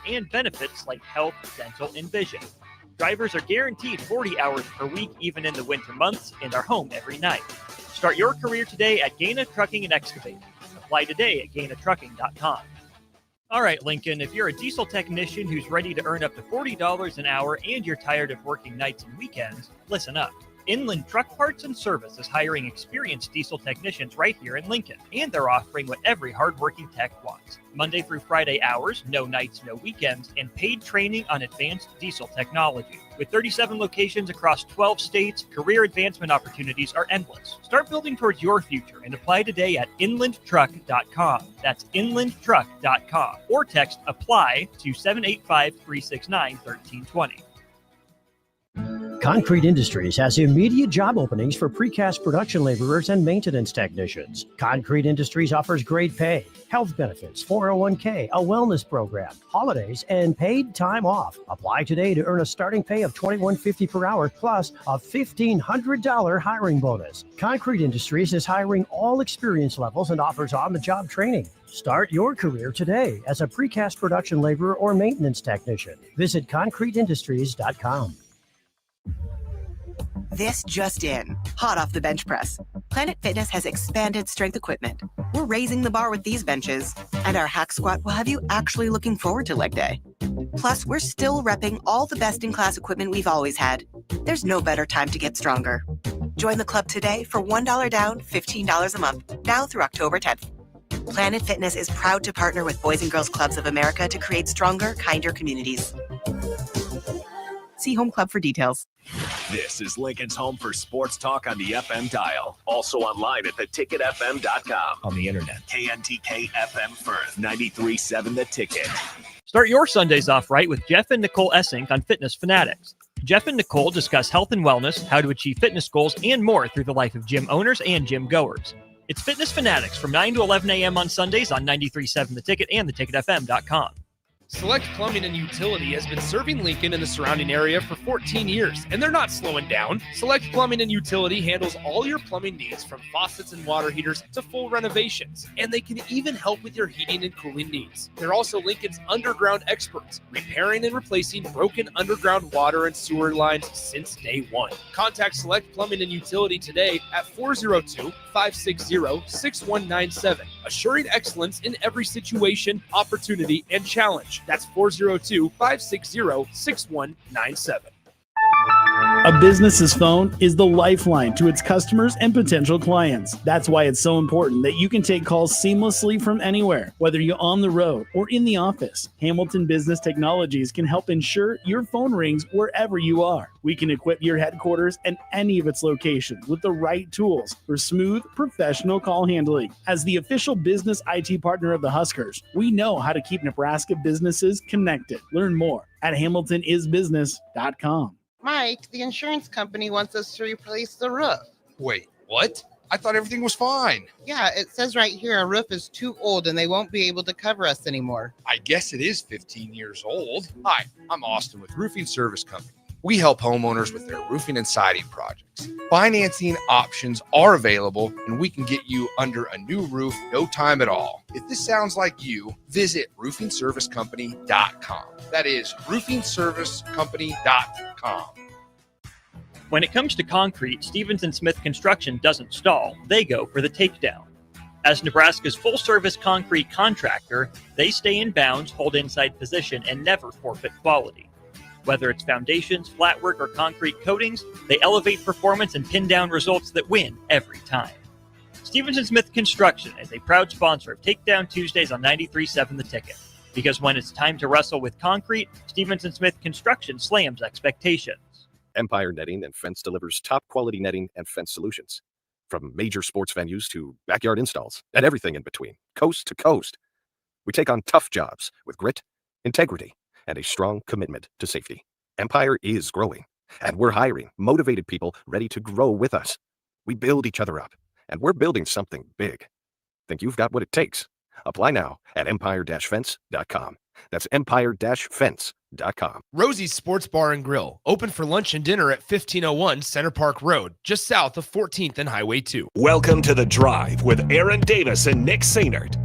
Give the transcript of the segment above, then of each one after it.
and benefits like health, dental, and vision. Drivers are guaranteed 40 hours per week, even in the winter months, and are home every night. Start your career today at Gaina Trucking and Excavating. Apply today at GainaTrucking.com. All right, Lincoln, if you're a diesel technician who's ready to earn up to $40 an hour and you're tired of working nights and weekends, listen up. Inland Truck Parts and Service is hiring experienced diesel technicians right here in Lincoln, and they're offering what every hardworking tech wants. Monday through Friday hours, no nights, no weekends, and paid training on advanced diesel technology. With 37 locations across 12 states, career advancement opportunities are endless. Start building towards your future and apply today at inlandtruck.com. That's inlandtruck.com. Or text APPLY to 785-369-1320. Concrete Industries has immediate job openings for precast production laborers and maintenance technicians. Concrete Industries offers great pay, health benefits, 401k, a wellness program, holidays, and paid time off. Apply today to earn a starting pay of $21.50 per hour plus a $1,500 hiring bonus. Concrete Industries is hiring all experience levels and offers on-the-job training. Start your career today as a precast production laborer or maintenance technician. Visit concreteindustries.com. This just in, hot off the bench press. Planet Fitness has expanded strength equipment. We're raising the bar with these benches, and our hack squat will have you actually looking forward to leg day. Plus, we're still repping all the best-in-class equipment we've always had. There's no better time to get stronger. Join the club today for $1 down, $15 a month, now through October 10th. Planet Fitness is proud to partner with Boys and Girls Clubs of America to create stronger, kinder communities. See Home Club for details. This is Lincoln's home for sports talk on the FM dial. Also online at theticketfm.com. On the internet. KNTK FM Firth, 93.7 The Ticket. Start your Sundays off right with Jeff and Nicole Essink on Fitness Fanatics. Jeff and Nicole discuss health and wellness, how to achieve fitness goals, and more through the life of gym owners and gym goers. It's Fitness Fanatics from 9 to 11 a.m. on Sundays on 93.7 The Ticket and theticketfm.com. Select Plumbing and Utility has been serving Lincoln and the surrounding area for 14 years, and they're not slowing down. Select Plumbing and Utility handles all your plumbing needs, from faucets and water heaters to full renovations, and they can even help with your heating and cooling needs. They're also Lincoln's underground experts, repairing and replacing broken underground water and sewer lines since day one. Contact Select Plumbing and Utility today at 402-560-6197, assuring excellence in every situation, opportunity, and challenge. That's 402-560-6197. A business's phone is the lifeline to its customers and potential clients. That's why it's so important that you can take calls seamlessly from anywhere, whether you're on the road or in the office. Hamilton Business Technologies can help ensure your phone rings wherever you are. We can equip your headquarters and any of its locations with the right tools for smooth, professional call handling. As the official business IT partner of the Huskers, we know how to keep Nebraska businesses connected. Learn more at hamiltonisbusiness.com. Mike, the insurance company wants us to replace the roof. Wait, what? I thought everything was fine. Yeah, it says right here our roof is too old and they won't be able to cover us anymore. I guess it is 15 years old. Hi, I'm Austin with Roofing Service Company. We help homeowners with their roofing and siding projects. Financing options are available, and we can get you under a new roof no time at all. If this sounds like you, visit roofingservicecompany.com. That is roofingservicecompany.com. When it comes to concrete, Stevens & Smith Construction doesn't stall. They go for the takedown. As Nebraska's full-service concrete contractor, they stay in bounds, hold inside position, and never forfeit quality. Whether it's foundations, flatwork, or concrete coatings, they elevate performance and pin down results that win every time. Stevens & Smith Construction is a proud sponsor of Takedown Tuesdays on 93.7 The Ticket. Because when it's time to wrestle with concrete, Stevens & Smith Construction slams expectations. Empire Netting and Fence delivers top-quality netting and fence solutions. From major sports venues to backyard installs and everything in between, coast to coast. We take on tough jobs with grit, integrity, and a strong commitment to safety. Empire is growing, and we're hiring motivated people ready to grow with us. We build each other up, and we're building something big. Think you've got what it takes? Apply now at empire-fence.com. That's empire-fence.com. Rosie's Sports Bar and Grill, open for lunch and dinner at 1501 Center Park Road, just south of 14th and Highway 2. Welcome to The Drive with Aaron Davis and Nick Sainert.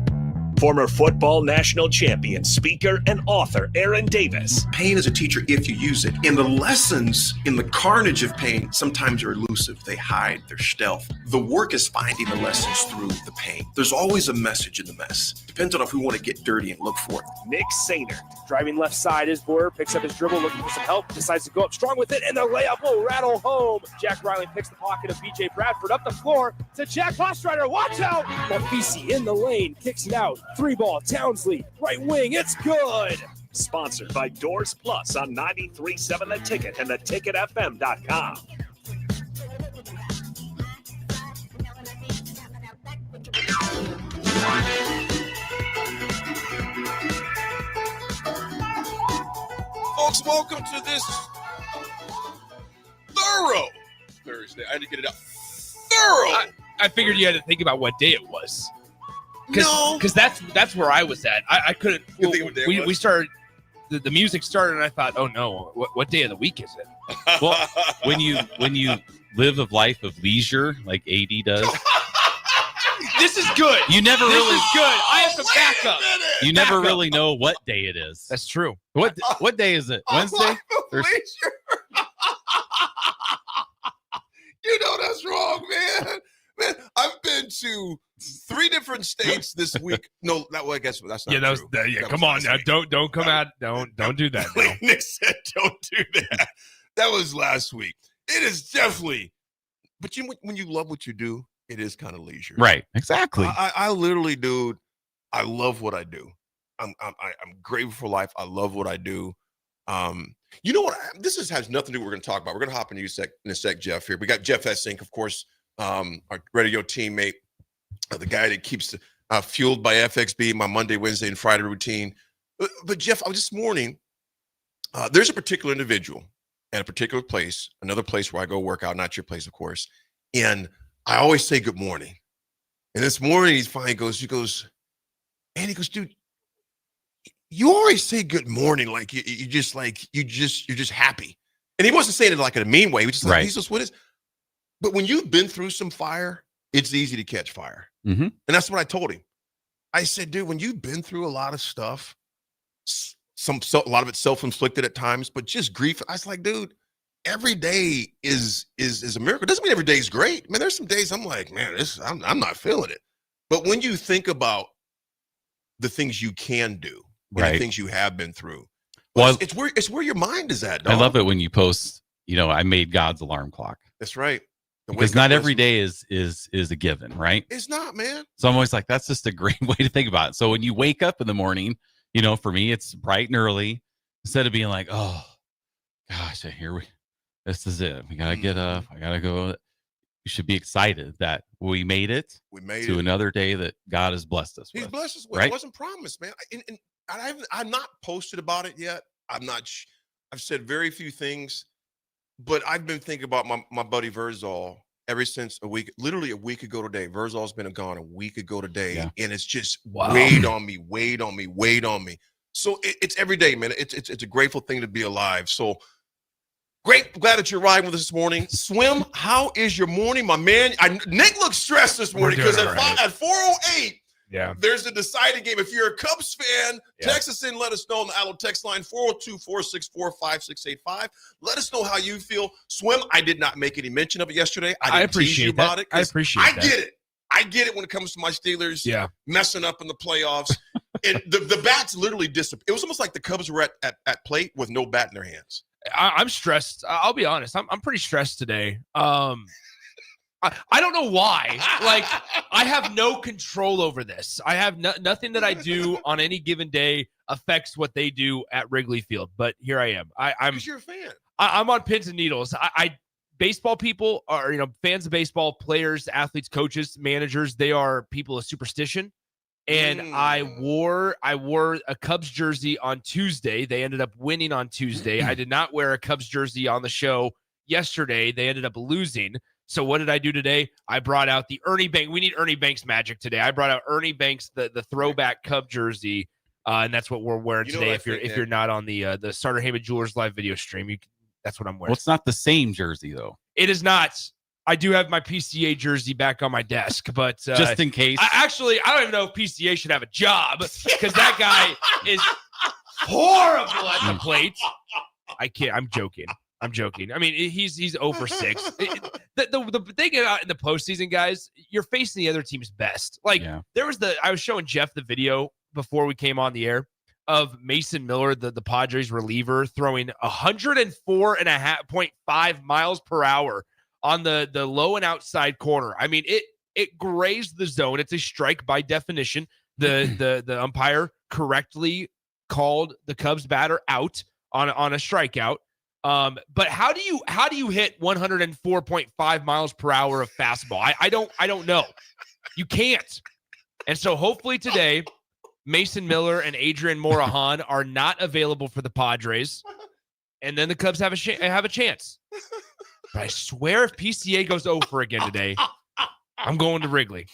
Former football national champion, speaker, and author Aaron Davis. Pain is a teacher if you use it. And the lessons in the carnage of pain sometimes are elusive. They hide, they're stealth. The work is finding the lessons through the pain. There's always a message in the mess. Depends on if we want to get dirty and look for it. Nick Sainer. Driving left side is Boyer, picks up his dribble, looking for some help, decides to go up strong with it, and the layup will rattle home. Jack Riley picks the pocket of B.J. Bradford up the floor to Jack Ostrider. Watch out! Nafisi in the lane, kicks it out. 3-ball, Townsley, right wing, it's good! Sponsored by Doors Plus on 93.7 The Ticket and theticketfm.com. Folks, welcome to this thorough Thursday. I had to get it out. Thorough. I figured you had to think about what day it was. No. Because that's where I was at. I couldn't. You think what day it was? We started. The music started, and I thought, oh no, what day of the week is it? Well, when you live a life of leisure like AD does, this is good. You never this really is good. I have some backup. You never really know what day it is. That's true. What day is it? Wednesday? You know that's wrong, man. Man, I've been to 3 different states this week. No, I guess that's not true. Come on now. Don't come out. Don't do that. Now. Nick said don't do that. That was last week. It is definitely, but when you love what you do, it is kind of leisure. Right. Exactly. I literally, dude, I love what I do. I'm grateful for life. I love what I do. You know what? This has nothing to do with what we're going to talk about. We're going to hop into in a sec, Jeff, here. We got Jeff Essink, of course, our radio teammate, the guy that keeps fueled by FXB, my Monday, Wednesday, and Friday routine. But Jeff, this morning, there's a particular individual at a particular place, another place where I go work out, not your place, of course. And I always say good morning. And this morning, he goes, dude, you always say good morning, like you're just happy. And he wasn't saying it like in a mean way. He was just like, right. He's just what is. But when you've been through some fire, it's easy to catch fire. Mm-hmm. And that's what I told him. I said, dude, when you've been through a lot of stuff, a lot of it self-inflicted at times, but just grief. I was like, dude, every day is a miracle. Doesn't mean every day is great. Man, there's some days I'm like, man, I'm not feeling it. But when you think about the things you can do, right, the things you have been through, well, it's where your mind is at, dog. I love it when you post, I made God's alarm clock. That's right. Because not every day is a given, right? It's not, man. So I'm always like, that's just a great way to think about it. So when you wake up in the morning, for me, it's bright and early. Instead of being like, oh, gosh, this is it. We got to get up. I got to go. You should be excited that we made it. We made to it. Another day that God has blessed us with. He's blessed us with. Right? It wasn't promised, man. And I've not posted about it yet. I've said very few things. But I've been thinking about my buddy Verzal ever since literally a week ago today. Verzal's been gone a week ago today, and it's just weighed on me. So it's every day, man. It's a grateful thing to be alive. So glad that you're riding with us this morning. Swim, how is your morning, my man? Nick looks stressed this morning because at 4:08. Yeah. There's a deciding game. If you're a Cubs fan, text us in, let us know on the Allo text line 402-464-5685. Let us know how you feel. Swim, I did not make any mention of it yesterday. I appreciate you about it. I appreciate that. I get it when it comes to my Steelers messing up in the playoffs. And the bats literally disappeared. It was almost like the Cubs were at plate with no bat in their hands. I'm stressed. I'll be honest. I'm pretty stressed today. I don't know why. Like, I have no control over this. I have nothing that I do on any given day affects what they do at Wrigley Field. But here I am. Because you're a fan. I'm on pins and needles. Baseball people are, fans of baseball, players, athletes, coaches, managers. They are people of superstition. And I wore a Cubs jersey on Tuesday. They ended up winning on Tuesday. I did not wear a Cubs jersey on the show yesterday. They ended up losing. So what did I do today? I brought out the Ernie Banks. We need Ernie Banks magic today. I brought out Ernie Banks, the throwback Cub jersey, and that's what we're wearing today. If you're not on the Starter Heyman Jewelers live video stream, that's what I'm wearing. Well, it's not the same jersey though. It is not. I do have my PCA jersey back on my desk, but Just in case. I don't even know if PCA should have a job because that guy is horrible at the plate. I can't. I'm joking. I mean, he's 0 for 6. The thing about in the postseason, guys, you're facing the other team's best. Like I was showing Jeff the video before we came on the air of Mason Miller, the Padres reliever, throwing 104.5 miles per hour on the low and outside corner. I mean, it grazed the zone. It's a strike by definition. The umpire correctly called the Cubs batter out on a strikeout. But how do you hit 104.5 miles per hour of fastball? I don't know. You can't. And so hopefully today, Mason Miller and Adrian Morahan are not available for the Padres, and then the Cubs have a chance. But I swear, if PCA goes 0 for again today, I'm going to Wrigley.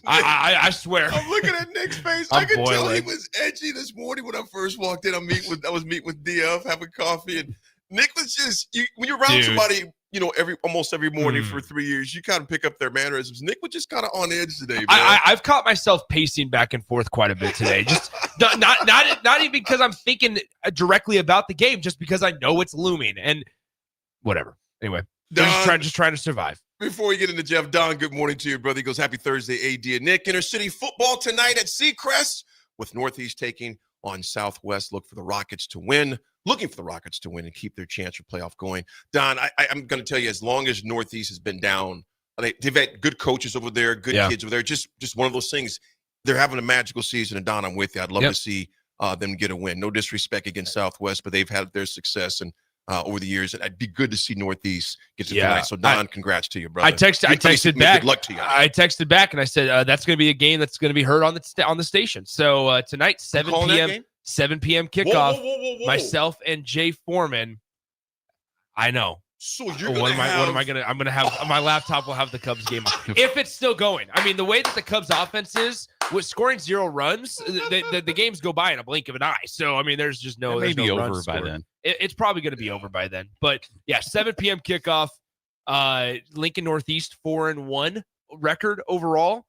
I swear. I'm looking at Nick's face. I could tell he was edgy this morning when I first walked in. I was meeting with DF, having coffee, and Nick was just when you're around somebody, almost every morning for 3 years, you kind of pick up their mannerisms. Nick was just kind of on edge today, man. I've caught myself pacing back and forth quite a bit today. Just not even because I'm thinking directly about the game, just because I know it's looming and whatever. Anyway, Don, just trying to survive. Before we get into Jeff, Don, good morning to you, brother. He goes, happy Thursday, AD and Nick. Intercity football tonight at Seacrest with Northeast taking on Southwest. Looking for the Rockets to win and keep their chance for playoff going. Don, I'm going to tell you, as long as Northeast has been down, they've had good coaches over there, good kids over there. Just one of those things. They're having a magical season, and Don, I'm with you. I'd love to see them get a win. No disrespect against Southwest, but they've had their success and over the years, and it'd be good to see Northeast get to tonight. So, Don, congrats to you, brother. I texted back. Good luck to you. I texted back, and I said that's going to be a game that's going to be heard on the station. So tonight, 7 p.m. 7 p.m. kickoff. Whoa. Myself and Jay Foreman. I know. So you're I'm gonna have my laptop will have the Cubs game on. If it's still going. I mean, the way that the Cubs offense is with scoring 0 runs, the games go by in a blink of an eye. So I mean, there's just no. It may be over runs by scored. then. It's probably going to be over by then. But yeah, 7 p.m. kickoff. Lincoln Northeast 4-1 record overall.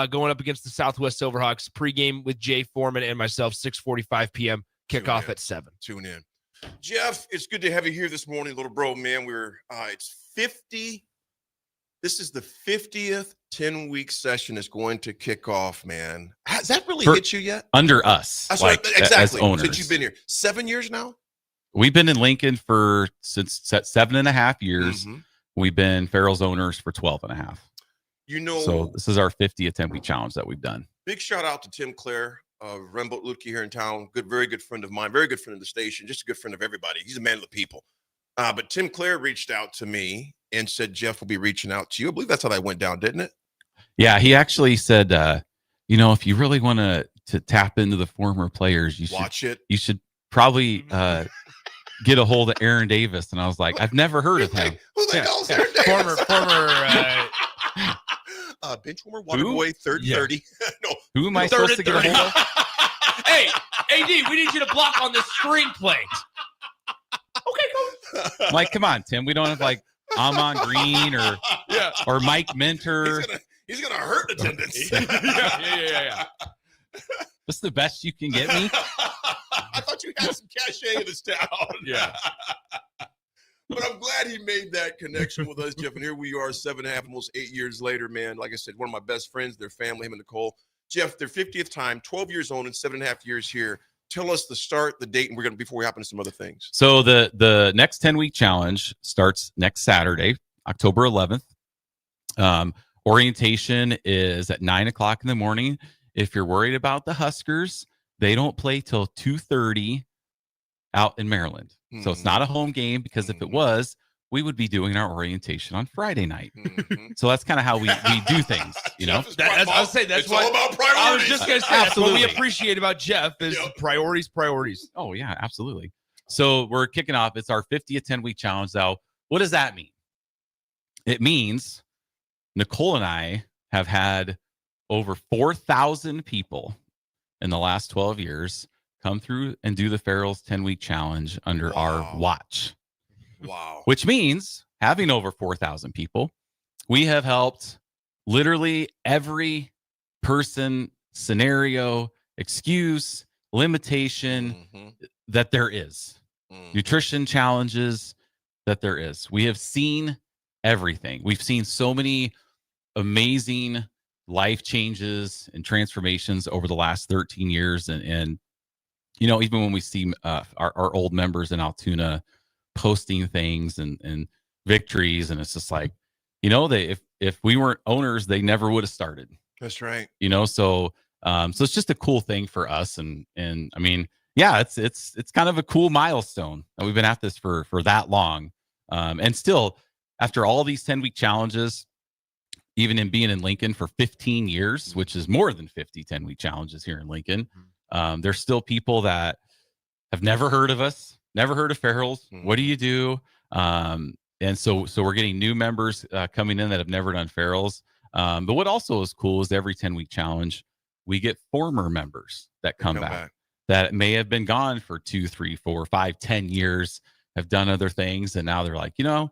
Going up against the Southwest Silverhawks. Pregame with Jay Foreman and myself. 6:45 p.m. Kickoff at 7. Tune in. Jeff, it's good to have you here this morning, little bro, man. It's 50. This is the 50th 10-week session is going to kick off, man. Has that really hit you yet? Under us. That's like, right, exactly. As owners. Since you've been here. 7 years now? We've been in Lincoln since 7.5 years. Mm-hmm. We've been Farrell's owners for 12.5. So this is our 50th 10-week challenge that we've done. Big shout out to Tim Clare of Remboat Lutke here in town. Very good friend of mine, very good friend of the station, just a good friend of everybody. He's a man of the people. But Tim Clare reached out to me and said Jeff will be reaching out to you. I believe that's how that went down, didn't it? Yeah, he actually said, if you really want to tap into the former players, you should probably get a hold of Aaron Davis. And I was like, I've never heard of him. Who the hell's Aaron Davis? Former bench warmer, water boy, 30. No, who am I supposed to get a hold of? Hey, AD, we need you to block on this screenplay. Okay, go. Like, come on, Tim. We don't have like Amon Green or Mike Minter. He's gonna hurt attendance. Yeah. What's the best you can get me? I thought you had some cachet in this town. Yeah. But I'm glad he made that connection with us, Jeff. And here we are, 7.5, almost 8 years later, man. Like I said, one of my best friends, their family, him and Nicole. Jeff, their 50th time, 12 years old and 7.5 years here. Tell us the start, the date, and we're going to, before we hop into some other things. So the next 10-week challenge starts next Saturday, October 11th. Orientation is at 9:00 in the morning. If you're worried about the Huskers, they don't play till 2:30 out in Maryland. So it's not a home game, because if it was, we would be doing our orientation on Friday night. So that's kind of how we do things, I'll say that's all about priorities. I was just going to say, that's what we appreciate about Jeff is priorities. Oh, yeah, absolutely. So we're kicking off. It's our 50th 10-week challenge. Now, what does that mean? It means Nicole and I have had over 4,000 people in the last 12 years come through and do the Farrell's 10-week challenge under our watch. Wow. Which means, having over 4,000 people, we have helped literally every person, scenario, excuse, limitation that there is. Nutrition challenges that there is. We have seen everything. We've seen so many amazing life changes and transformations over the last 13 years. And you know, even when we see our old members in Altoona posting things and victories, and it's just like, you know, if we weren't owners, they never would have started. That's right. You know, so it's just a cool thing for us. And I mean, yeah, it's kind of a cool milestone that we've been at this for that long. And still, after all these 10-week challenges, even in being in Lincoln for 15 years, which is more than 50 10-week challenges here in Lincoln, there's still people that have never heard of us, never heard of Farrell's. What do you do? And so we're getting new members coming in that have never done Farrell's. But what also is cool is every 10-week challenge, we get former members that come back that may have been gone for 2, 3, 4, 5, 10 years, have done other things. And now they're like, you know,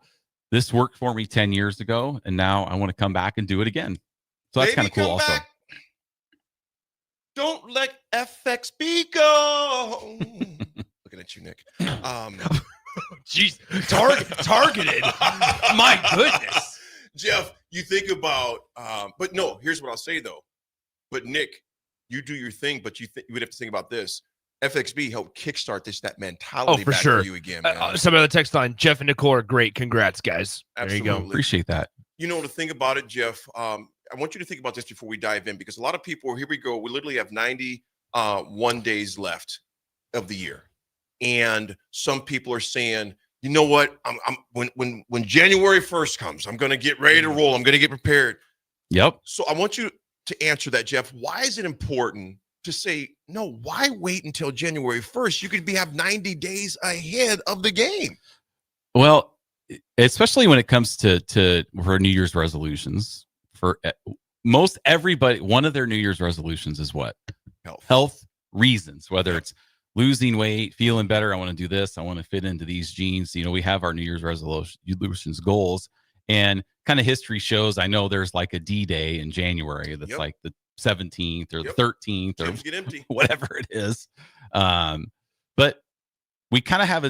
this worked for me 10 years ago, and now I want to come back and do it again. So that's kind of cool also. Don't let FXB go. Looking at you, Nick. Jeez, targeted. My goodness. Jeff, you think about, but no, here's what I'll say though. But Nick, you do your thing, but you would have to think about this. FXB helped kickstart that mentality for back sure. for you again, man. Some of the text line, Jeff and Nicole are great. Congrats, guys. Absolutely. There you go. Appreciate that. You know, to think about it, Jeff, I want you to think about this before we dive in, because a lot of people, here we go, we literally have 91 days left of the year. And some people are saying, you know what, when January 1st comes, I'm going to get ready to roll. I'm going to get prepared. Yep. So I want you to answer that, Jeff. Why is it important to say, no, why wait until January 1st? You could have 90 days ahead of the game. Well, especially when it comes to for New Year's resolutions, for most everybody, one of their New Year's resolutions is what? Health reasons, whether it's losing weight, feeling better. I want to do this. I want to fit into these jeans. You know, we have our New Year's resolutions goals, and kind of history shows. I know there's like a D-Day in January that's like the 17th or the 13th or get empty. whatever it is. But we kind of have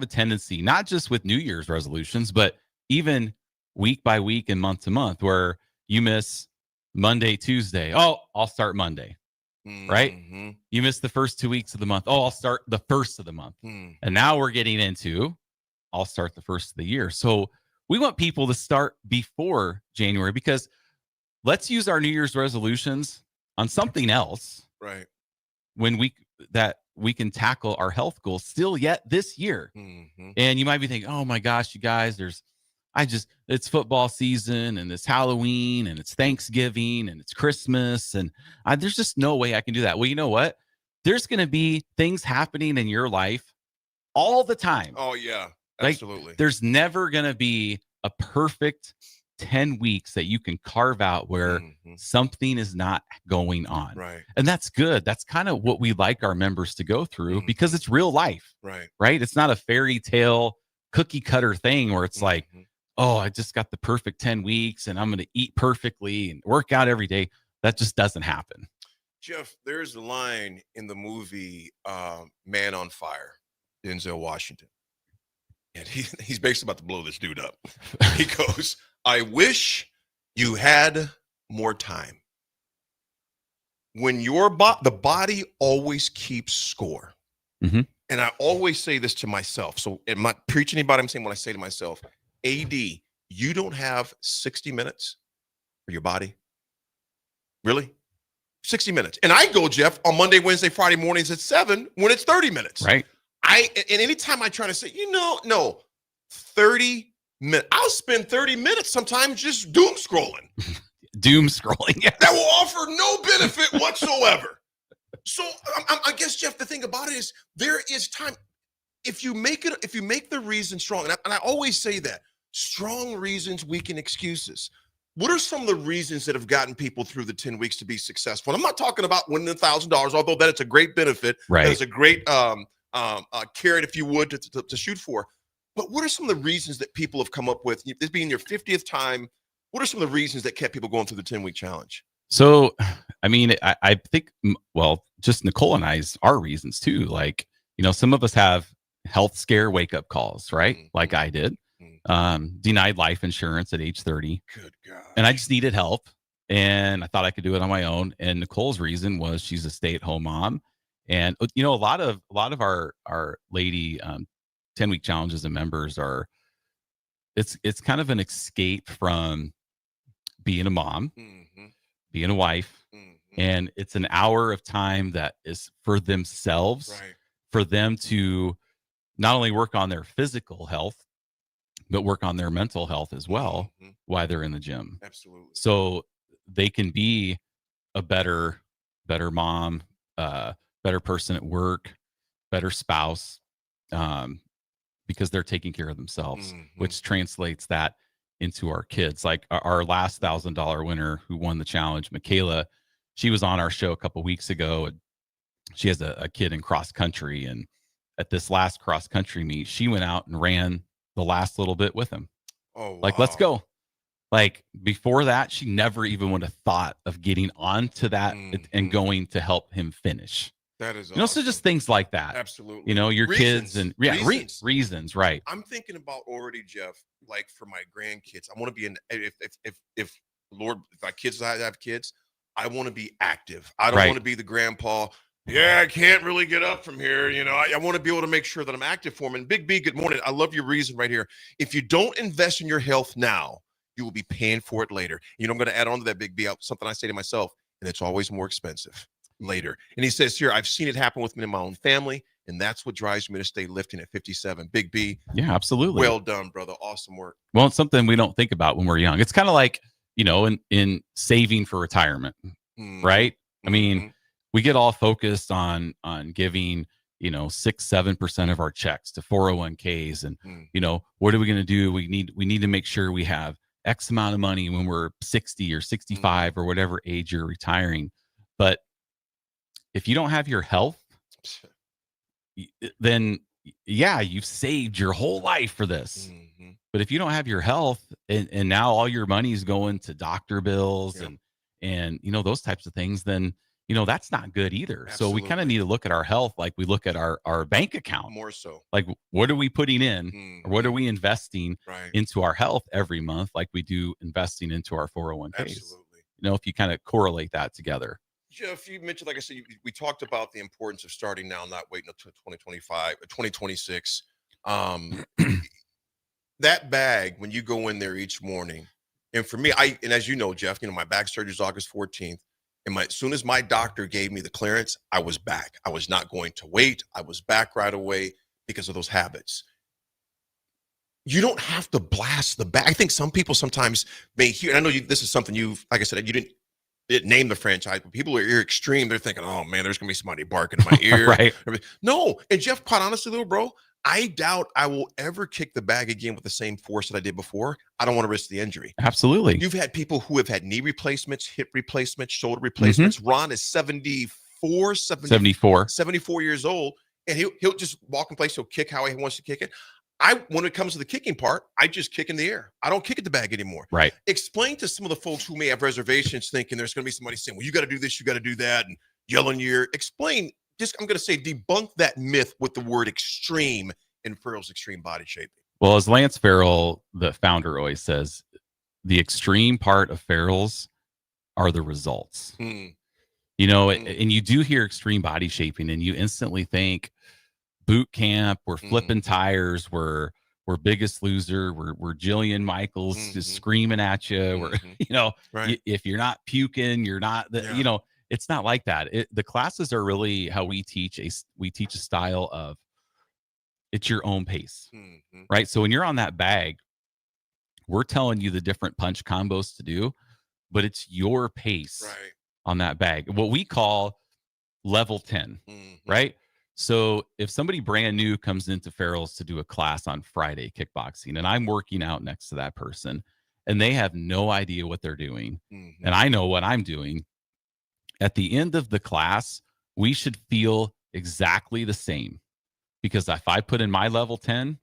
a tendency, not just with New Year's resolutions, but even week by week and month to month, where you miss Monday, Tuesday. Oh, I'll start Monday. Right? You miss the first 2 weeks of the month. Oh, I'll start the first of the month. And now we're getting into, I'll start the first of the year. So we want people to start before January, because let's use our New Year's resolutions on something else. Right. When we can tackle our health goals still yet this year. And you might be thinking, oh my gosh, you guys, it's football season, and it's Halloween, and it's Thanksgiving, and it's Christmas, and there's just no way I can do that. Well, you know what? There's going to be things happening in your life all the time. Oh yeah, absolutely. Like, there's never going to be a perfect 10 weeks that you can carve out where something is not going on. Right. And that's good. That's kind of what we like our members to go through, because it's real life. Right. Right. It's not a fairy tale cookie cutter thing where it's like, oh, I just got the perfect 10 weeks and I'm going to eat perfectly and work out every day. That just doesn't happen. Jeff, there's a line in the movie Man on Fire, Denzel Washington. And he's basically about to blow this dude up. He goes, I wish you had more time. When the body always keeps score. And I always say this to myself. So I'm not preaching anybody. I'm saying what I say to myself. AD, you don't have 60 minutes for your body. Really? 60 minutes. And I go, Jeff, on Monday, Wednesday, Friday mornings at 7 when it's 30 minutes. Right. And anytime I try to say, no, 30 minutes. I'll spend 30 minutes sometimes just doom scrolling. Yeah. That will offer no benefit whatsoever. So I guess, Jeff, the thing about it is there is time. If you make the reason strong, and I always say that, strong reasons weaken excuses. What are some of the reasons that have gotten people through the 10 weeks to be successful? And I'm not talking about winning $1,000, although that it's a great benefit. Right. That is a great carrot, if you would, to shoot for. But what are some of the reasons that people have come up with, this being your 50th time What are some of the reasons that kept people going through the 10-week challenge? So, I mean, I think, well, just Nicole and I's our reasons too. Like, some of us have health scare wake up calls, right? Mm-hmm. Like I did, denied life insurance at age 30. Good God. And I just needed help. And I thought I could do it on my own. And Nicole's reason was she's a stay-at-home mom. And a lot of our lady 10-week challenges and members are, it's kind of an escape from being a mom, being a wife, and it's an hour of time that is for themselves, Right. for them to not only work on their physical health, but work on their mental health as well while they're in the gym. Absolutely. So they can be a better mom, better person at work, better spouse, because they're taking care of themselves, which translates that into our kids. Like our last $1,000 winner who won the challenge, Michaela, she was on our show a couple weeks ago. And she has a kid in cross country. And at this last cross country meet, she went out and ran the last little bit with him. Oh, wow. Like, let's go. Like before that, she never even would have thought of getting onto that and going to help him finish. That is awesome. So just things like that. Absolutely. Your kids and reasons, right? I'm thinking about already, Jeff, like for my grandkids, I want to be if Lord, if my kids have kids, I want to be active. I don't want to be the grandpa. Yeah, I can't really get up from here. I want to be able to make sure that I'm active for them. And Big B, good morning. I love your reason right here. If you don't invest in your health now, you will be paying for it later. I'm going to add on to that, Big B, something I say to myself, and it's always more expensive later. And he says here, I've seen it happen with me in my own family, and that's what drives me to stay lifting at 57. Big B. Yeah, absolutely. Well done, brother. Awesome work. Well, it's something we don't think about when we're young. It's kind of like, in saving for retirement, right? I mean, we get all focused on giving, 6-7% of our checks to 401ks. And, what are we going to do? We need to make sure we have X amount of money when we're 60 or 65 or whatever age you're retiring. But if you don't have your health, then you've saved your whole life for this. But if you don't have your health and now all your money is going to doctor bills and those types of things, then that's not good either. Absolutely. So we kind of need to look at our health like we look at our bank account. More so. Like, what are we putting in or what are we investing Right. into our health every month, like we do investing into our 401ks? Absolutely. If you kind of correlate that together. Jeff, you mentioned, like I said, we talked about the importance of starting now, not waiting until 2026. That bag, when you go in there each morning, and for me, and as you know, Jeff, my back surgery is August 14th. And as soon as my doctor gave me the clearance, I was back. I was not going to wait. I was back right away because of those habits. You don't have to blast the bag. I think some people sometimes may hear, and I know this is something like I said, you didn't name the franchise, but people are extreme. They're thinking, oh man, there's going to be somebody barking in my ear. Right. No. And Jeff, quite honestly, little bro, I doubt I will ever kick the bag again with the same force that I did before. I don't want to risk the injury. Absolutely. You've had people who have had knee replacements, hip replacements, shoulder replacements. Ron is 74 years old, and he'll just walk in place. He'll kick how he wants to kick it. When it comes to the kicking part, I just kick in the air. I don't kick at the bag anymore. Right. Explain to some of the folks who may have reservations thinking there's going to be somebody saying, well, you got to do this, you got to do that, and yelling your explain. I'm going to say debunk that myth with the word extreme in Farrell's extreme body shaping. Well, as Lance Farrell, the founder, always says, the extreme part of Farrell's are the results. And you do hear extreme body shaping and you instantly think boot camp, we're flipping tires, we're Biggest Loser, we're Jillian Michaels just screaming at you. We're, if you're not puking, you're not, it's not like that. The classes are really how we teach a style of, it's your own pace, right? So when you're on that bag, we're telling you the different punch combos to do, but it's your pace on that bag. What we call level 10, right? So if somebody brand new comes into Farrell's to do a class on Friday, kickboxing, and I'm working out next to that person and they have no idea what they're doing, and I know what I'm doing, at the end of the class, we should feel exactly the same. Because if I put in my level 10,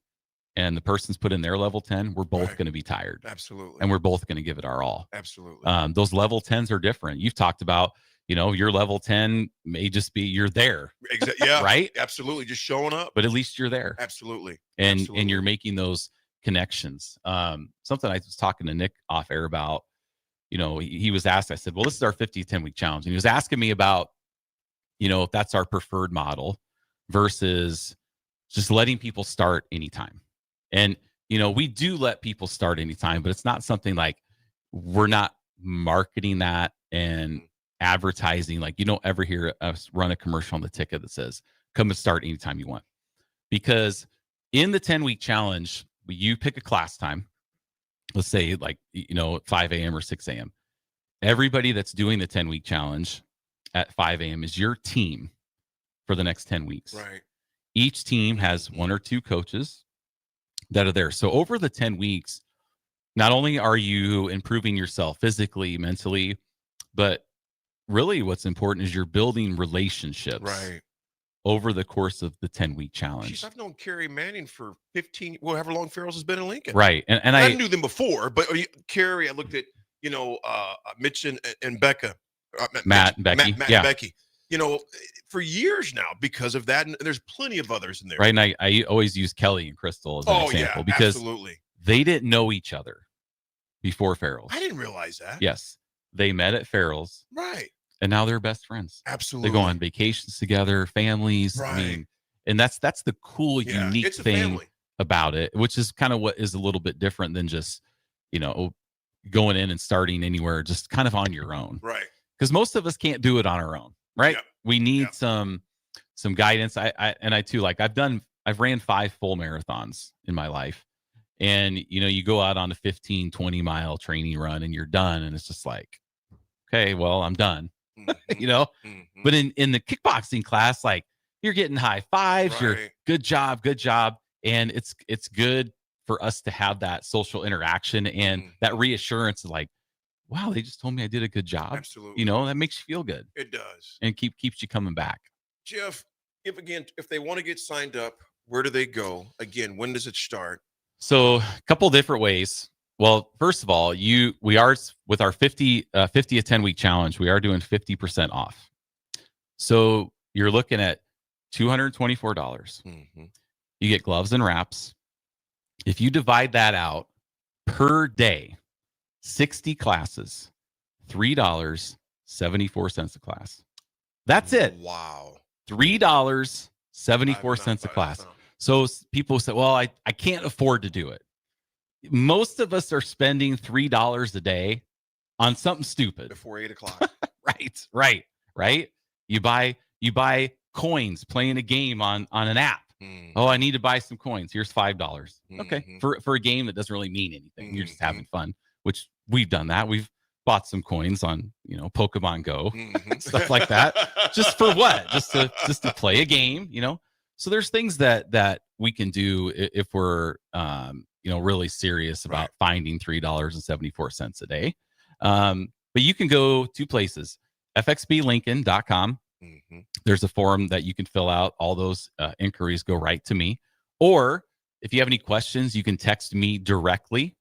and the person's put in their level 10, we're both Right. going to be tired. Absolutely. And we're both going to give it our all. Absolutely. Those level 10s are different. You've talked about, your level 10 may just be you're there. Yeah. Right? Absolutely. Just showing up. But at least you're there. Absolutely. And Absolutely. and you're making those connections. Something I was talking to Nick off air about, he was asked, I said, well, this is our 50 10-week challenge. And he was asking me about, if that's our preferred model versus just letting people start anytime. And, we do let people start anytime, but it's not something like we're not marketing that and advertising. Like, you don't ever hear us run a commercial on the ticket that says, come and start anytime you want. Because in the 10-week challenge, you pick a class time, let's say 5 a.m. or 6 a.m. Everybody that's doing the 10-week challenge at 5 a.m. is your team for the next 10 weeks. Right. Each team has one or two coaches that are there. So over the 10 weeks, not only are you improving yourself physically, mentally, but really what's important is you're building relationships Right. over the course of the 10-week challenge. Jeez, I've known Kerry Manning for 15, however long Farrell's has been in Lincoln. Right. And I I knew them before, but Kerry, I looked at, Mitch and Becca. Matt and Becky. Matt Yeah. and Becky. For years now because of that. And there's plenty of others in there. Right. And I always use Kelly and Crystal as an example because absolutely. they didn't know each other before Farrell's. I didn't realize that. Yes. They met at Farrell's. Right. And now they're best friends. Absolutely. They go on vacations together, families. Right. I mean, and that's the cool, unique it's a thing family. about it, which is kind of what is a little bit different than just, going in and starting anywhere, just kind of on your own. Right. Because most of us can't do it on our own, right? Yep. We need some guidance. I too, like I've ran 5 full marathons in my life. And, you go out on a 15, 20 mile training run and you're done. And it's just like, okay, well, I'm done, Mhm. but in the kickboxing class, like you're getting high fives, you're Right. good job. And it's good for us to have that social interaction and that reassurance of like, wow, they just told me I did a good job. Absolutely. That makes you feel good It does. and keeps you coming back. Jeff, if they want to get signed up, where do they go? Again, when does it start? So a couple different ways. Well, first of all, we are with our 50 a 10-week challenge, we are doing 50% off. So you're looking at $224. Mm-hmm. You get gloves and wraps. If you divide that out per day, 60 classes, $3.74 a class. That's it. Wow. $3.74 a class. So people say, well, I can't afford to do it. Most of us are spending $3 a day on something stupid. Before 8 o'clock. Right. You buy coins playing a game on an app. Oh, I need to buy some coins. Here's $5. Okay. For a game that doesn't really mean anything. You're just having fun, which we've done that. We've bought some coins on, Pokemon Go, stuff like that. Just for what? Just to play a game, So there's things that we can do if we're really serious about finding $3.74 a day. But you can go 2 places, fxblincoln.com. There's a form that you can fill out. All those inquiries go right to me. Or if you have any questions, you can text me directly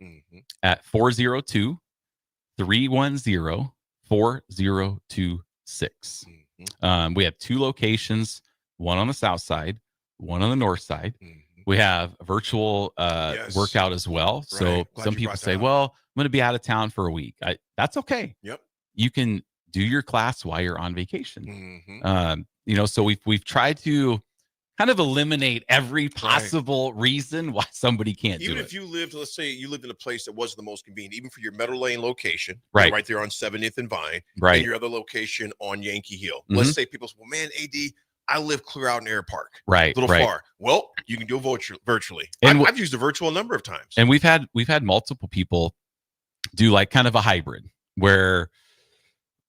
at 402-310-4026. We have 2 locations, one on the south side, one on the north side. We have a virtual workout as well. So some people say, well, I'm going to be out of town for a week. That's okay. Yep. You can do your class while you're on vacation. So we've tried to kind of eliminate every possible reason why somebody can't Even do if it. you lived, let's say you lived in a place that wasn't the most convenient, even for your Meadow Lane location, Right. right there on 70th and Vine, Right. and your other location on Yankee Hill. Let's say people say, well, man, AD, I live clear out in Air Park. Right, A little right. far. Well, you can do it virtually. And I've used a virtual a number of times. And we've had multiple people do like kind of a hybrid where,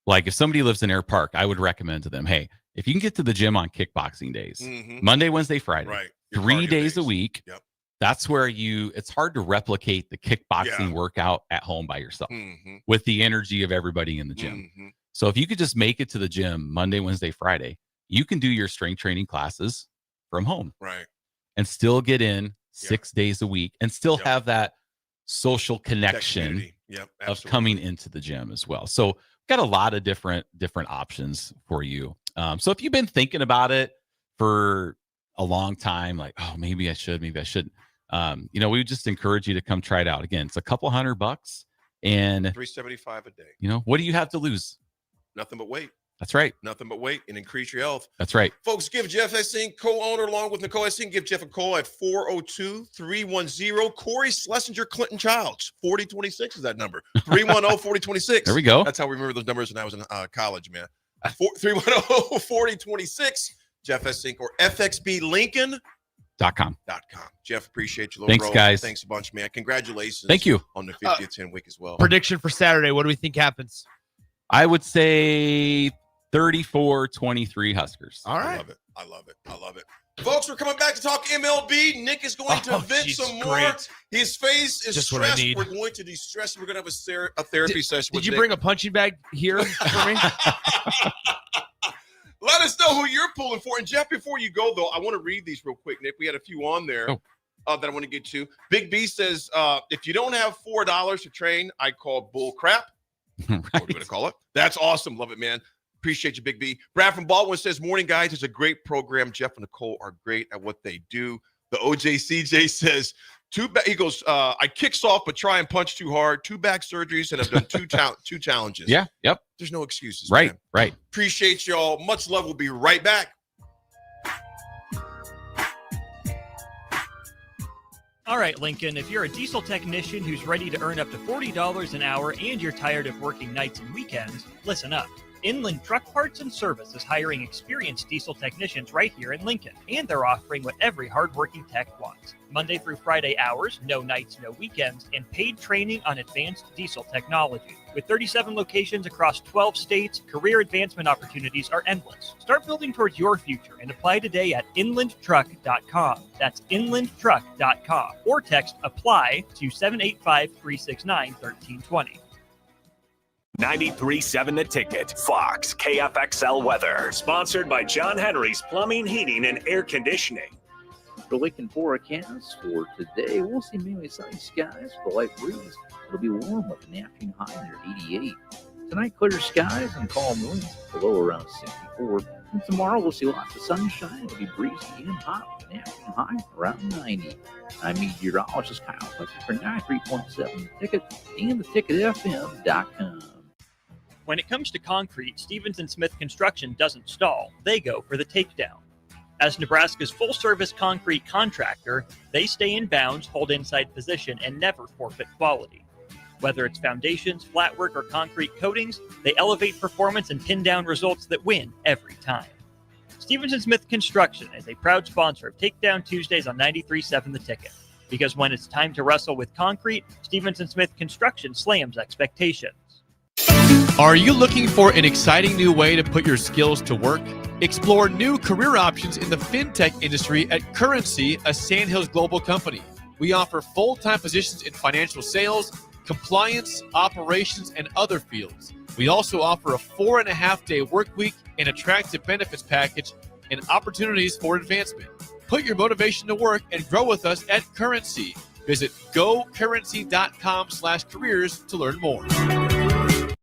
like, if somebody lives in Air Park, I would recommend to them, hey, if you can get to the gym on kickboxing days, Monday, Wednesday, Friday, Right. 3 days a week, Yep. that's where it's hard to replicate the kickboxing workout at home by yourself with the energy of everybody in the gym. So if you could just make it to the gym Monday, Wednesday, Friday, you can do your strength training classes from home. Right. And still get in 6 days a week and still have that social connection of coming into the gym as well. So got a lot of different options for you. So if you've been thinking about it for a long time, like, oh, maybe I shouldn't. We would just encourage you to come try it out. Again, it's a couple $100 and $375 a day. What do you have to lose? Nothing but weight. That's right. Nothing but weight and increase your health. That's right. Folks, give Jeff Essing, co-owner, along with Nicole Essing, give Jeff a call at 402-310. Corey Schlesinger Clinton Childs, 4026 is that number. 310-4026. There we go. That's how we remember those numbers when I was in college, man. 310-4026. Jeff Essing or FXBLincoln.com. Jeff, appreciate you. Thanks, guys. Thanks a bunch, man. Congratulations. Thank you. On the 50th 10 week as well. Prediction for Saturday. What do we think happens? I would say 34-23 Huskers. All right. I love it. Folks, we're coming back to talk MLB. Nick is going to vent some more. Great. His face is Just stressed. what I need. We're going to de-stress. We're going to have a therapy session with Did you Nick. bring a punching bag here for me? Let us know who you're pulling for. And Jeff, before you go, though, I want to read these real quick, Nick. We had a few on there that I want to get to. Big B says, if you don't have $4 to train, I call bull crap. Right. What are we going to call it? That's awesome. Love it, man. Appreciate you, Big B. Brad from Baldwin says, morning, guys. It's a great program. Jeff and Nicole are great at what they do. The OJCJ says, he goes, I kick soft, but try and punch too hard. 2 back surgeries, and I've done 2 challenges. Yeah. Yep. There's no excuses. Right. Man. Right. Appreciate y'all. Much love. We'll be right back. All right, Lincoln, if you're a diesel technician who's ready to earn up to $40 an hour and you're tired of working nights and weekends, listen up. Inland Truck Parts and Service is hiring experienced diesel technicians right here in Lincoln, and they're offering what every hardworking tech wants. Monday through Friday hours, no nights, no weekends, and paid training on advanced diesel technology. With 37 locations across 12 states, career advancement opportunities are endless. Start building towards your future and apply today at inlandtruck.com. That's inlandtruck.com. Or text APPLY to 785-369-1320. 93.7 The Ticket, Fox, KFXL weather. Sponsored by John Henry's Plumbing, Heating, and Air Conditioning. The Lincoln forecast for today, we'll see mainly sunny skies with a light breeze. It'll be warm with an afternoon high near 88. Tonight, clear skies and calm winds, below around 64. And tomorrow, we'll see lots of sunshine. It'll be breezy and hot with an afternoon high around 90. I'm meteorologist Kyle Fletcher for 93.7 The Ticket and theticketfm.com. When it comes to concrete, Stevens & Smith Construction doesn't stall. They go for the takedown. As Nebraska's full-service concrete contractor, they stay in bounds, hold inside position, and never forfeit quality. Whether it's foundations, flatwork, or concrete coatings, they elevate performance and pin down results that win every time. Stevens & Smith Construction is a proud sponsor of Takedown Tuesdays on 93.7 The Ticket. Because when it's time to wrestle with concrete, Stevens & Smith Construction slams expectations. Are you looking for an exciting new way to put your skills to work? Explore new career options in the fintech industry at Currency, a Sandhills global company. We offer full-time positions in financial sales, compliance, operations, and other fields. We also offer a 4.5-day work week, an attractive benefits package, and opportunities for advancement. Put your motivation to work and grow with us at Currency. Visit gocurrency.com/careers to learn more.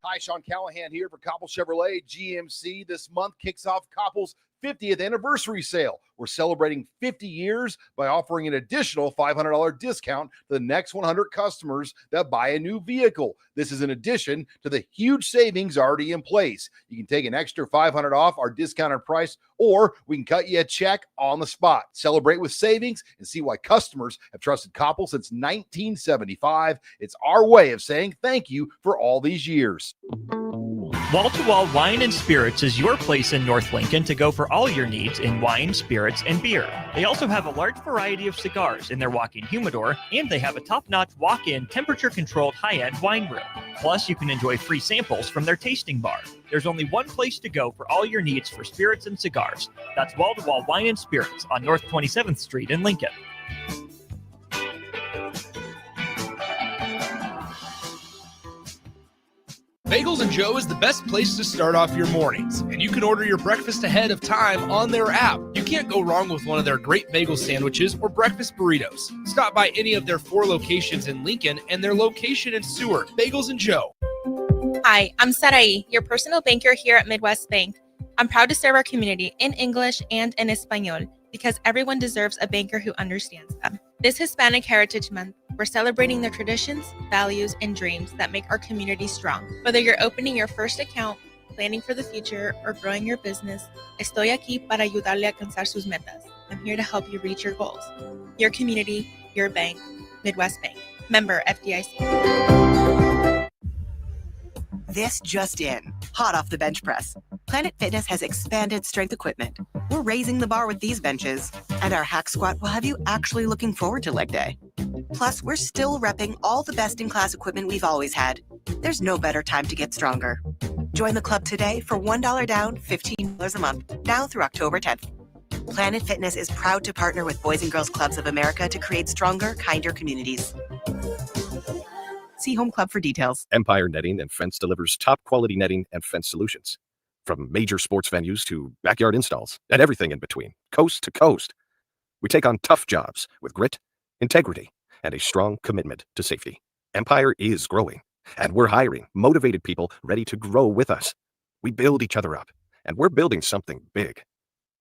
Hi, Sean Callahan here for Koppel Chevrolet GMC. This month kicks off Koppel's 50th anniversary sale. We're celebrating 50 years by offering an additional $500 discount to the next 100 customers that buy a new vehicle. This is in addition to the huge savings already in place. You can take an extra $500 off our discounted price, or we can cut you a check on the spot. Celebrate with savings and see why customers have trusted Koppel since 1975. It's our way of saying thank you for all these years. Wall to Wall Wine and Spirits is your place in North Lincoln to go for all your needs in wine, spirits, and beer. They also have a large variety of cigars in their walk-in humidor, and they have a top-notch walk-in temperature-controlled high-end wine room. Plus, you can enjoy free samples from their tasting bar. There's only one place to go for all your needs for spirits and cigars. That's Wall to Wall Wine and Spirits on North 27th Street in Lincoln. Bagels and Joe is the best place to start off your mornings, and you can order your breakfast ahead of time on their app. You can't go wrong with one of their great bagel sandwiches or breakfast burritos. Stop by any of their 4 locations in Lincoln and their location in Seward. Bagels and Joe. Hi, I'm Sarai, your personal banker here at Midwest Bank. I'm proud to serve our community in English and in Espanol because everyone deserves a banker who understands them. This Hispanic Heritage Month, we're celebrating the traditions, values, and dreams that make our community strong. Whether you're opening your first account, planning for the future, or growing your business, estoy aquí para ayudarle a alcanzar sus metas. I'm here to help you reach your goals. Your community, your bank, Midwest Bank. Member FDIC. This just in, hot off the bench press. Planet Fitness has expanded strength equipment. We're raising the bar with these benches, and our hack squat will have you actually looking forward to leg day. Plus, we're still repping all the best-in-class equipment we've always had. There's no better time to get stronger. Join the club today for $1 down, $15 a month, now through October 10th. Planet Fitness is proud to partner with Boys and Girls Clubs of America to create stronger, kinder communities. See Home Club for details. Empire Netting and Fence delivers top quality netting and fence solutions. From major sports venues to backyard installs and everything in between, coast to coast. We take on tough jobs with grit, integrity, and a strong commitment to safety. Empire is growing, and we're hiring motivated people ready to grow with us. We build each other up, and we're building something big.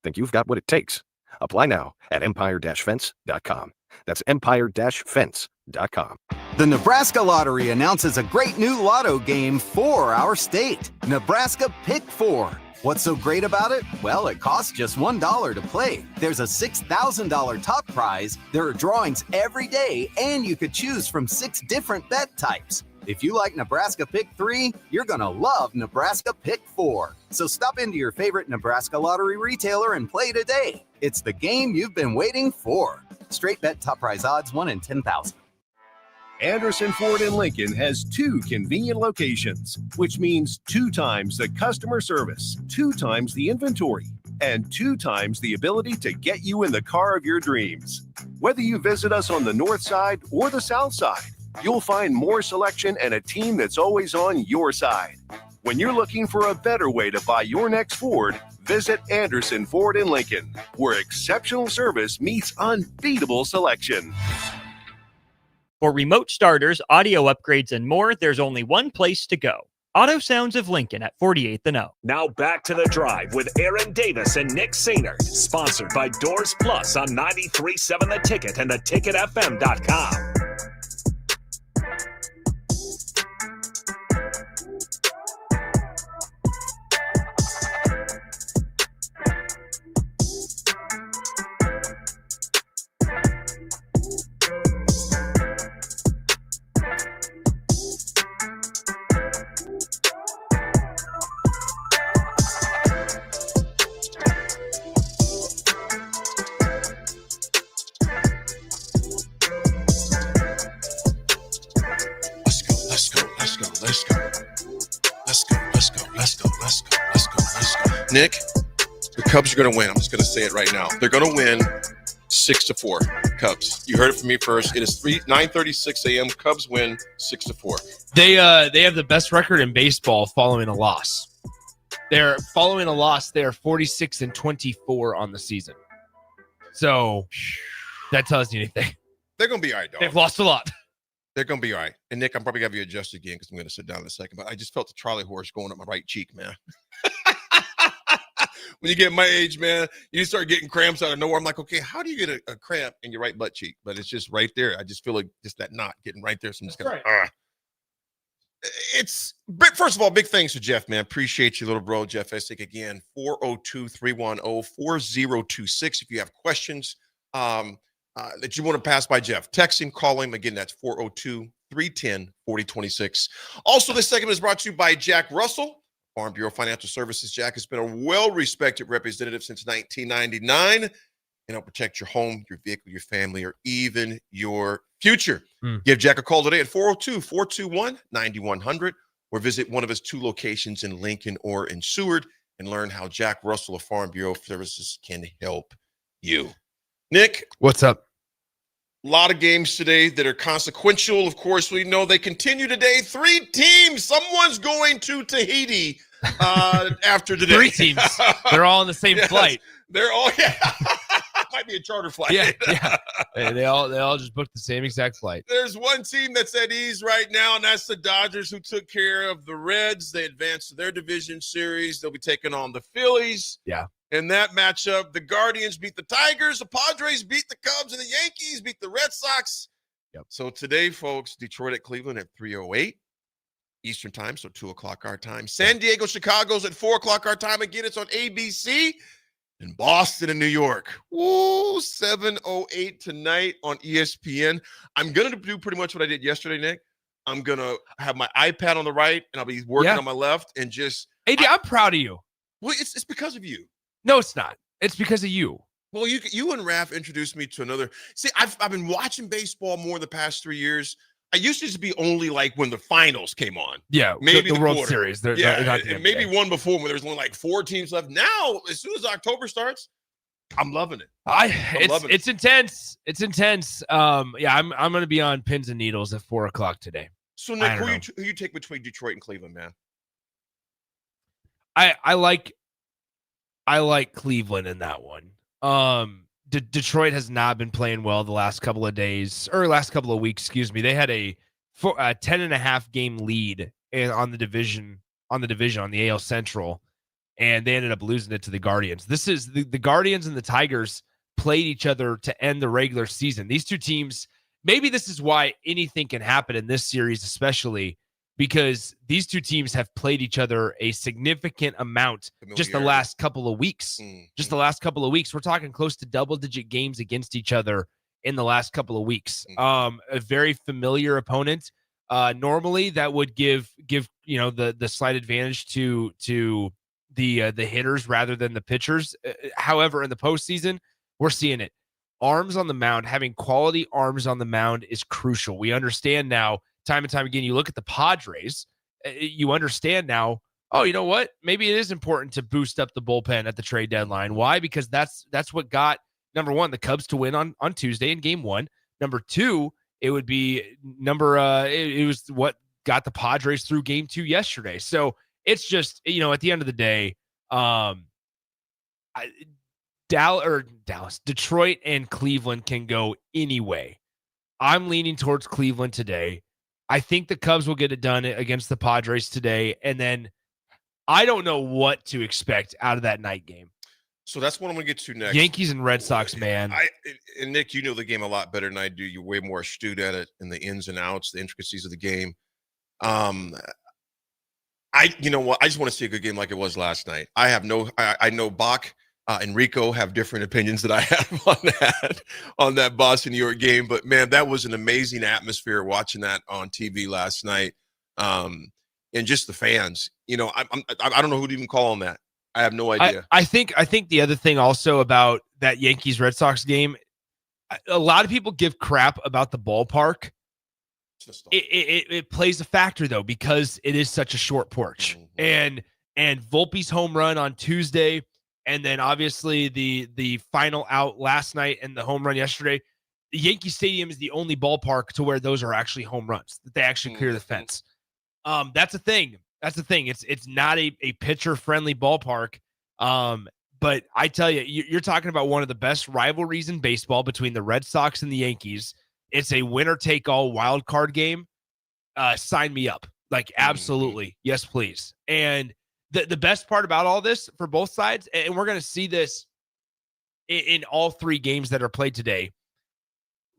Think you've got what it takes? Apply now at empire-fence.com. That's empire-fence.com. The Nebraska Lottery announces a great new lotto game for our state, Nebraska Pick 4. What's so great about it? Well, it costs just $1 to play. There's a $6,000 top prize, there are drawings every day, and you could choose from 6 different bet types. If you like Nebraska Pick 3, you're going to love Nebraska Pick 4. So stop into your favorite Nebraska Lottery retailer and play today. It's the game you've been waiting for. Straight bet top prize odds 1 in 10,000. Anderson Ford in Lincoln has 2 convenient locations, which means 2 times the customer service, 2 times the inventory, and 2 times the ability to get you in the car of your dreams. Whether you visit us on the north side or the south side, you'll find more selection and a team that's always on your side. When you're looking for a better way to buy your next Ford, visit Anderson Ford in Lincoln, where exceptional service meets unbeatable selection. For remote starters, audio upgrades, and more, there's only one place to go. Auto Sounds of Lincoln at 48th and O. Now back to the drive with Aaron Davis and Nick Sainer, sponsored by Doors Plus on 93.7 The Ticket and theticketfm.com. Nick, the Cubs are going to win. I'm just going to say it right now. They're going to win 6-4. Cubs. You heard it from me first. It is 9:36 a.m. Cubs win 6-4. They have the best record in baseball following a loss. They're following a loss. They are 46-24 on the season. So that tells you anything. They're going to be all right, dog. They've lost a lot. They're going to be all right. And Nick, I'm probably going to have you adjust again because I'm going to sit down in a second. But I just felt the Charlie horse going up my right cheek, man. When you get my age, man, you start getting cramps out of nowhere. I'm like, okay, how do you get a cramp in your right butt cheek? But it's just right there. I just feel like just that knot getting right there. So I'm just going to, first of all, big thanks to Jeff, man. Appreciate you, little bro, Jeff Essick. Again, 402-310-4026. If you have questions that you want to pass by Jeff, text him, call him. Again, that's 402-310-4026. Also, this segment is brought to you by Jack Russell, Farm Bureau Financial Services. Jack has been a well-respected representative since 1999. Protect your home, your vehicle, your family, or even your future. Give Jack a call today at 402-421-9100 or visit one of his 2 locations in Lincoln or in Seward and learn how Jack Russell of Farm Bureau Services can help you. Nick, what's up? A lot of games today that are consequential. Of course, we know they continue today. 3 teams. Someone's going to Tahiti after today. 3 teams. They're all on the same flight. They're all, might be a charter flight. Yeah. They all just booked the same exact flight. There's one team that's at ease right now, and that's the Dodgers, who took care of the Reds. They advanced to their division series. They'll be taking on the Phillies. Yeah. In that matchup, the Guardians beat the Tigers, the Padres beat the Cubs, and the Yankees beat the Red Sox. Yep. So today, folks, Detroit at Cleveland at 3:08 Eastern time, so 2 o'clock our time. San Diego, Chicago's at 4 o'clock our time. Again, it's on ABC. And Boston and New York. Woo, 7:08 tonight on ESPN. I'm going to do pretty much what I did yesterday, Nick. I'm going to have my iPad on the right, and I'll be working on my left, and just... AD, I'm proud of you. Well, it's because of you. No, it's not. It's because of you. Well, you and Raph introduced me to another. See, I've been watching baseball more the past 3 years. I used to just be only like when the finals came on. Yeah, maybe the World quarter. Series. And maybe one before when there was only like 4 teams left. Now, as soon as October starts, I'm loving it. It's intense. It's intense. I'm going to be on pins and needles at 4 o'clock today. So Nick, who you take between Detroit and Cleveland, man? I like Cleveland in that one. Detroit has not been playing well the last couple of weeks. Excuse me. They had a 10.5 game lead on the division on the AL Central, and they ended up losing it to the Guardians. This is the Guardians and the Tigers played each other to end the regular season. These two teams, maybe this is why anything can happen in this series, especially because these two teams have played each other a significant amount just the last couple of weeks. Just the last couple of weeks. We're talking close to double-digit games against each other in the last couple of weeks. A very familiar opponent. Normally, that would give the slight advantage to the hitters rather than the pitchers. However, in the postseason, we're seeing it. Arms on the mound, having quality arms on the mound is crucial. We understand now, time and time again, you look at the Padres, you understand now, oh, you know what? Maybe it is important to boost up the bullpen at the trade deadline. Why? Because that's what got, number one, the Cubs to win on Tuesday in game 1. Number 2, it would be it was what got the Padres through game 2 yesterday. So it's just, at the end of the day, Detroit and Cleveland can go any way. I'm leaning towards Cleveland today. I think the Cubs will get it done against the Padres today. And then I don't know what to expect out of that night game. So that's what I'm going to get to next. Yankees and Red Sox, man. And Nick, you know the game a lot better than I do. You're way more astute at it and the ins and outs, the intricacies of the game. You know what? I just want to see a good game like it was last night. I know Bach and Rico have different opinions that I have on that Boston New York game, but man, that was an amazing atmosphere watching that on TV last night. And just the fans, I don't know who to even call on that. I have no idea. I think the other thing also about that Yankees Red Sox game, a lot of people give crap about the ballpark. It plays a factor though, because it is such a short porch. And Volpe's home run on Tuesday, and then obviously the final out last night and the home run yesterday. The Yankee Stadium is the only ballpark to where those are actually home runs, that they actually clear the fence. That's a thing. It's not a pitcher friendly ballpark. But I tell you, you're talking about one of the best rivalries in baseball between the Red Sox and the Yankees. It's a winner take all wild card game. Sign me up. Like, absolutely. Yes, please. And the best part about all this for both sides, and we're going to see this in all 3 games that are played today.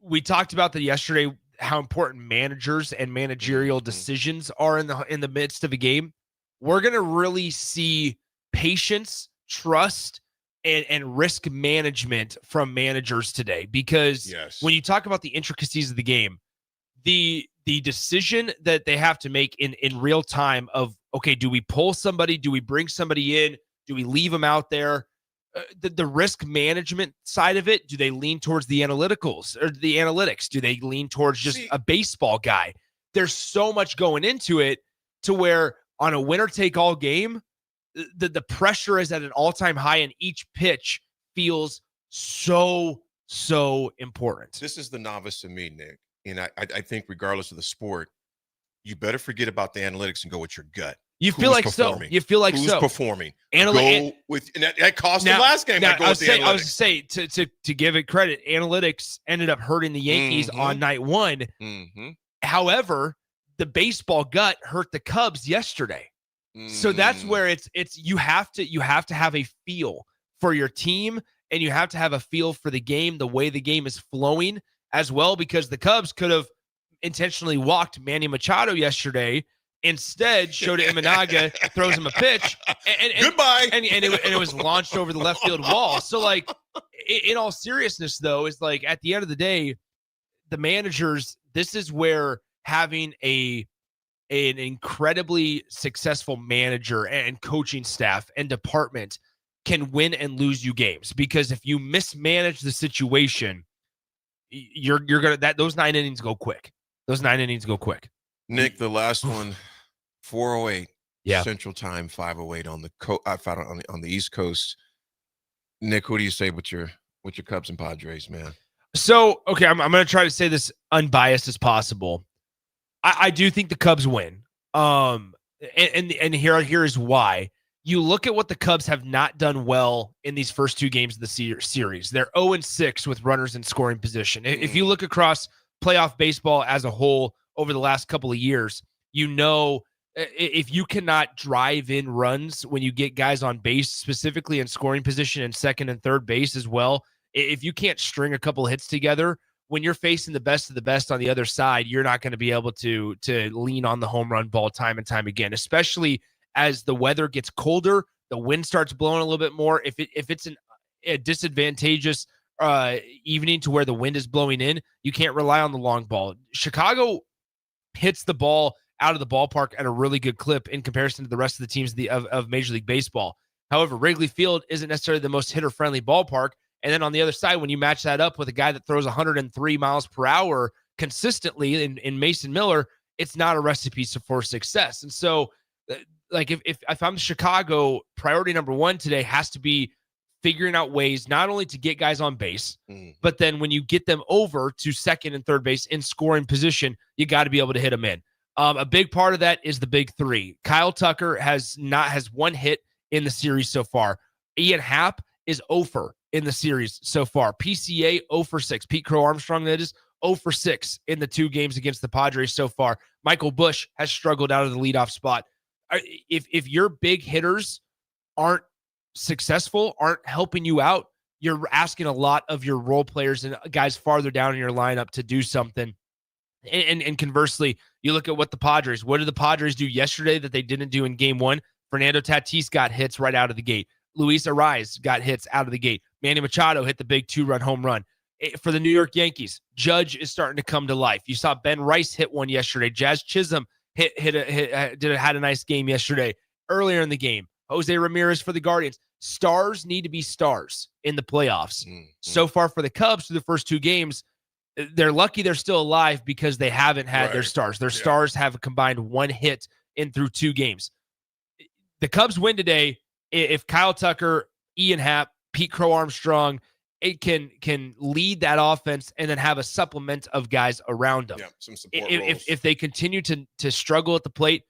We talked about that yesterday, how important managers and managerial decisions are in the midst of a game. We're going to really see patience, trust, and risk management from managers today, because when you talk about the intricacies of the game, the decision that they have to make in real time of, okay, do we pull somebody? Do we bring somebody in? Do we leave them out there? The risk management side of it, do they lean towards the analyticals or the analytics? Do they lean towards just a baseball guy? There's so much going into it to where on a winner-take-all game, the pressure is at an all-time high, and each pitch feels so so important. This is the novice in me, Nick. And I think regardless of the sport, you better forget about the analytics and go with your gut. You feel like so. You feel like Who's so. performing? Analytics. Go with, and that cost the last game. I was going to say, to give it credit, analytics ended up hurting the Yankees on night one. However, the baseball gut hurt the Cubs yesterday. So that's where it's you have to have a feel for your team, and you have to have a feel for the game, the way the game is flowing as well, because the Cubs could have intentionally walked Manny Machado yesterday. Instead, Shota Imanaga throws him a pitch, and goodbye, and it was launched over the left field wall. So, like, in all seriousness, though, is like at the end of the day, the managers. This is where having an incredibly successful manager and coaching staff and department can win and lose you games. Because if you mismanage the situation, you're gonna those 9 innings go quick. Those 9 innings go quick. Nick, the last one, 4:08 Yeah. Central Time, 5:08 on the East Coast. Nick, who do you say with your Cubs and Padres, man? So, okay, I'm going to try to say this unbiased as possible. I do think the Cubs win. And here is why. You look at what the Cubs have not done well in these first 2 games of the series. They're 0-6 with runners in scoring position. If you look across playoff baseball as a whole over the last couple of years, you know, if you cannot drive in runs when you get guys on base, specifically in scoring position and second and third base as well, if you can't string a couple of hits together, when you're facing the best of the best on the other side, you're not going to be able to lean on the home run ball time and time again, especially as the weather gets colder, the wind starts blowing a little bit more. If it's a disadvantageous evening to where the wind is blowing in, you can't rely on the long ball. Chicago hits the ball out of the ballpark at a really good clip in comparison to the rest of the teams of Major League Baseball. However, Wrigley Field isn't necessarily the most hitter-friendly ballpark. And then on the other side, when you match that up with a guy that throws 103 miles per hour consistently in Mason Miller, it's not a recipe for success. And so, like, if I'm Chicago, priority number 1 today has to be figuring out ways not only to get guys on base, but then when you get them over to second and third base in scoring position, you got to be able to hit them in. A big part of that is the big 3. Kyle Tucker has 1 hit in the series so far. Ian Happ is 0 in the series so far. PCA 0-6. Pete Crow Armstrong, that is 0-6 in the 2 games against the Padres so far. Michael Busch has struggled out of the leadoff spot. If your big hitters aren't successful, aren't helping you out, you're asking a lot of your role players and guys farther down in your lineup to do something. And conversely, you look at what what did the Padres do yesterday that they didn't do in game 1? Fernando Tatis got hits right out of the gate. Luis Ariz got hits out of the gate. Manny Machado hit the big 2-run home run. For the New York Yankees, Judge is starting to come to life. You saw Ben Rice hit one yesterday. Jazz Chisholm had a nice game yesterday. Earlier in the game, Jose Ramirez for the Guardians. Stars need to be stars in the playoffs. So far for the Cubs through the first 2 games, they're lucky they're still alive because they haven't had their stars. Their stars have a combined 1 hit in through 2 games. The Cubs win today if Kyle Tucker, Ian Happ, Pete Crow Armstrong, it can lead that offense and then have a supplement of guys around them. Yeah, some support if they continue to struggle at the plate,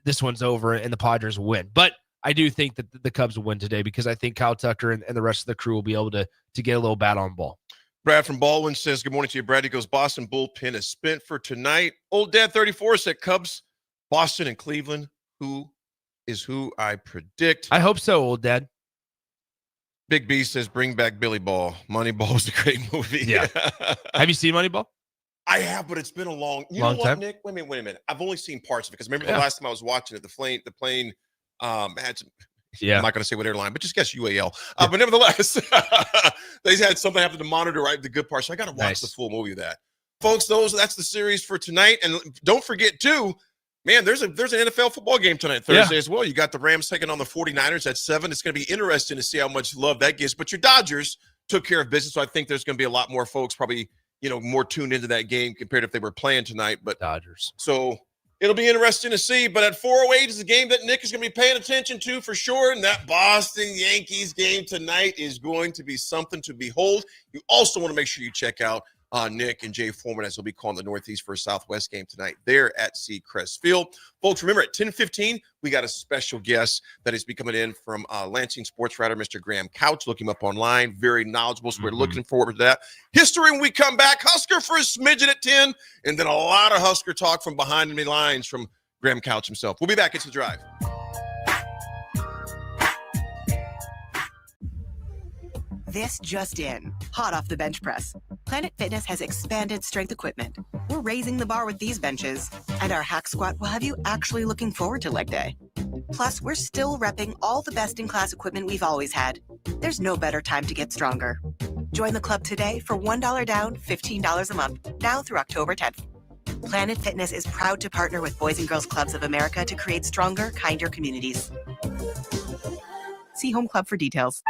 this one's over and the Padres will win. But I do think that the Cubs will win today because I think Kyle Tucker and the rest of the crew will be able to get a little bat on ball. Brad from Baldwin says, good morning to you, Brad. He goes, Boston bullpen is spent for tonight. Old Dad 34 said Cubs, Boston, and Cleveland. Who I predict. I hope so, Old Dad. Big B says, bring back Billy Ball. Moneyball was a great movie. Yeah. Have you seen Moneyball? I have, but it's been a long time. Nick? Wait a minute. I've only seen parts of it because remember the last time I was watching it, the plane had some, I'm not going to say what airline, but just guess UAL. But nevertheless, they had something happen to monitor the good parts. So I got to watch the full movie of that. Folks, that's the series for tonight. And don't forget, too, man, there's an NFL football game tonight, Thursday as well. You got the Rams taking on the 49ers at 7. It's going to be interesting to see how much love that gets. But your Dodgers took care of business, so I think there's going to be a lot more folks probably, more tuned into that game compared to if they were playing tonight. But Dodgers. So It'll be interesting to see, but at 4:08 is a game that Nick is going to be paying attention to for sure, and that Boston Yankees game tonight is going to be something to behold. You also want to make sure you check out Nick and Jay Foreman as he'll be calling the Northeast versus Southwest game tonight there at Seacrest Field. Folks, remember at 10:15, we got a special guest that is coming in from Lansing sports writer, Mr. Graham Couch. Look him up online. Very knowledgeable, so we're looking forward to that. History when we come back. Husker for a smidgen at 10, and then a lot of Husker talk from behind the lines from Graham Couch himself. We'll be back. It's The Drive. This just in, hot off the bench press. Planet Fitness has expanded strength equipment. We're raising the bar with these benches, and our hack squat will have you actually looking forward to leg day. Plus, we're still repping all the best-in-class equipment we've always had. There's no better time to get stronger. Join the club today for $1 down, $15 a month, now through October 10th. Planet Fitness is proud to partner with Boys and Girls Clubs of America to create stronger, kinder communities. See Home Club for details.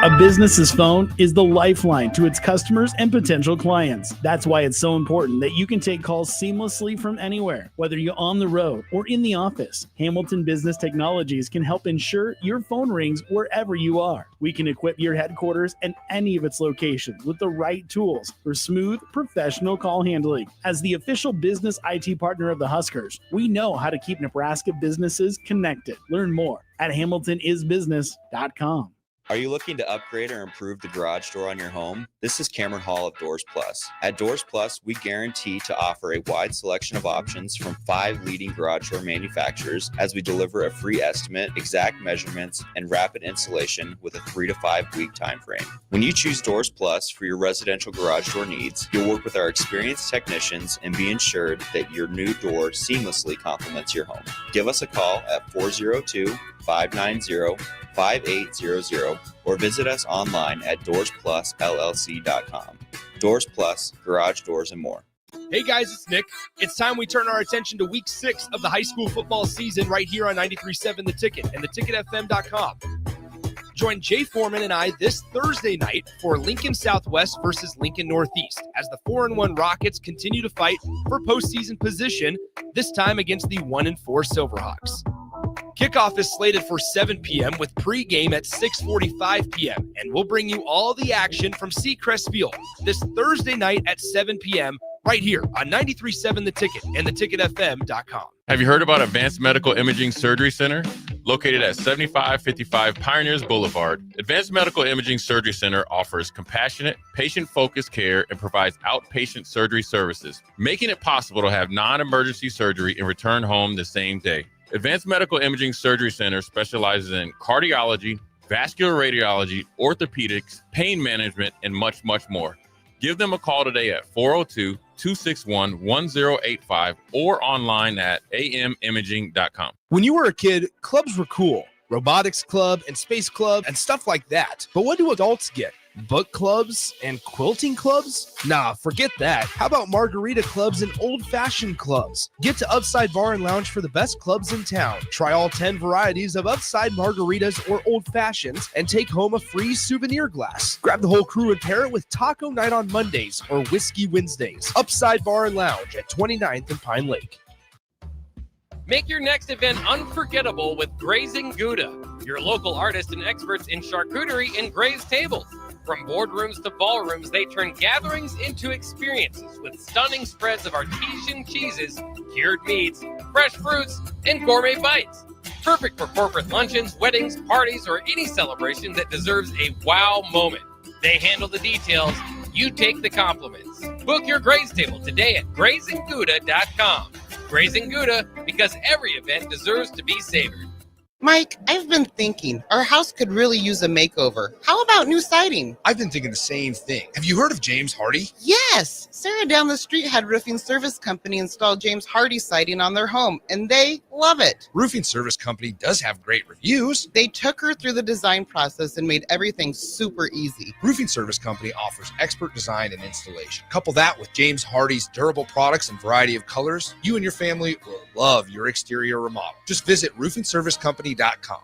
A business's phone is the lifeline to its customers and potential clients. That's why it's so important that you can take calls seamlessly from anywhere, whether you're on the road or in the office. Hamilton Business Technologies can help ensure your phone rings wherever you are. We can equip your headquarters and any of its locations with the right tools for smooth, professional call handling. As the official business IT partner of the Huskers, we know how to keep Nebraska businesses connected. Learn more at hamiltonisbusiness.com. Are you looking to upgrade or improve the garage door on your home? This is Cameron Hall of Doors Plus. At Doors Plus, we guarantee to offer a wide selection of options from 5 leading garage door manufacturers as we deliver a free estimate, exact measurements, and rapid installation with a 3 to 5 week time frame. When you choose Doors Plus for your residential garage door needs, you'll work with our experienced technicians and be ensured that your new door seamlessly complements your home. Give us a call at 402-590-5800 or visit us online at DoorsPlusLLC.com. Doors Plus, garage doors, and more. Hey guys, it's Nick. It's time we turn our attention to week 6 of the high school football season right here on 93.7 The Ticket and theticketfm.com. Join Jay Foreman and I this Thursday night for Lincoln Southwest versus Lincoln Northeast as the 4-1 Rockets continue to fight for postseason position, this time against the 1-4 Silverhawks. Kickoff is slated for 7 p.m. with pregame at 6:45 p.m. and we'll bring you all the action from Seacrest Field this Thursday night at 7 p.m. right here on 93.7 The Ticket and theticketfm.com. Have you heard about Advanced Medical Imaging Surgery Center? Located at 7555 Pioneers Boulevard, Advanced Medical Imaging Surgery Center offers compassionate, patient-focused care and provides outpatient surgery services, making it possible to have non-emergency surgery and return home the same day. Advanced Medical Imaging Surgery Center specializes in cardiology, vascular radiology, orthopedics, pain management, and much, much more. Give them a call today at 402-261-1085 or online at amimaging.com. When you were a kid, clubs were cool. Robotics club and space club and stuff like that. But what do adults get? Book clubs and quilting clubs? Nah, forget that. How about margarita clubs and old-fashioned clubs? Get to Upside Bar and Lounge for the best clubs in town. Try all 10 varieties of Upside margaritas or old fashions and take home a free souvenir glass. Grab the whole crew and pair it with taco night on Mondays or whiskey Wednesdays. Upside Bar and Lounge at 29th and Pine Lake. Make your next event unforgettable with Grazing Gouda, your local artists and experts in charcuterie and grazed tables. From boardrooms to ballrooms, they turn gatherings into experiences with stunning spreads of artesian cheeses, cured meats, fresh fruits, and gourmet bites. Perfect for corporate luncheons, weddings, parties, or any celebration that deserves a wow moment. They handle the details. You take the compliments. Book your graze table today at GrazingGouda.com. Grazing Gouda, because every event deserves to be savored. Mike, I've been thinking our house could really use a makeover. How about new siding? I've been thinking the same thing. Have you heard of James Hardy? Yes. Sarah down the street had Roofing Service Company install James Hardy siding on their home, and they love it. Roofing Service Company does have great reviews. They took her through the design process and made everything super easy. Roofing Service Company offers expert design and installation. Couple that with James Hardy's durable products and variety of colors, you and your family will love your exterior remodel. Just visit roofingservicecompany.com.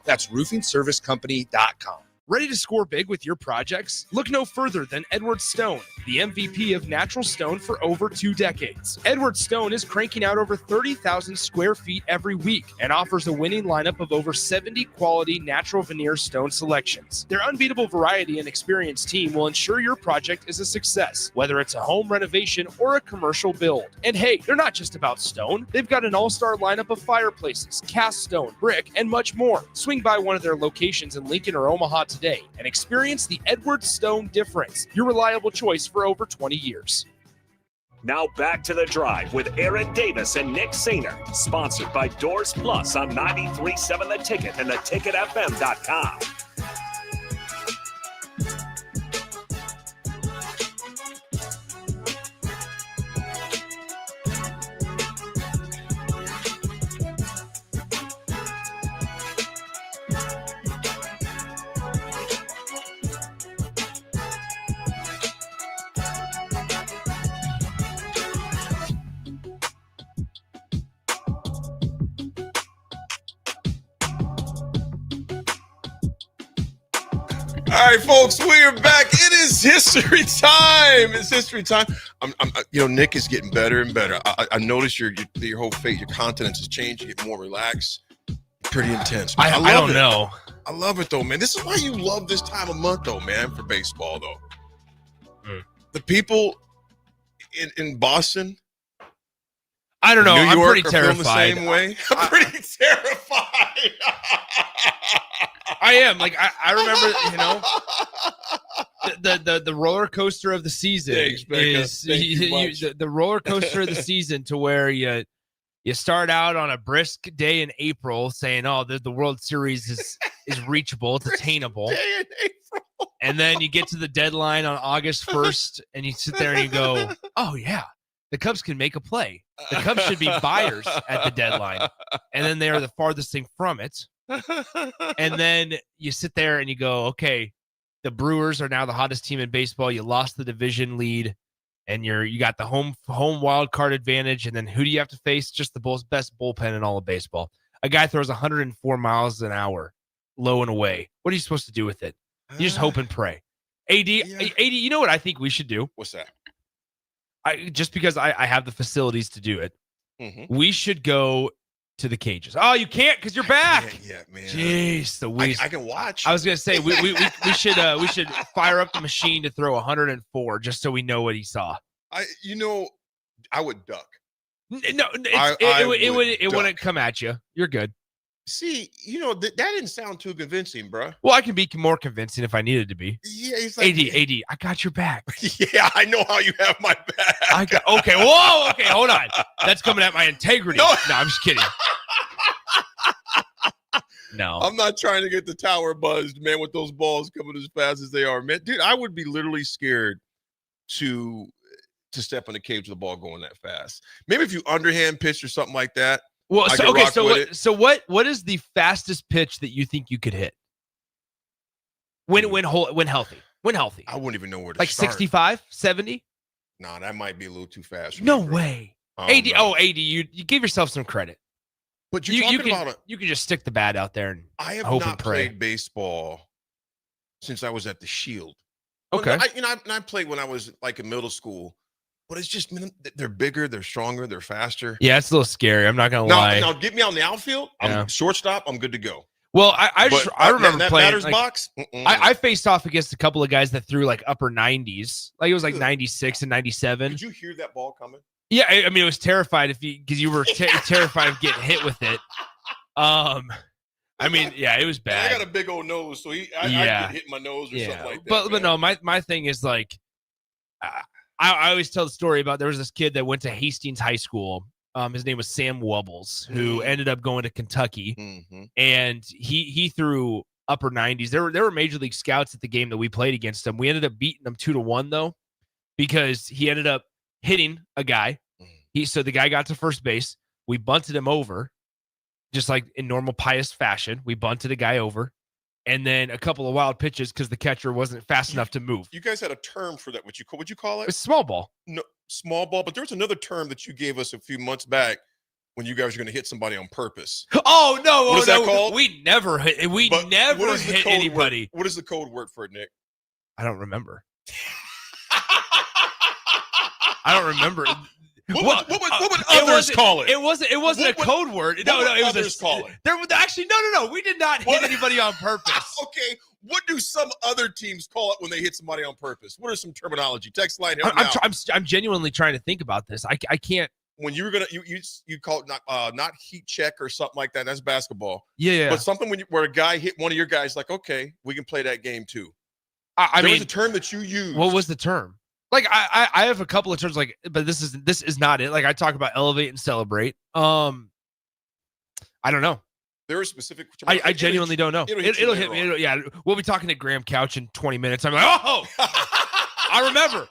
That's roofingservicecompany.com. Ready to score big with your projects? Look no further than Edward Stone, the MVP of natural stone for over 2 decades. Edward Stone is cranking out over 30,000 square feet every week and offers a winning lineup of over 70 quality natural veneer stone selections. Their unbeatable variety and experienced team will ensure your project is a success, whether it's a home renovation or a commercial build. And hey, they're not just about stone. They've got an all-star lineup of fireplaces, cast stone, brick, and much more. Swing by one of their locations in Lincoln or Omaha today and experience the Edward Stone difference, your reliable choice for over 20 years. Now back to The Drive with Aaron Davis and Nick Sainer, sponsored by Doors Plus on 93.7 The Ticket and theticketfm.com. All right, folks, we are back. It is history time. It's history time. Nick is getting better and better. I noticed your whole face, your countenance has changed. You get more relaxed. Pretty intense. I don't know. I love it though, man. This is why you love this time of month, though, man, for baseball, though. The people in Boston, I don't know. New I'm York pretty are feeling terrified. the same way. I'm pretty terrified. I am. Like I remember, the roller coaster of the season Thanks, Becca. is Thank you much. the roller coaster of the season to where you start out on a brisk day in April saying, "Oh, the World Series is reachable, it's attainable," Day in April. and then you get to the deadline on August 1st, and you sit there and you go, "Oh yeah, the Cubs can make a play. The Cubs should be buyers at the deadline," and then they are the farthest thing from it. And then you sit there and you go, okay, the Brewers are now the hottest team in baseball. You lost the division lead, and you got the home wild card advantage. And then who do you have to face? Just the best bullpen in all of baseball. A guy throws 104 miles an hour, low and away. What are you supposed to do with it? You just hope and pray. AD, you know what I think we should do? What's that? Just because I have the facilities to do it, we should go to the cages. Oh, you can't because you're back. Yeah, man. Jeez, I can watch. I was gonna say we should fire up the machine to throw 104 just so we know what he saw. I would duck. No, it wouldn't come at you. You're good. See, that didn't sound too convincing, bro. Well, I can be more convincing if I needed to be. Yeah, it's like AD, I got your back. Yeah, I know how you have my back. Okay, whoa, okay, hold on. That's coming at my integrity. No, I'm just kidding. No, I'm not trying to get the tower buzzed, man, with those balls coming as fast as they are, man. Dude, I would be literally scared to step in the cage with the ball going that fast. Maybe if you underhand pitch or something like that. Well, so what is the fastest pitch that you think you could hit? When healthy. I wouldn't even know where to like start. 65, 70? No, that might be a little too fast. For No me, bro. way. AD, AD, you give yourself some credit. But you about you can just stick the bat out there and I have hope not and pray. played baseball since I was at the Shield. Okay. I played when I was like in middle school, but it's just, man, they're bigger, they're stronger, they're faster. Yeah, it's a little scary. I'm not gonna lie. Now get me on the outfield. I'm shortstop. I'm good to go. Well, I remember that playing batter's like, box. I faced off against a couple of guys that threw like upper 90s. Like it was like 96 and 97. Did you hear that ball coming? Yeah, I mean, it was terrified because you were terrified of getting hit with it. I mean, yeah, it was bad. I got a big old nose, so I get hit in my nose or something like that. But no, my thing is like, I always tell the story about there was this kid that went to Hastings High School. His name was Sam Wubbles, who ended up going to Kentucky, and he threw upper 90s. There were major league scouts at the game that we played against him. We ended up beating him 2-1 though, because he ended up hitting a guy. So the guy got to first base. We bunted him over, just like in normal pious fashion. We bunted a guy over, and then a couple of wild pitches because the catcher wasn't fast enough to move. You guys had a term for that. What'd you call it? It's small ball. No, small ball. But there was another term that you gave us a few months back when you guys are going to hit somebody on purpose. Oh no! What is that called? We never hit. We But never what is the hit code anybody. word? What is the code word for it, Nick? I don't remember. I don't remember. What would others call it? It wasn't a code word. No, What would it was others call it? There was actually no. We did not hit anybody on purpose. Okay, what do some other teams call it when they hit somebody on purpose? What are some terminology? Text line. Help me out. I'm genuinely trying to think about this. I can't. When you were gonna you call it not heat check or something like that. That's basketball. Yeah. But something where a guy hit one of your guys, like, okay, we can play that game too. I there mean, was a term that you used. What was the term? Like I have a couple of terms, like, but this is not it. Like I talk about elevate and celebrate. I don't know. There are specific. I genuinely don't know. It'll hit me. Yeah, we'll be talking to Graham Couch in 20 minutes. I'm like, oh, I remember.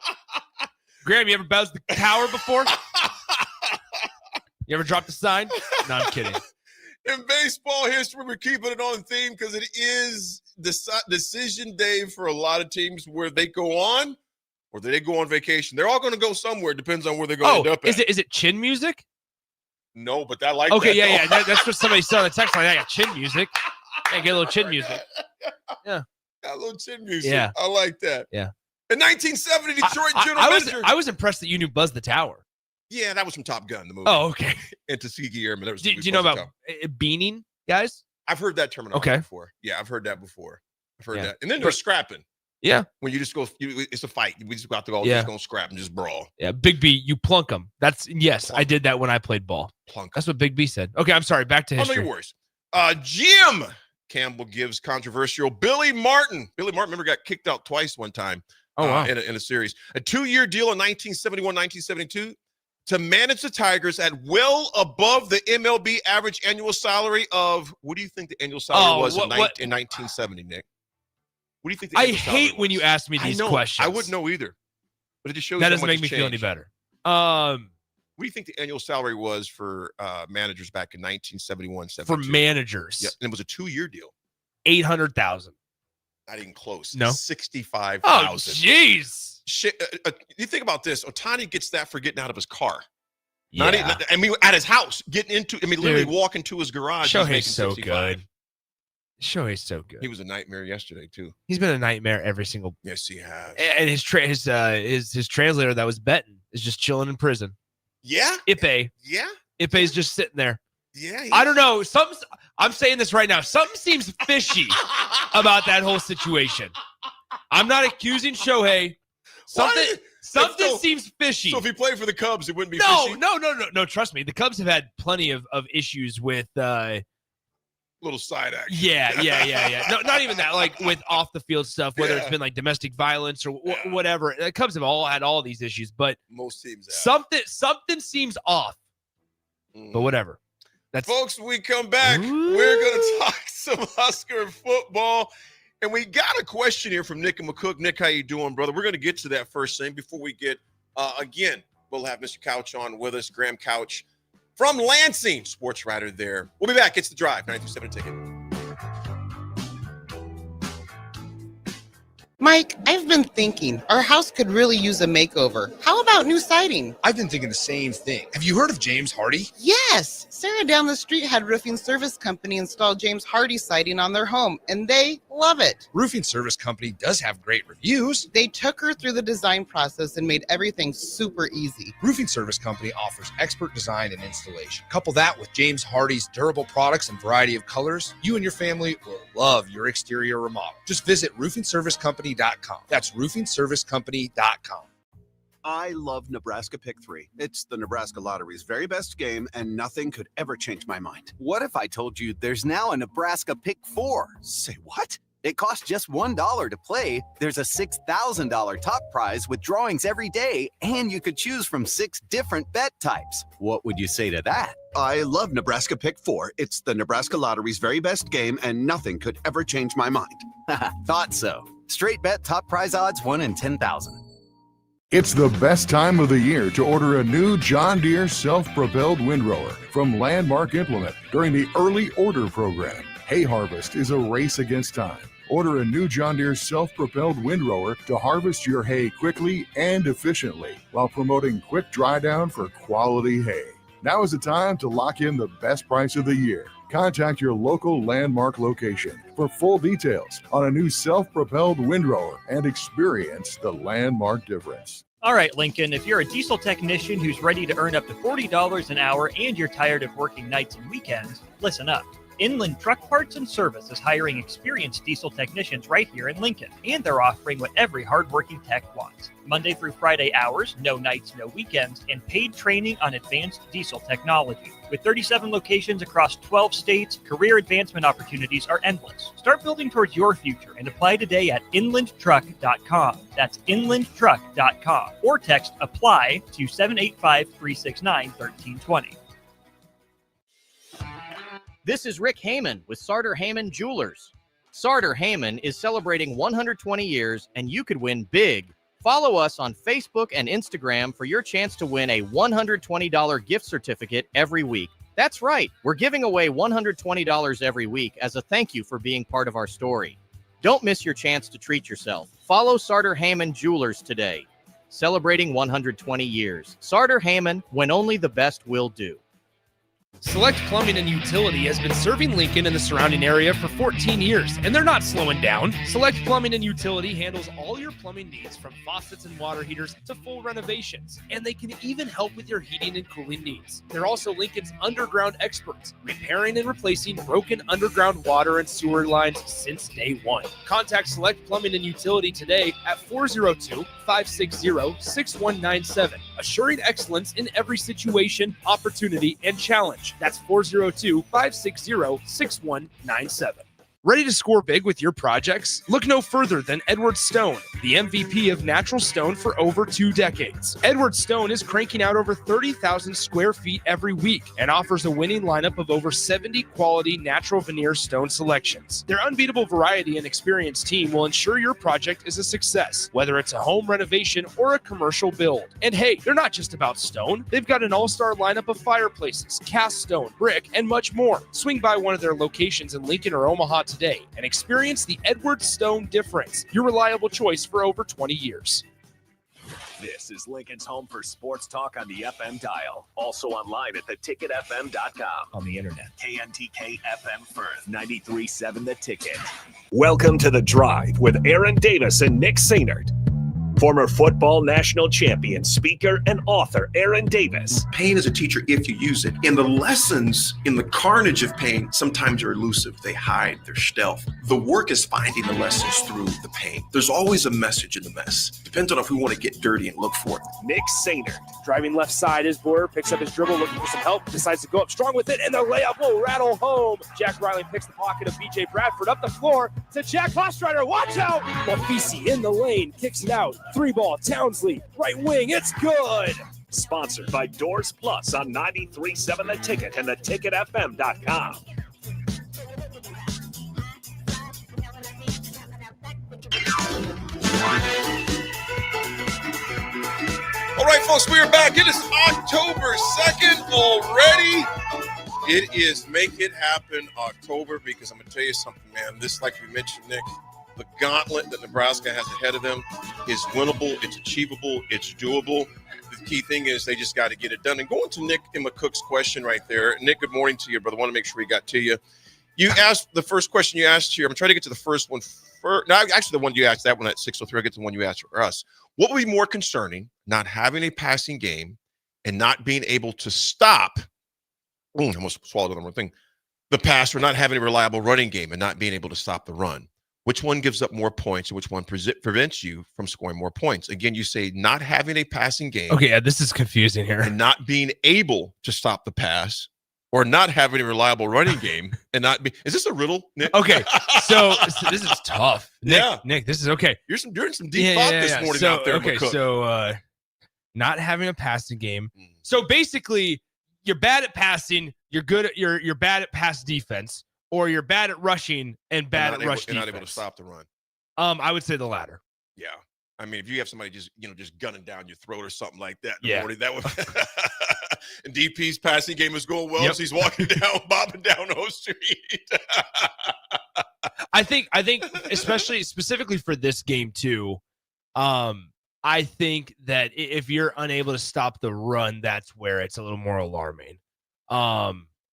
Graham, you ever buzzed the tower before? You ever dropped the sign? No, I'm kidding. In baseball history, we're keeping it on theme because it is decision day for a lot of teams where they go on or they go on vacation. They're all going to go somewhere. Depends on where they're going to end up at. Is it chin music? No, but I like okay, that. Yeah. That's what somebody said on the text line. I got chin music. I get a little chin music. Yeah. Got a little chin music. Yeah. I like that. Yeah. In 1970, Detroit general manager. I was impressed that you knew Buzz the Tower. Yeah, that was from Top Gun, the movie. Oh, okay. And Tuskegee Airmen. Do you know about beaning, guys? I've heard that terminology before. Yeah, I've heard that before. I've heard that. And then there's scrapping. Yeah. When you just go, it's a fight. We just got to go, just go scrap and just brawl. Yeah, Big B, you plunk them. I did that when I played ball. Plunk. That's what Big B said. Okay, I'm sorry. Back to history. Oh, no worries. Jim Campbell gives controversial Billy Martin. Billy Martin, remember, got kicked out twice one time. Oh, wow. In a series. A 2-year deal in 1971, 1972 to manage the Tigers at well above the MLB average annual salary of, what do you think the annual salary was in 1970, Nick? What do you think? I hate when you ask me these questions. I wouldn't know either. But it just shows that how doesn't much make me has feel any changed. better. What do you think the annual salary was for managers back in 1971, 72? For managers? Yeah, and it was a 2-year deal. 800,000. Not even close. No. 65,000. Oh, jeez. Shit, you think about this. Otani gets that for getting out of his car. Yeah. Not even, I mean, at his house, literally Dude, walking to his garage. Shohei's so good. Shohei's so good. He was a nightmare yesterday too. He's been a nightmare every single. Yes, he has. And his translator that was betting is just chilling in prison. Yeah. Ipe. Yeah. Ipe's just sitting there. Yeah. I don't know. I'm saying this right now. Something seems fishy about that whole situation. I'm not accusing Shohei. Something seems fishy. So if he played for the Cubs, it wouldn't be fishy? No. Trust me. The Cubs have had plenty of issues with little side action. Yeah. No, not even that. Like with off the field stuff, whether it's been like domestic violence or whatever. The Cubs have all had all these issues, but most teams have. Something seems off. But whatever. Folks, when we come back, we're going to talk some Husker football. And we got a question here from Nick and McCook. Nick, how you doing, brother? We're going to get to that first thing. Before we get, again, we'll have Mr. Couch on with us, Graham Couch from Lansing, sports writer there. We'll be back. It's The Drive, 93.7 Ticket. Mike, I've been thinking our house could really use a makeover. How about new siding? I've been thinking the same thing. Have you heard of James Hardy? Yes. Sarah down the street had Roofing Service Company install James Hardy siding on their home, and they love it. Roofing Service Company does have great reviews. They took her through the design process and made everything super easy. Roofing Service Company offers expert design and installation. Couple that with James Hardy's durable products and variety of colors, you and your family will love your exterior remodel. Just visit roofingservicecompany.com. That's roofingservicecompany.com. I love Nebraska Pick 3. It's the Nebraska Lottery's very best game, and nothing could ever change my mind. What if I told you there's now a Nebraska Pick 4? Say what? It costs just $1 to play. There's a $6,000 top prize with drawings every day, and you could choose from 6 different bet types. What would you say to that? I love Nebraska Pick 4. It's the Nebraska Lottery's very best game, and nothing could ever change my mind. Thought so. Straight bet top prize odds 1 in 10,000. It's the best time of the year to order a new John Deere self-propelled windrower from Landmark Implement during the early order program. Hay harvest is a race against time. Order a new John Deere self-propelled windrower to harvest your hay quickly and efficiently while promoting quick dry down for quality hay. Now is the time to lock in the best price of the year. Contact your local Landmark location for full details on a new self-propelled windrower and experience the Landmark difference. All right, Lincoln, if you're a diesel technician who's ready to earn up to $40 an hour and you're tired of working nights and weekends, listen up. Inland Truck Parts and Service is hiring experienced diesel technicians right here in Lincoln, and they're offering what every hardworking tech wants. Monday through Friday hours, no nights, no weekends, and paid training on advanced diesel technology. With 37 locations across 12 states, career advancement opportunities are endless. Start building towards your future and apply today at inlandtruck.com. That's inlandtruck.com. Or text APPLY to 785-369-1320. This is Rick Heyman with Sartor Heyman Jewelers. Sartor Heyman is celebrating 120 years, and you could win big. Follow us on Facebook and Instagram for your chance to win a $120 gift certificate every week. That's right, we're giving away $120 every week as a thank you for being part of our story. Don't miss your chance to treat yourself. Follow Sartor Heyman Jewelers today. Celebrating 120 years. Sartor Heyman, when only the best will do. Select Plumbing and Utility has been serving Lincoln and the surrounding area for 14 years, and they're not slowing down. Select Plumbing and Utility handles all your plumbing needs from faucets and water heaters to full renovations, and they can even help with your heating and cooling needs. They're also Lincoln's underground experts, repairing and replacing broken underground water and sewer lines since day one. Contact Select Plumbing and Utility today at 402-560-6197, assuring excellence in every situation, opportunity, and challenge. That's 402-560-6197. Ready to score big with your projects? Look no further than Edward Stone, the MVP of natural stone for over 2 decades. Edward Stone is cranking out over 30,000 square feet every week and offers a winning lineup of over 70 quality natural veneer stone selections. Their unbeatable variety and experienced team will ensure your project is a success, whether it's a home renovation or a commercial build. And hey, they're not just about stone. They've got an all-star lineup of fireplaces, cast stone, brick, and much more. Swing by one of their locations in Lincoln or Omaha today and experience the Edward Stone difference, your reliable choice for over 20 years. This is Lincoln's home for sports talk on the FM dial. Also online at theticketfm.com. On the internet. KNTK FM Firth, 93.7 The Ticket. Welcome to The Drive with Aaron Davis and Nick Sainert. Former football national champion, speaker, and author Aaron Davis. Pain is a teacher if you use it. And the lessons in the carnage of pain sometimes are elusive. They hide, they're stealth. The work is finding the lessons through the pain. There's always a message in the mess. Depends on if we want to get dirty and look for it. Nick Sainert. Driving left side is Boyer, picks up his dribble, looking for some help, decides to go up strong with it, and the layup will rattle home. Jack Riley picks the pocket of B.J. Bradford up the floor to Jack Hostrider. Watch out! Mafisi in the lane, kicks it out. 3-ball, Townsley, right wing, it's good! Sponsored by Doors Plus on 93.7 The Ticket and theticketfm.com. All right, folks, we are back. It is October 2nd already. It is Make It Happen October, because I'm going to tell you something, man. This, like we mentioned, Nick, the gauntlet that Nebraska has ahead of them is winnable, it's achievable, it's doable. The key thing is they just got to get it done. And going to Nick and McCook's question right there. Nick, good morning to you, brother. I want to make sure we got to you. You asked the first question you asked here. I'm trying to get to the first one first. No, actually, the one you asked, that one at 6:03. I'll get to the one you asked for us. What would be more concerning, not having a passing game and not being able to stop? I almost swallowed another thing. The pass, or not having a reliable running game and not being able to stop the run. Which one gives up more points, and which one prevents you from scoring more points? Again, you say not having a passing game. Okay, yeah, this is confusing here. And not being able to stop the pass, or not having a reliable running game and not be. Is this a riddle, Nick? Okay, so this is tough. Nick, Yeah. Nick, this is okay. You're doing some deep thought this morning out there. Okay, McCook. so not having a passing game. So basically, you're bad at passing. You're good at you're bad at pass defense, or you're bad at rushing and bad at rush defense. Not able to stop the run. I would say the latter. Yeah. I mean, if you have somebody just gunning down your throat or something like that in the Yeah. morning, that would. And DP's passing game is going well, Yep. so he's walking down, bobbing down O Street. I think, especially specifically for this game too. I think that if you're unable to stop the run, that's where it's a little more alarming.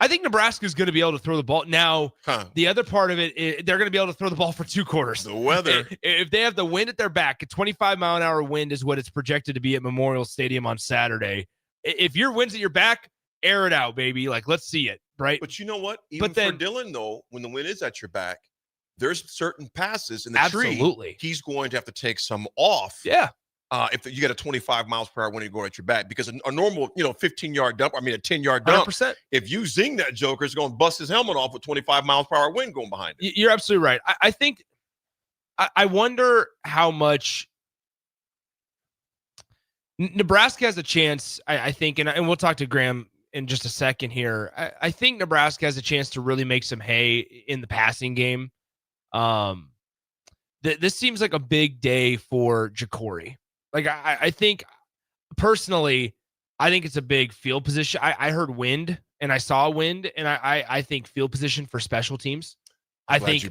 I think Nebraska is going to be able to throw the ball. Now, the other part of it, they're going to be able to throw the ball for 2 quarters. The weather. If they have the wind at their back, a 25-mile-an-hour wind is what it's projected to be at Memorial Stadium on Saturday. If your wind's at your back, air it out, baby. Like, let's see it, right? But you know what? Even for Dylan, though, when the wind is at your back, there's certain passes in the tree. He's going to have to take some off. Yeah. If you got a 25 miles per hour when you go at your back, because a normal, 15-yard dump, a 10-yard dump, 100%. If you zing that joker, it's going to bust his helmet off with 25 miles per hour wind going behind it. You're absolutely right. I think, I wonder how much Nebraska has a chance, I think, and we'll talk to Graham in just a second here. I think Nebraska has a chance to really make some hay in the passing game. This seems like a big day for Ja'Cory. Like, I think, personally, I think it's a big field position. I heard wind, and I saw wind, and I think field position for special teams. I think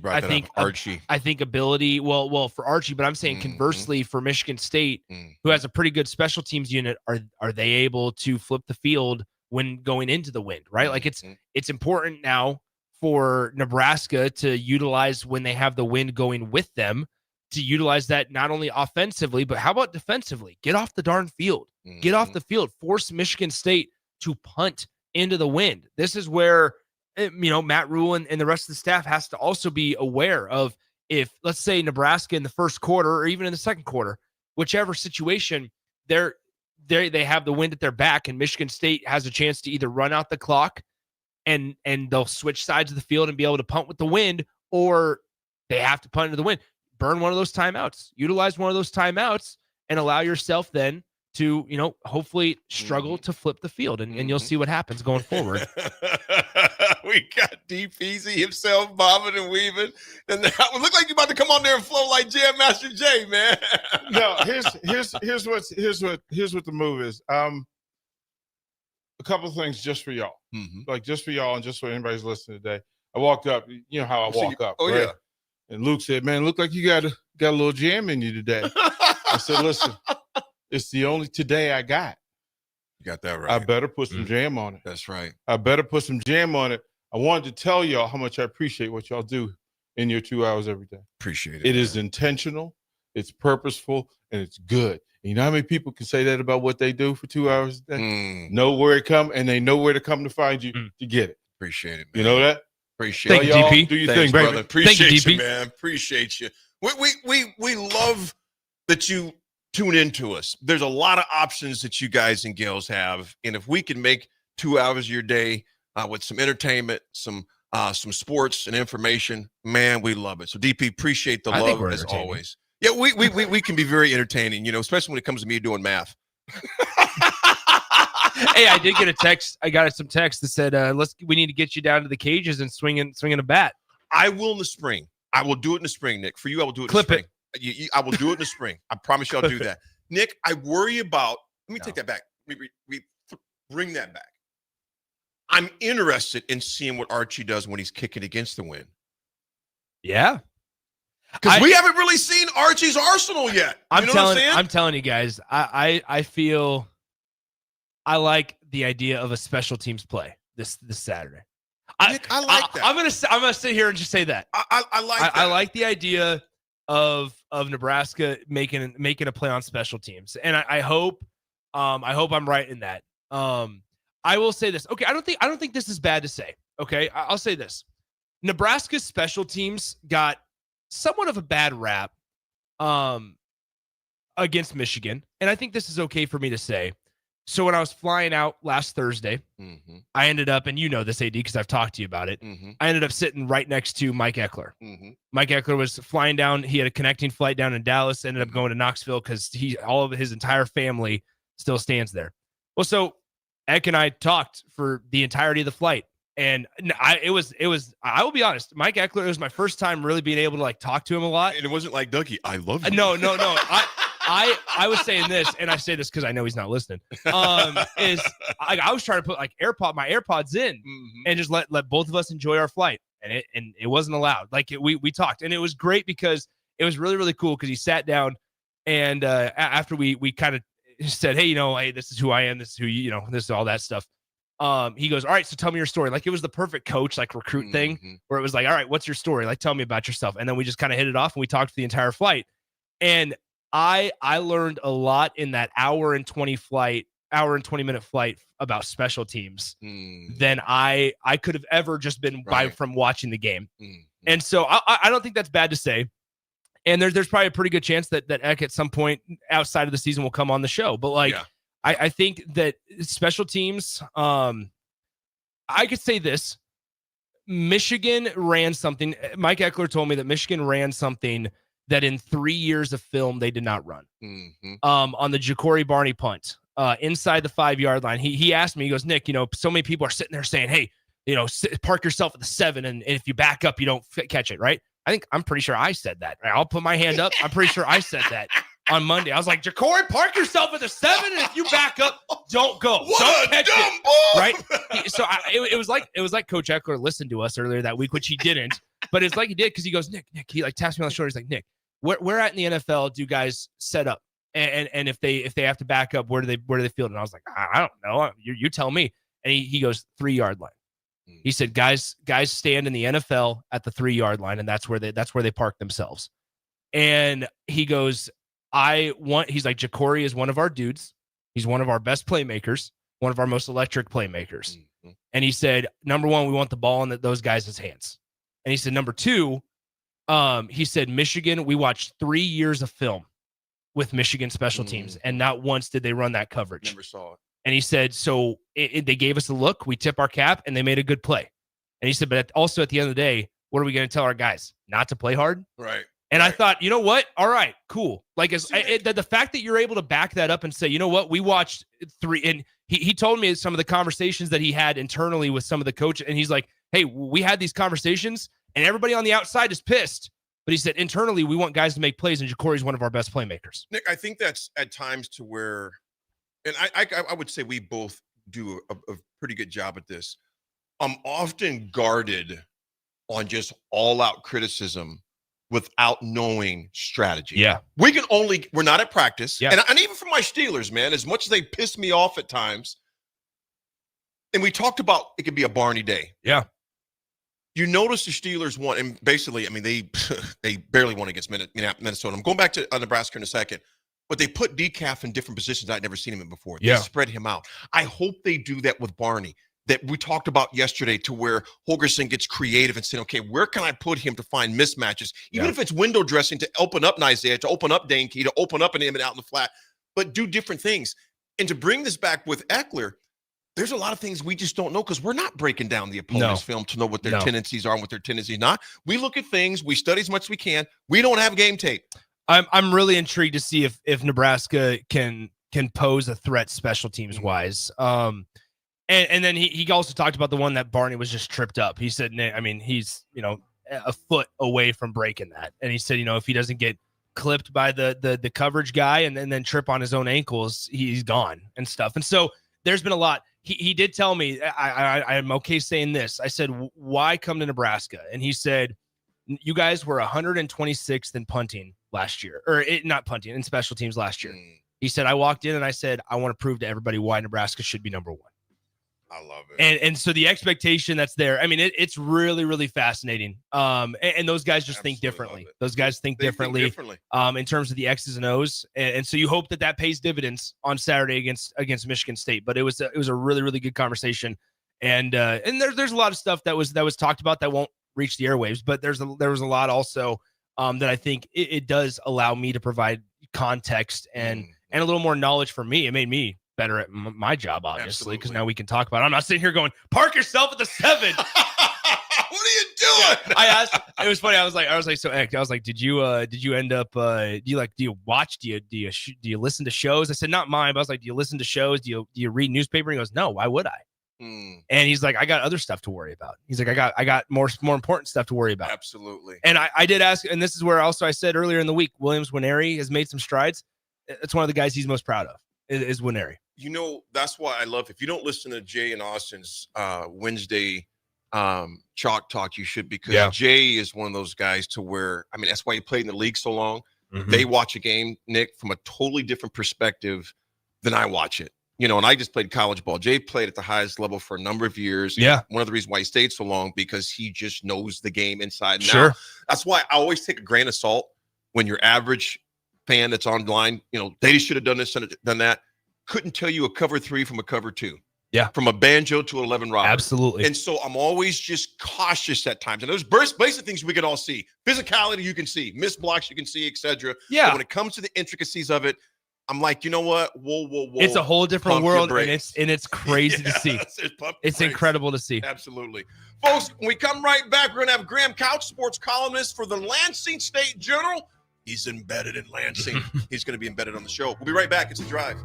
Archie. I think ability, well, for Archie, but I'm saying conversely for Michigan State, who has a pretty good special teams unit, are they able to flip the field when going into the wind, right? Like, it's important now for Nebraska to utilize when they have the wind going with them, to utilize that not only offensively, but how about defensively? Get off the darn field. Get off the field. Force Michigan State to punt into the wind. This is where, Matt Rule and the rest of the staff has to also be aware of, if, let's say, Nebraska in the first quarter or even in the second quarter, whichever situation, they have the wind at their back, and Michigan State has a chance to either run out the clock and they'll switch sides of the field and be able to punt with the wind, or they have to punt into the wind. Burn one of those timeouts, utilize one of those timeouts, and allow yourself then to, hopefully struggle to flip the field, and you'll see what happens going forward. We got Deep Easy himself bobbing and weaving, and it look like you're about to come on there and flow like Jam Master Jay, man. No, here's what the move is. A couple of things just for y'all, like just for y'all and just for anybody's listening today. I walked up, you know how I walk up. Oh, right? yeah. And Luke said, "Man, look like you got a little jam in you today." I said, "Listen, it's the only today I got. You got that right. I better put some jam on it. That's right. I better put some jam on it." I wanted to tell y'all how much I appreciate what y'all do in your 2 hours every day. Appreciate it. It is intentional, it's purposeful, and it's good. You know how many people can say that about what they do for 2 hours a day? Know where it come, and they know where to come to find you to get it. Appreciate it, man. You know that? Appreciate it. Y'all DP. Do your thing, brother. baby. Appreciate you, man. Appreciate you. We love that you tune into us. There's a lot of options that you guys and gals have, and if we can make 2 hours of your day with some entertainment, some sports and information, man, we love it. So DP, appreciate the love as always. Yeah, we can be very entertaining, especially when it comes to me doing math. Hey, I did get a text. I got some text that said, we need to get you down to the cages and swinging a bat. I will in the spring. I will do it in the spring, Nick. For you, I will do it in the spring. I will do it in the spring. I promise you I'll do that. Nick, I worry about, let me take that back. We bring that back. I'm interested in seeing what Archie does when he's kicking against the wind. Yeah. Because we haven't really seen Archie's arsenal yet. I'm telling you guys, I feel I like the idea of a special teams play this Saturday. Nick, I like that. I'm gonna sit here and just say that. I like that. I like the idea of Nebraska making a play on special teams, and I hope I'm right in that. I will say this. Okay, I don't think this is bad to say. Okay, I'll say this. Nebraska's special teams got somewhat of a bad rap against Michigan, and I think this is okay for me to say. So when I was flying out last Thursday, I ended up, and you know this, AD, because I've talked to you about it, I ended up sitting right next to Mike Eckler. Mike Eckler was flying down. He had a connecting flight down in Dallas, ended up going to Knoxville because all of his entire family still stands there. Well, so Eck and I talked for the entirety of the flight. And I will be honest, Mike Eckler, it was my first time really being able to talk to him a lot. And it wasn't like, Dougie, I love you. No. I was saying this, and I say this because I know he's not listening. I was trying to put my AirPods in and just let both of us enjoy our flight, and it wasn't allowed. We talked, and it was great because it was really, really cool because he sat down And after we kind of said, hey, hey, this is who I am. This is who this is all that stuff. He goes, all right, so tell me your story. Like, it was the perfect coach, like, recruit thing where it was like, all right, what's your story? Like, tell me about yourself. And then we just kind of hit it off and we talked the entire flight. And I learned a lot in that hour and 20 minute flight about special teams than I could have ever just been from watching the game. And so I don't think that's bad to say. And there's probably a pretty good chance that Eck at some point outside of the season will come on the show. But I think that special teams, I could say this. Michigan ran something. Mike Eckler told me that Michigan ran something that in 3 years of film they did not run. On the Ja'Cory Barney punt inside the 5-yard line. He asked me, he goes, Nick, so many people are sitting there saying, hey, park yourself at the 7, and if you back up, you don't catch it, right? I'm pretty sure I said that. Right? I'll put my hand up. I'm pretty sure I said that on Monday. I was like, Ja'Cory, park yourself at the 7, and if you back up, don't go. Don't catch it. Right? So it was like Coach Eckler listened to us earlier that week, which he didn't. But it's like he did because he goes, Nick, he like taps me on the shoulder. He's like, Nick, where at in the NFL do guys set up? And if they have to back up, where do they field? And I was like, I don't know. You tell me. And he goes 3-yard line. He said, guys stand in the NFL at the 3-yard line, and that's where they park themselves. And he goes, he's like, Ja'Cory is one of our dudes. He's one of our best playmakers, one of our most electric playmakers. And he said, number one, we want the ball in those guys' hands. And he said, number two, he said, Michigan, we watched 3 years of film with Michigan special teams, and not once did they run that coverage. Never saw it. And he said, so they gave us a look, we tip our cap, and they made a good play. And he said, but also at the end of the day, what are we going to tell our guys? Not to play hard? Right. And I thought, you know what? All right, cool. Like, the fact that you're able to back that up and say, you know what? We watched 3, and he told me some of the conversations that he had internally with some of the coaches, and he's like, hey, we had these conversations, and everybody on the outside is pissed. But he said, internally, we want guys to make plays, and Ja'Cory's one of our best playmakers. Nick, I think that's at times to where, and I would say we both do a pretty good job at this. I'm often guarded on just all-out criticism without knowing strategy. Yeah. We're not at practice. Yeah. And even for my Steelers, man, as much as they piss me off at times, and we talked about it could be a Barney day. Yeah. You notice the Steelers won, and basically, I mean, they barely won against Minnesota. I'm going back to Nebraska in a second, but they put Decaf in different positions I'd never seen him in before. They spread him out. I hope they do that with Barney, that we talked about yesterday, to where Holgorsen gets creative and saying, okay, where can I put him to find mismatches? Even if it's window dressing to open up Isaiah, to open up Dane Key, to open up an Emmett out in the flat, but do different things. And to bring this back with Eckler, there's a lot of things we just don't know because we're not breaking down the opponent's film to know what their tendencies are and what their tendencies not. We look at things, we study as much as we can. We don't have game tape. I'm really intrigued to see if Nebraska can pose a threat special teams wise. And then he also talked about the one that Barney was just tripped up. He said, I mean, he's a foot away from breaking that, and he said, if he doesn't get clipped by the coverage guy and then trip on his own ankles, he's gone and stuff. And so there's been a lot. He did tell me, I'm okay saying this. I said, why come to Nebraska? And he said, you guys were 126th in punting last year, not punting, in special teams last year. He said, I walked in and I said, I want to prove to everybody why Nebraska should be number one. I love it. And so the expectation that's there, I mean, it's really, really fascinating. And those guys just think differently. Those guys think differently in terms of the X's and O's. And so you hope that pays dividends on Saturday against Michigan State. But it was a really, really good conversation. And there's a lot of stuff that was talked about that won't reach the airwaves. But there was a lot also that I think it does allow me to provide context and a little more knowledge for me. It made me better at my job, obviously, because now we can talk about it. I'm not sitting here going, park yourself at the 7. What are you doing? I asked. It was funny. I was like, so Eck, I was like, did you end up? Do you watch? Do you listen to shows? I said, not mine, but I was like, do you listen to shows? Do you read newspaper? And he goes, no. Why would I? And he's like, I got other stuff to worry about. He's like, I got more important stuff to worry about. Absolutely. And I did ask, and this is where also I said earlier in the week, Williams Nwaneri has made some strides. It's one of the guys he's most proud of is Nwaneri. That's why I love, if you don't listen to Jay and Austin's Wednesday Chalk Talk, you should, because Jay is one of those guys to where, I mean, that's why he played in the league so long. They watch a game, Nick, from a totally different perspective than I watch it. You know, and I just played college ball. Jay played at the highest level for a number of years. Yeah. One of the reasons why he stayed so long, because he just knows the game inside and Sure. out. That's why I always take a grain of salt when your average fan that's online, you know, they should have done this and done that. Couldn't tell you a cover 3 from a cover 2. Yeah. From a banjo to 11 robber. Absolutely. And so I'm always just cautious at times. And there's basic things we can all see. Physicality you can see. Missed blocks you can see, etc. Yeah. But when it comes to the intricacies of it, I'm like, you know what? Whoa. It's a whole different Pump your world, brakes. and it's crazy to see. It's incredible to see. Absolutely. Folks, when we come right back, we're going to have Graham Couch, sports columnist for the Lansing State Journal. He's embedded in Lansing. He's going to be embedded on the show. We'll be right back. It's The Drive.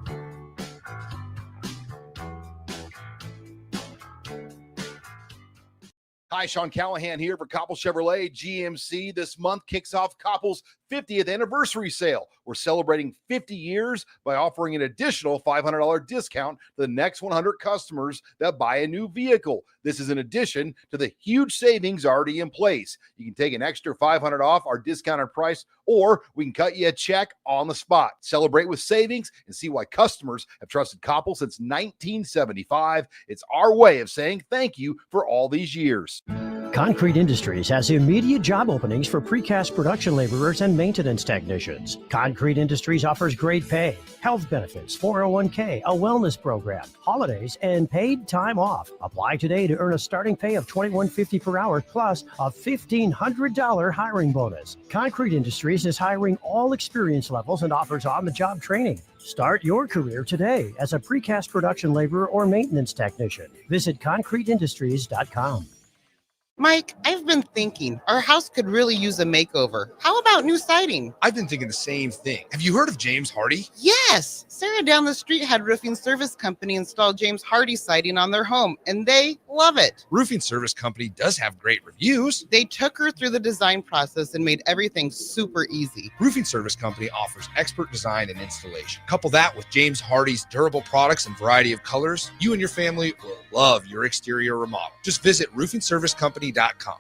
Hi, Sean Callahan here for Koppel Chevrolet GMC. This month kicks off Koppel's 50th anniversary sale. We're celebrating 50 years by offering an additional $500 discount to the next 100 customers that buy a new vehicle. This is in addition to the huge savings already in place. You can take an extra $500 off our discounted price, or we can cut you a check on the spot. Celebrate with savings and see why customers have trusted Koppel since 1975. It's our way of saying thank you for all these years. Concrete Industries has immediate job openings for precast production laborers and maintenance technicians. Concrete Industries offers great pay, health benefits, 401k, a wellness program, holidays, and paid time off. Apply today to earn a starting pay of $21.50 per hour plus a $1,500 hiring bonus. Concrete Industries is hiring all experience levels and offers on-the-job training. Start your career today as a precast production laborer or maintenance technician. Visit concreteindustries.com. Mike, I've been thinking our house could really use a makeover. How about new siding? I've been thinking the same thing. Have you heard of James Hardy? Yes! Sarah down the street had Roofing Service Company install James Hardy siding on their home, and they love it. Roofing Service Company does have great reviews. They took her through the design process and made everything super easy. Roofing Service Company offers expert design and installation. Couple that with James Hardy's durable products and variety of colors, you and your family will love your exterior remodel. Just visit roofingservicecompany.com.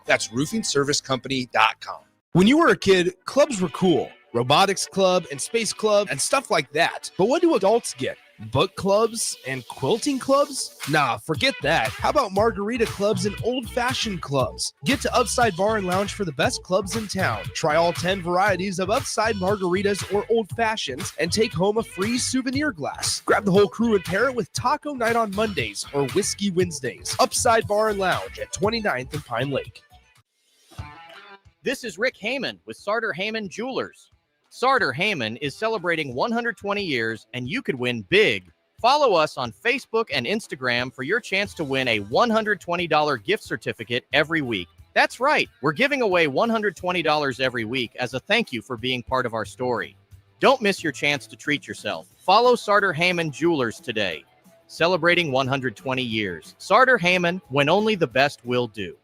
That's roofingservicecompany.com. When you were a kid, clubs were cool. Robotics club and space club and stuff like that. But what do adults get? Book clubs and quilting clubs? Nah, forget that. How about margarita clubs and old-fashioned clubs? Get to Upside Bar and Lounge for the best clubs in town. Try all 10 varieties of Upside margaritas or old fashions and take home a free souvenir glass. Grab the whole crew and pair it with taco night on Mondays or whiskey Wednesdays. Upside Bar and Lounge at 29th and Pine Lake. This is Rick Heyman with Sartor Heyman Jewelers. Sartor Heyman is celebrating 120 years, and you could win big. Follow us on Facebook and Instagram for your chance to win a $120 gift certificate every week. That's right, we're giving away $120 every week as a thank you for being part of our story. Don't miss your chance to treat yourself. Follow Sartor Heyman Jewelers today. Celebrating 120 years. Sartor Heyman, when only the best will do.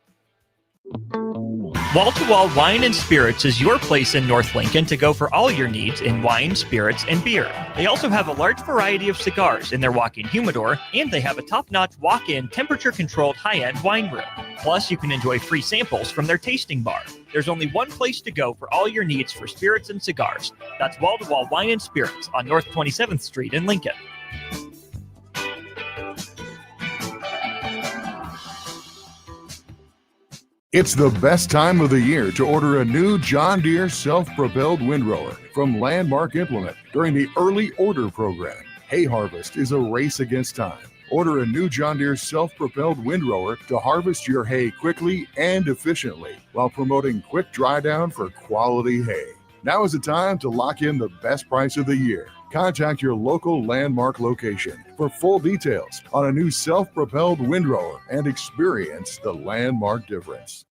Wall to Wall Wine and Spirits is your place in North Lincoln to go for all your needs in wine, spirits, and beer. They also have a large variety of cigars in their walk-in humidor, and they have a top-notch walk-in temperature-controlled high-end wine room. Plus, you can enjoy free samples from their tasting bar. There's only one place to go for all your needs for spirits and cigars. That's Wall to Wall Wine and Spirits on North 27th Street in Lincoln. It's the best time of the year to order a new John Deere self-propelled windrower from Landmark Implement during the early order program. Hay harvest is a race against time. Order a new John Deere self-propelled windrower to harvest your hay quickly and efficiently while promoting quick dry down for quality hay. Now is the time to lock in the best price of the year. Contact your local Landmark location for full details on a new self-propelled windrower and experience the Landmark difference.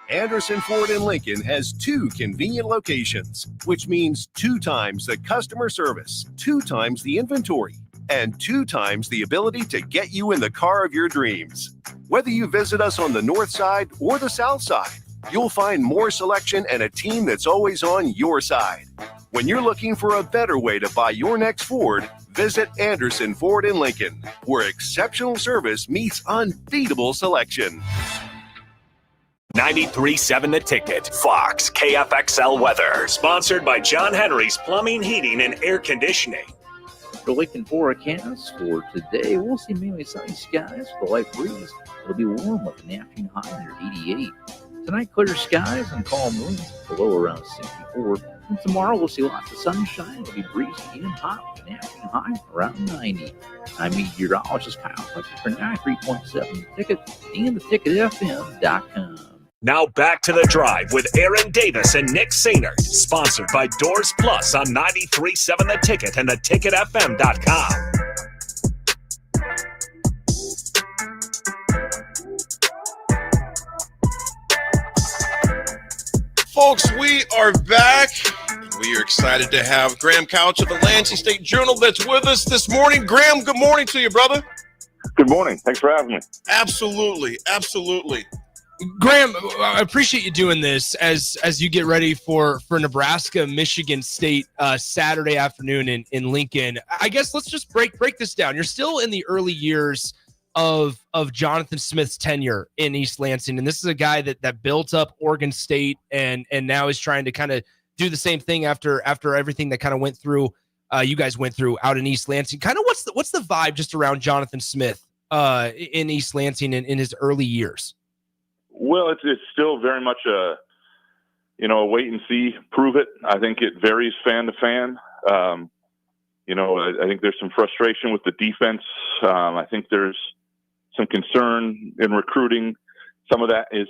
Anderson Ford in Lincoln has 2 convenient locations, which means 2 times the customer service, 2 times the inventory, and 2 times the ability to get you in the car of your dreams. Whether you visit us on the north side or the south side, you'll find more selection and a team that's always on your side. When you're looking for a better way to buy your next Ford, visit Anderson Ford in Lincoln, where exceptional service meets unbeatable selection. 93.7 The Ticket, Fox, KFXL weather. Sponsored by John Henry's Plumbing, Heating, and Air Conditioning. The Lincoln forecast for today, we'll see mainly sunny skies with a light breeze. It'll be warm with an afternoon high near 88. Tonight, clear skies and calm winds, below around 64. And tomorrow, we'll see lots of sunshine. It'll be breezy and hot with an afternoon high around 90. I'm meteorologist Kyle Fletcher for 93.7 The Ticket and theticketfm.com. Now back to The Drive with Aaron Davis and Nick Sainert. Sponsored by Doors Plus on 93.7 The Ticket and theticketfm.com. Folks, we are back. We are excited to have Graham Couch of the Lansing State Journal that's with us this morning. Graham, good morning to you, brother. Good morning. Thanks for having me. Absolutely. Absolutely. Graham, I appreciate you doing this as you get ready for Nebraska, Michigan State Saturday afternoon in Lincoln. I guess let's just break this down. You're still in the early years of Jonathan Smith's tenure in East Lansing, and this is a guy that built up Oregon State and now is trying to kind of do the same thing after everything that kind of went through you guys went through out in East Lansing. Kind of what's the vibe just around Jonathan Smith in East Lansing in his early years? Well, it's still very much a wait and see, prove it. I think it varies fan to fan. I think there's some frustration with the defense. I think there's some concern in recruiting. Some of that is,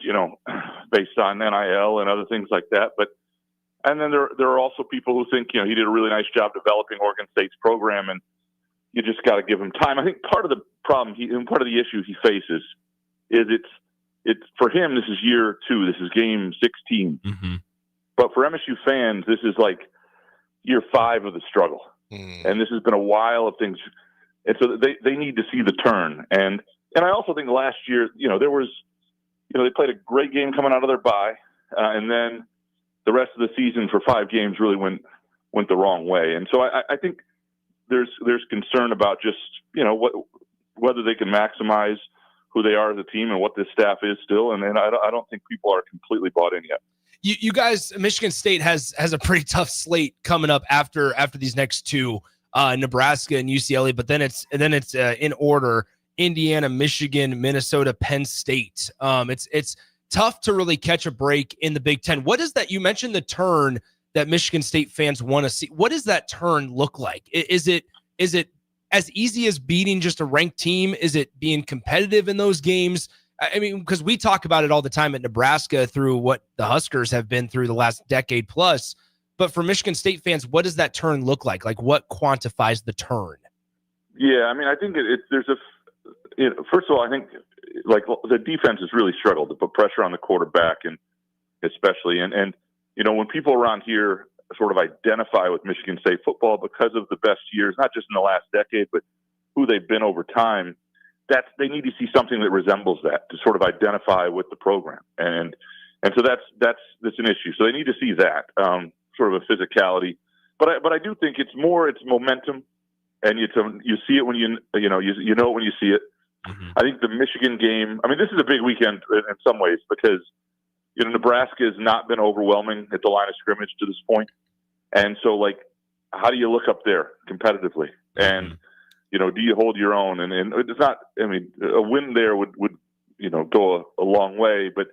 based on NIL and other things like that. And then there are also people who think, he did a really nice job developing Oregon State's program, and you just got to give him time. I think part of the problem, part of the issue he faces is it's for him, this is year 2. This is game 16. Mm-hmm. But for MSU fans, this is like year 5 of the struggle. And this has been a while of things. And so they need to see the turn. And I also think last year, there was, they played a great game coming out of their bye. And then the rest of the season for 5 games really went the wrong way. And so I think there's concern about just, whether they can maximize who they are as a team and what this staff is still. And then I don't think people are completely bought in yet. You guys, Michigan State has a pretty tough slate coming up after these next 2, Nebraska and UCLA, but then it's in order: Indiana, Michigan, Minnesota, Penn State. It's tough to really catch a break in the Big Ten. What is that? You mentioned the turn that Michigan State fans want to see. What does that turn look like? Is it as easy as beating just a ranked team? Is it being competitive in those games? I mean, because we talk about it all the time at Nebraska through what the Huskers have been through the last decade plus. But for Michigan State fans, what does that turn look like? Like, what quantifies the turn? Yeah, I mean, I think first of all, I think like the defense has really struggled to put pressure on the quarterback, and especially and when people around here sort of identify with Michigan State football because of the best years, not just in the last decade, but who they've been over time, they need to see something that resembles that to sort of identify with the program. And so that's an issue. So they need to see that sort of a physicality. But I do think it's momentum, and you see it when you know it when you see it. Mm-hmm. I think the Michigan game, I mean, this is a big weekend in some ways because Nebraska has not been overwhelming at the line of scrimmage to this point. And so, like, how do you look up there competitively? And, do you hold your own? And it's not, I mean, a win there would go a long way, but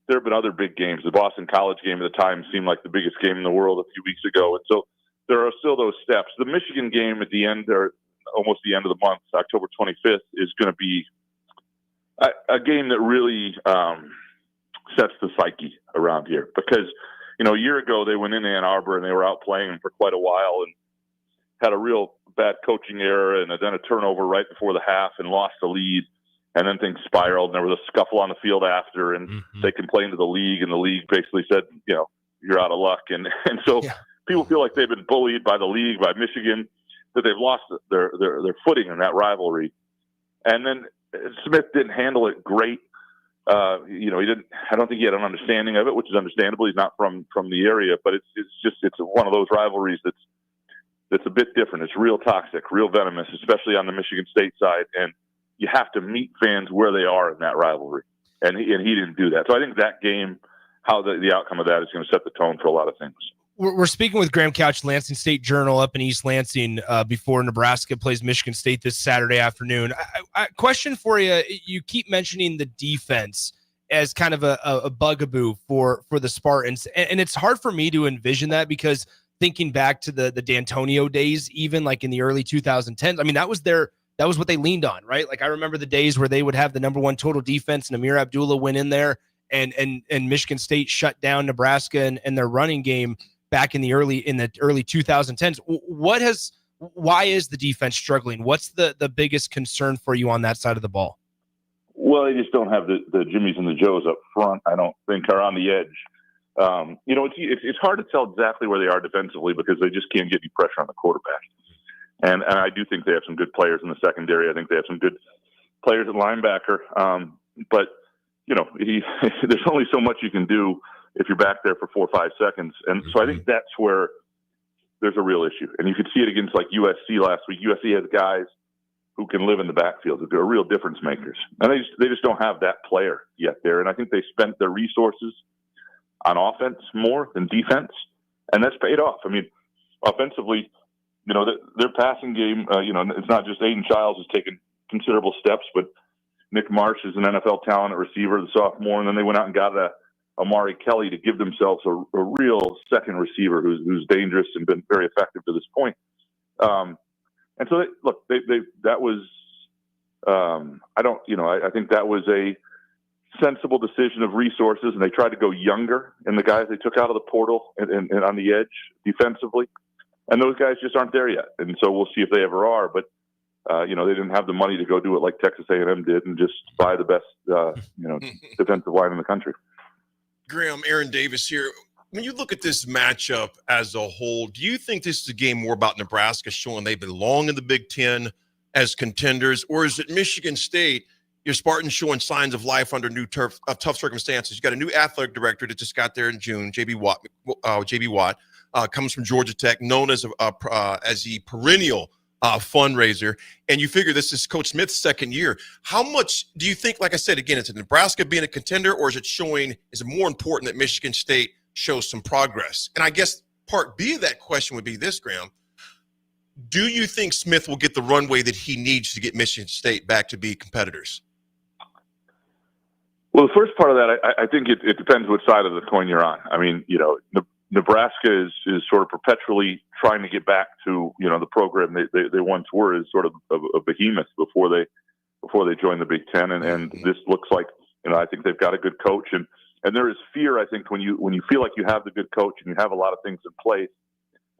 there have been other big games. The Boston College game at the time seemed like the biggest game in the world a few weeks ago. And so there are still those steps. The Michigan game at the end, or almost the end of the month, October 25th, is going to be a game that really sets the psyche around here because, a year ago they went into Ann Arbor and they were out playing them for quite a while and had a real bad coaching error and then a turnover right before the half and lost the lead. And then things spiraled and there was a scuffle on the field after, and they complained to the league, and the league basically said, you're out of luck. And so people feel like they've been bullied by the league, by Michigan, that they've lost their footing in that rivalry. And then Smith didn't handle it great. He didn't. I don't think he had an understanding of it, which is understandable. He's not from the area, but it's one of those rivalries that's a bit different. It's real toxic, real venomous, especially on the Michigan State side, and you have to meet fans where they are in that rivalry. and he didn't do that. So I think that game, how the outcome of that is going to set the tone for a lot of things. We're speaking with Graham Couch, Lansing State Journal up in East Lansing before Nebraska plays Michigan State this Saturday afternoon. Question for you. You keep mentioning the defense as kind of a bugaboo for the Spartans. And it's hard for me to envision that, because thinking back to the D'Antonio days, even like in the early 2010s, I mean, that was what they leaned on, right? Like I remember the days where they would have the number one total defense and Amir Abdullah went in there and Michigan State shut down Nebraska and their running game back in the early 2010s. Why is the defense struggling? What's the biggest concern for you on that side of the ball? Well, they just don't have the Jimmies and the Joes up front. I don't think are on the edge. It's hard to tell exactly where they are defensively because they just can't get any pressure on the quarterback. And I do think they have some good players in the secondary. I think they have some good players at linebacker. But there's only so much you can do if you're back there for 4 or 5 seconds. And so I think that's where there's a real issue. And you could see it against like USC last week. USC has guys who can live in the backfield, who are real difference makers. And they just don't have that player yet there. And I think they spent their resources on offense more than defense, and that's paid off. I mean, offensively, their passing game, it's not just Aiden Childs has taken considerable steps, but Nick Marsh is an NFL talent at receiver, the sophomore, and then they went out and got Amari Kelly to give themselves a real second receiver who's dangerous and been very effective to this point. And so, that was, I think that was a sensible decision of resources, and they tried to go younger in the guys they took out of the portal and on the edge defensively. And those guys just aren't there yet. And so we'll see if they ever are. But, they didn't have the money to go do it like Texas A&M did and just buy the best, defensive line in the country. Graham, Aaron Davis here. When you look at this matchup as a whole, do you think this is a game more about Nebraska showing they belong in the Big Ten as contenders, or is it Michigan State, your Spartans showing signs of life under tough circumstances? You got a new athletic director that just got there in June, JB Watt, comes from Georgia Tech, known as the perennial fundraiser, and you figure this is Coach Smith's second year. How much do you think, like I said, again, is it Nebraska being a contender, or is it more important that Michigan State shows some progress? And I guess part B of that question would be this, Graham. Do you think Smith will get the runway that he needs to get Michigan State back to be competitors? Well, the first part of that, I think it depends what side of the coin you're on. I mean, Nebraska is sort of perpetually trying to get back to, the program they once were, as sort of a behemoth before they joined the Big Ten. And this looks like, I think they've got a good coach. And there is fear, I think, when you feel like you have the good coach and you have a lot of things in place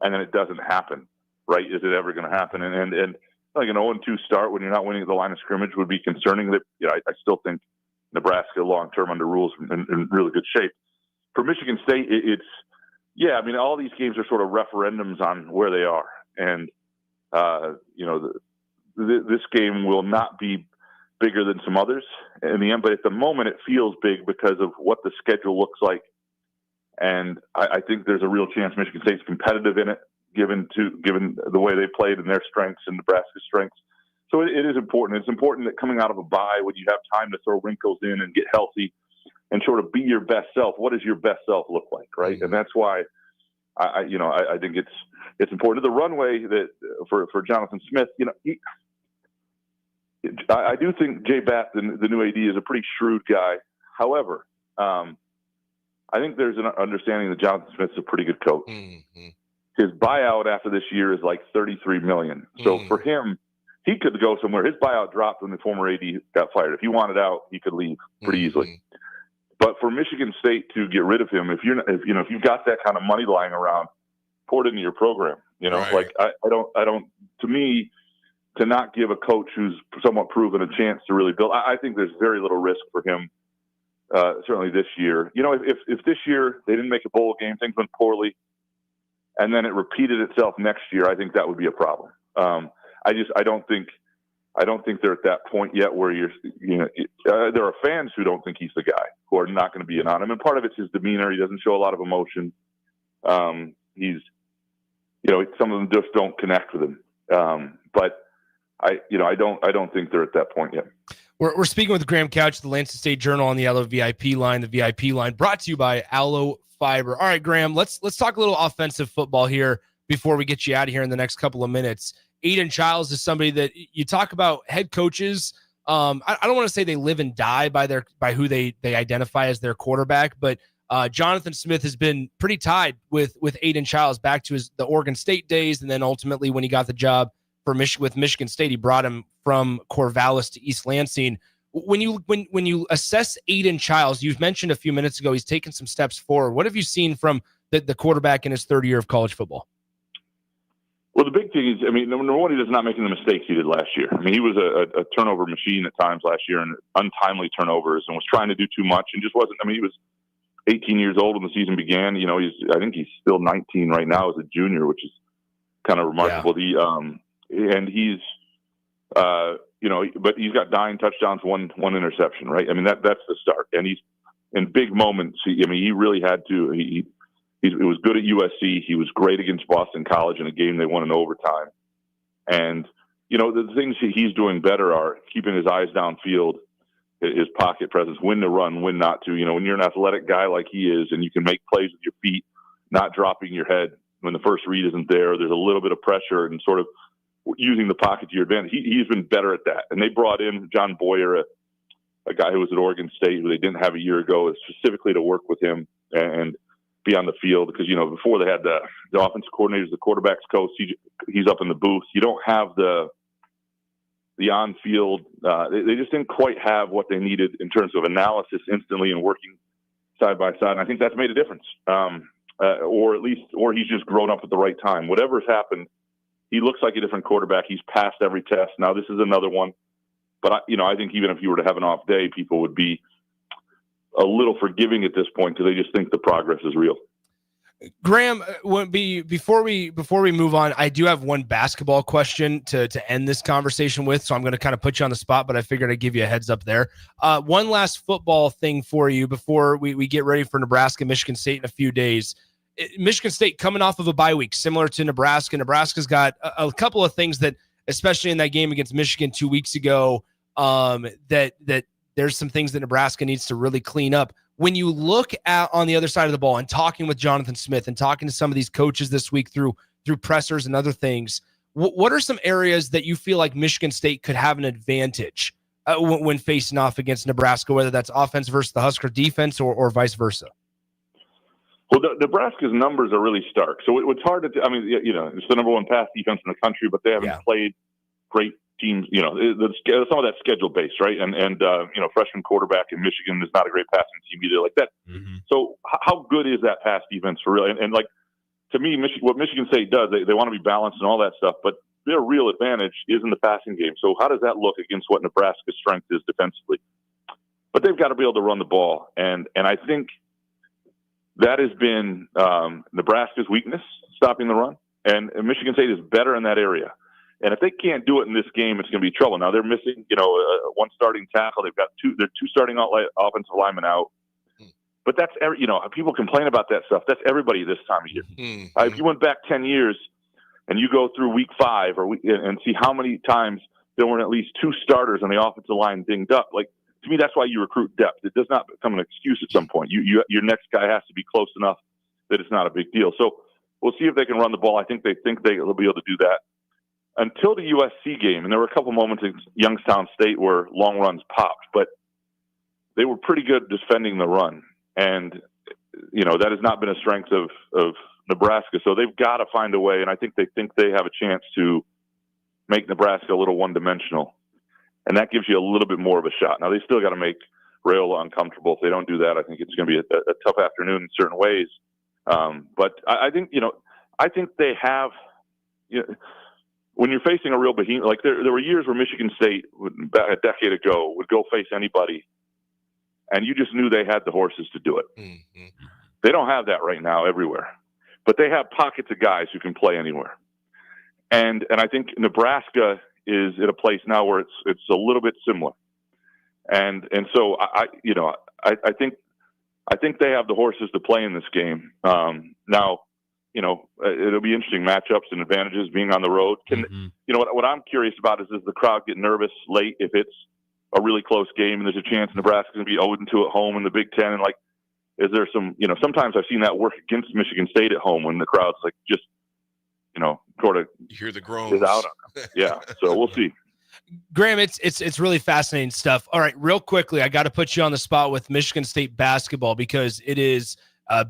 and then it doesn't happen, right? Is it ever going to happen? And like an 0-2 start when you're not winning at the line of scrimmage would be concerning. That I still think Nebraska long-term under rules in really good shape. For Michigan State, all these games are sort of referendums on where they are. And, this game will not be bigger than some others in the end, but at the moment it feels big because of what the schedule looks like. And I think there's a real chance Michigan State's competitive in it, given the way they played and their strengths and Nebraska's strengths. So it is important. It's important that coming out of a bye, when you have time to throw wrinkles in and get healthy and sort of be your best self, what does your best self look like, right? Mm-hmm. And that's why I think it's important. The runway that for Jonathan Smith, I do think Jay Bath, the new AD, is a pretty shrewd guy. However, I think there's an understanding that Jonathan Smith's a pretty good coach. Mm-hmm. His buyout after this year is like $33 million. So for him, he could go somewhere. His buyout dropped when the former AD got fired. If he wanted out, he could leave pretty easily. But for Michigan State to get rid of him, if you've got that kind of money lying around, pour it into your program. Right. Like I don't. To me, to not give a coach who's somewhat proven a chance to really build, I think there's very little risk for him. Certainly this year. If this year they didn't make a bowl game, things went poorly, and then it repeated itself next year, I think that would be a problem. I don't think they're at that point yet where there are fans who don't think he's the guy, who are not going to be in on him. And part of it's his demeanor. He doesn't show a lot of emotion. Some of them just don't connect with him. But I don't think they're at that point yet. We're speaking with Graham Couch, the Lansing State Journal on the Aloe VIP line. The VIP line brought to you by Aloe Fiber. All right, Graham, let's talk a little offensive football here before we get you out of here in the next couple of minutes. Aiden Childs is somebody that you talk about head coaches. I don't want to say they live and die by who they identify as their quarterback, but Jonathan Smith has been pretty tied with Aiden Childs back to the Oregon State days, and then ultimately when he got the job with Michigan State, he brought him from Corvallis to East Lansing. When you assess Aiden Childs, you've mentioned a few minutes ago he's taken some steps forward. What have you seen from the quarterback in his third year of college football? Well, the big thing is, I mean, number one, he is not making the mistakes he did last year. I mean, he was a turnover machine at times last year and untimely turnovers and was trying to do too much and just wasn't. I mean, he was 18 years old when the season began. You know, I think he's still 19 right now as a junior, which is kind of remarkable. Yeah. And he's, but he's got 9 touchdowns, one interception, right? I mean, that's the start. And he's in big moments. He really had to. He was good at USC. He was great against Boston College in a game they won in overtime. And the things he's doing better are keeping his eyes downfield, his pocket presence, when to run, when not to. When you're an athletic guy like he is, and you can make plays with your feet, not dropping your head when the first read isn't there. There's a little bit of pressure and sort of using the pocket to your advantage. He's been better at that. And they brought in John Boyer, a guy who was at Oregon State, who they didn't have a year ago, specifically to work with him and be on the field. Because, before they had the offensive coordinators, the quarterback's coach, he's up in the booth. You don't have the on-field. They just didn't quite have what they needed in terms of analysis instantly and working side by side. And I think that's made a difference. Or he's just grown up at the right time. Whatever's happened, he looks like a different quarterback. He's passed every test. Now this is another one. But I think even if you were to have an off day, people would be a little forgiving at this point because they just think the progress is real. Graham, before we move on, I do have one basketball question to end this conversation with, so I'm going to kind of put you on the spot, but I figured I'd give you a heads up there. One last football thing for you before we get ready for Nebraska, Michigan State in a few days. Michigan State coming off of a bye week, similar to Nebraska. Nebraska's got a couple of things that, especially in that game against Michigan 2 weeks ago, that there's some things that Nebraska needs to really clean up. When you look at on the other side of the ball and talking with Jonathan Smith and talking to some of these coaches this week through pressers and other things, what are some areas that you feel like Michigan State could have an advantage when facing off against Nebraska, whether that's offense versus the Husker defense or vice versa? Well, Nebraska's numbers are really stark. So it's hard to, it's the number one pass defense in the country, but they haven't played great teams. Some of that schedule based, right? And freshman quarterback in Michigan is not a great passing team either like that. Mm-hmm. So how good is that pass defense for real? And like, to me, what Michigan State does, they want to be balanced and all that stuff, but their real advantage is in the passing game. So how does that look against what Nebraska's strength is defensively? But they've got to be able to run the ball. And I think that has been Nebraska's weakness, stopping the run. And Michigan State is better in that area. And if they can't do it in this game, it's going to be trouble. Now they're missing, one starting tackle. They've got two starting offensive linemen out. But that's people complain about that stuff. That's everybody this time of year. Mm-hmm. If you went back 10 years and you go through week 5 and see how many times there were at least 2 starters on the offensive line dinged up, like, to me, that's why you recruit depth. It does not become an excuse at some point. Your next guy has to be close enough that it's not a big deal. So we'll see if they can run the ball. I think they'll be able to do that. Until the USC game, and there were a couple moments at Youngstown State where long runs popped, but they were pretty good defending the run. And, that has not been a strength of Nebraska. So they've got to find a way, and I think they have a chance to make Nebraska a little one-dimensional. And that gives you a little bit more of a shot. Now, they still got to make Rayola uncomfortable. If they don't do that, I think it's going to be a tough afternoon in certain ways. But I think they have, when you're facing a real behemoth, like there were years where Michigan State, a decade ago, would go face anybody, and you just knew they had the horses to do it. Mm-hmm. They don't have that right now everywhere. But they have pockets of guys who can play anywhere. And I think Nebraska is at a place now where it's a little bit similar, and so I think they have the horses to play in this game. Now, it'll be interesting matchups and advantages being on the road. What I'm curious about is the crowd get nervous late if it's a really close game and there's a chance Nebraska's going to be 0-2 at home in the Big Ten, and like, is there some, sometimes I've seen that work against Michigan State at home when the crowd's like just, sort of you hear the groans. Is out on them. Yeah, so we'll see. Graham, it's really fascinating stuff. All right, real quickly, I got to put you on the spot with Michigan State basketball because it is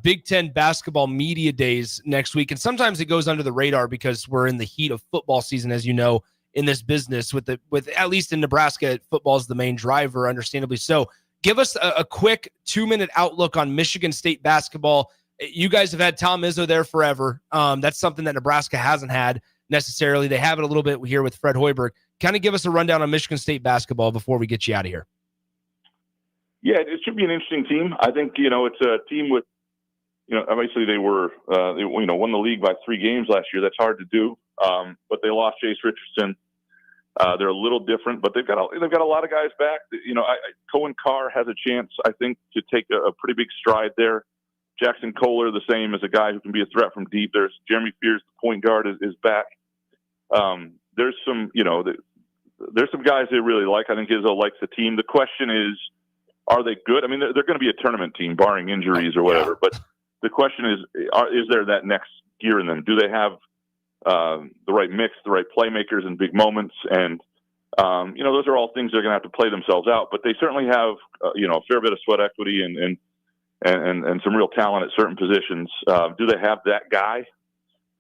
Big Ten basketball media days next week, and sometimes it goes under the radar because we're in the heat of football season, as you know, in this business. With at least in Nebraska, football is the main driver, understandably so. Give us a quick 2-minute outlook on Michigan State basketball. You guys have had Tom Izzo there forever. That's something that Nebraska hasn't had necessarily. They have it a little bit here with Fred Hoiberg. Kind of give us a rundown on Michigan State basketball before we get you out of here. Yeah, it should be an interesting team. I think, it's a team with, obviously they were, won the league by 3 games last year. That's hard to do. But they lost Chase Richardson. They're a little different, but they've got a lot of guys back. Cohen Carr has a chance, I think, to take a pretty big stride there. Jackson Kohler, the same, as a guy who can be a threat from deep. There's Jeremy Fears, the point guard, is back. There's some, there's some guys they really like. I think Izzo likes the team. The question is, are they good? I mean, they're going to be a tournament team, barring injuries or whatever. Yeah. But the question is there that next gear in them? Do they have the right mix, the right playmakers in big moments? And, those are all things they're going to have to play themselves out. But they certainly have, a fair bit of sweat equity and some real talent at certain positions. Do they have that guy?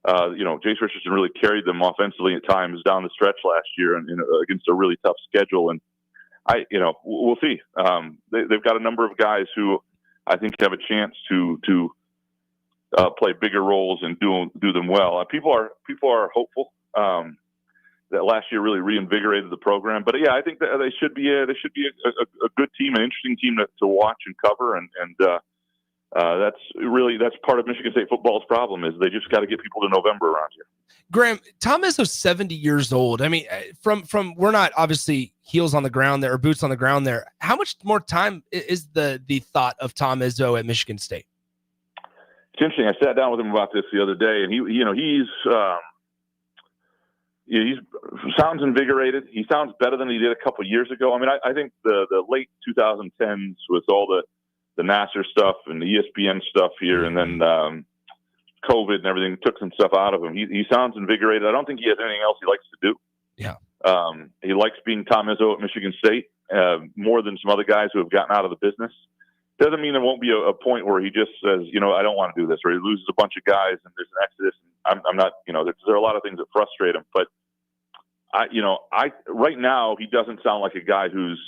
Chase Richardson really carried them offensively at times down the stretch last year and against a really tough schedule. And we'll see. They've got a number of guys who I think have a chance to play bigger roles and do them well. People are hopeful that last year really reinvigorated the program. But yeah, I think that they should be a good team, an interesting team to watch and cover. And that's part of Michigan State football's problem is they just got to get people to November around here. Graham, Tom Izzo's 70 years old. I mean, from we're not obviously heels on the ground there or boots on the ground there. How much more time is the thought of Tom Izzo at Michigan State? It's interesting. I sat down with him about this the other day, and he sounds invigorated. He sounds better than he did a couple of years ago. I mean, I think the late 2010s with all the Nasser stuff and the ESPN stuff here, and then COVID and everything took some stuff out of him. He sounds invigorated. I don't think he has anything else he likes to do. Yeah. He likes being Tom Izzo at Michigan State more than some other guys who have gotten out of the business. Doesn't mean there won't be a point where he just says, I don't want to do this, or he loses a bunch of guys and there's an exodus. I'm not, there are a lot of things that frustrate him, but right now he doesn't sound like a guy who's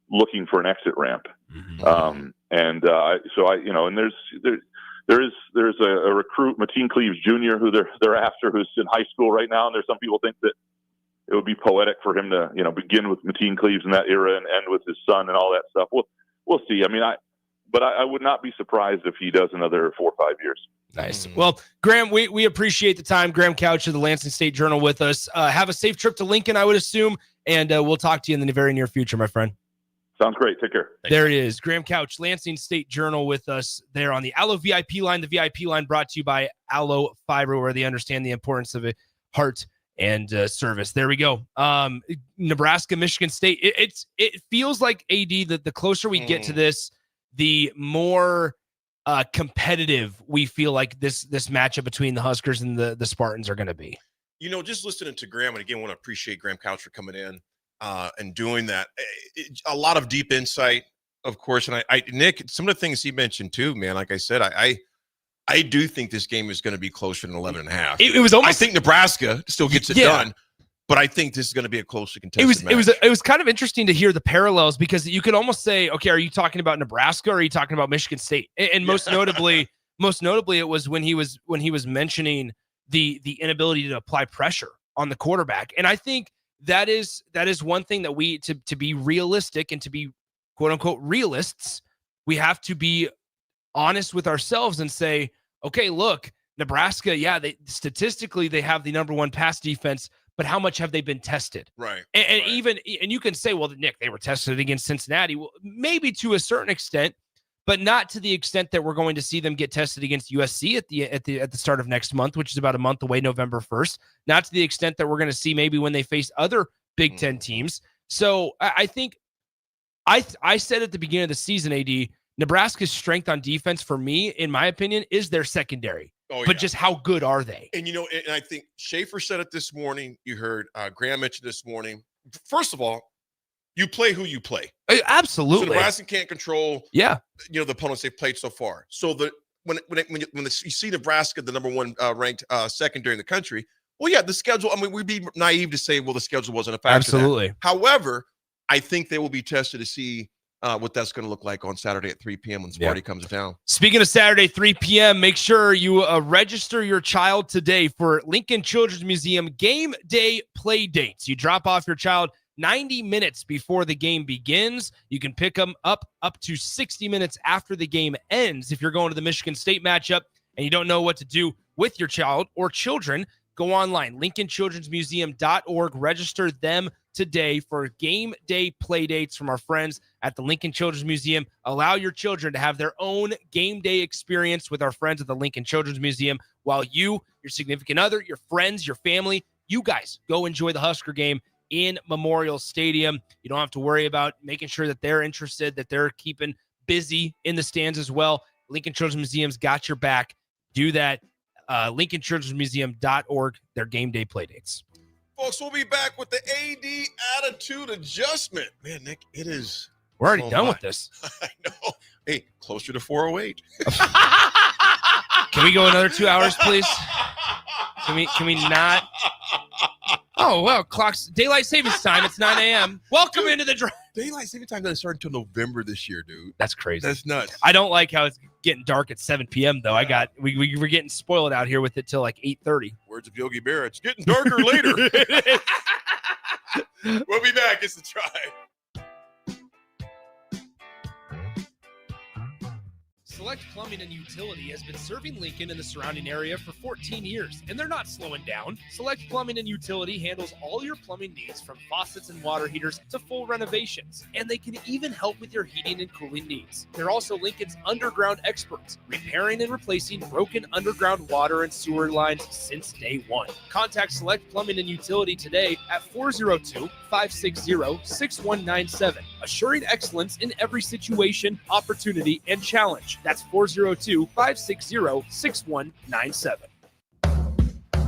looking for an exit ramp. Mm-hmm. And there's a recruit, Mateen Cleaves Jr., who they're after, who's in high school right now. And there's some people think that it would be poetic for him to, begin with Mateen Cleaves in that era and end with his son and all that stuff. We'll see. I mean, I would not be surprised if he does another 4 or 5 years. Nice. Well, Graham, we appreciate the time. Graham Couch of the Lansing State Journal with us. Have a safe trip to Lincoln, I would assume, and we'll talk to you in the very near future, my friend. Sounds great. Take care. There it is. Graham Couch, Lansing State Journal with us there on the Allo VIP line. The VIP line brought to you by Allo Fiber, where they understand the importance of a heart and service. There we go. Nebraska, Michigan State. It feels like, AD, that the closer we get to this, the more competitive we feel like this matchup between the Huskers and the Spartans are going to be. Just listening to Graham, and again, I want to appreciate Graham Couch for coming in and doing that. A lot of deep insight, of course. And Nick, some of the things he mentioned too, man, like I said, I do think this game is going to be closer than 11.5. It was almost, I think Nebraska still gets it done, but I think this is going to be a closely contested match. It was kind of interesting to hear the parallels, because you could almost say, okay, are you talking about Nebraska or are you talking about Michigan State? And most notably, it was when he was mentioning the inability to apply pressure on the quarterback. And I think that is one thing that we, to be realistic and to be quote unquote realists, we have to be honest with ourselves and say, okay, look, Nebraska, statistically they have the number one pass defense, but how much have they been tested? Right. And even you can say, well, Nick, they were tested against Cincinnati. Well, maybe to a certain extent, but not to the extent that we're going to see them get tested against USC at the start of next month, which is about a month away, November 1st. Not to the extent that we're going to see maybe when they face other Big Ten teams. So I think I said at the beginning of the season, AD, Nebraska's strength on defense for me, in my opinion, is their secondary. Oh, but just how good are they? And, and I think Schaefer said it this morning. You heard Graham mention this morning. First of all, you play who you play. Absolutely. So Nebraska can't control, the opponents they've played so far. So when you see Nebraska, the number one ranked secondary in the country, well, yeah, the schedule. I mean, we'd be naive to say, well, the schedule wasn't a factor. Absolutely. However, I think they will be tested to see what that's going to look like on Saturday at 3 p.m. when Sparty comes to town. Speaking of Saturday, 3 p.m., make sure you register your child today for Lincoln Children's Museum game day play dates. You drop off your child 90 minutes before the game begins. You can pick them up to 60 minutes after the game ends. If you're going to the Michigan State matchup and you don't know what to do with your child or children, go online, lincolnchildrensmuseum.org. Register them today for game day play dates from our friends at the Lincoln Children's Museum. Allow your children to have their own game day experience with our friends at the Lincoln Children's Museum while you, your significant other, your friends, your family, you guys go enjoy the Husker game in Memorial Stadium. You don't have to worry about making sure that they're interested, that they're keeping busy in the stands as well. Lincoln Children's Museum's got your back. Do that. LincolnChildren'sMuseum.org, their game day play dates. Folks, we'll be back with the AD attitude adjustment. Man, Nick, it is. We're already done with this. I know. Hey, closer to 4:08. Can we go another 2 hours, please? Can we not? Oh, well, daylight savings time. It's 9 a.m. Welcome into the drive. Daylight savings time doesn't start until November this year, dude. That's crazy. That's nuts. I don't like how it's getting dark at 7 p.m. though. We were getting spoiled out here with it till like 8:30. Words of Yogi Berra. It's getting darker later. We'll be back. It's the Tribe. Select Plumbing and Utility has been serving Lincoln and the surrounding area for 14 years, and they're not slowing down. Select Plumbing and Utility handles all your plumbing needs from faucets and water heaters to full renovations, and they can even help with your heating and cooling needs. They're also Lincoln's underground experts, repairing and replacing broken underground water and sewer lines since day one. Contact Select Plumbing and Utility today at 402-560-6197, assuring excellence in every situation, opportunity, and challenge. That's 402-560-6197.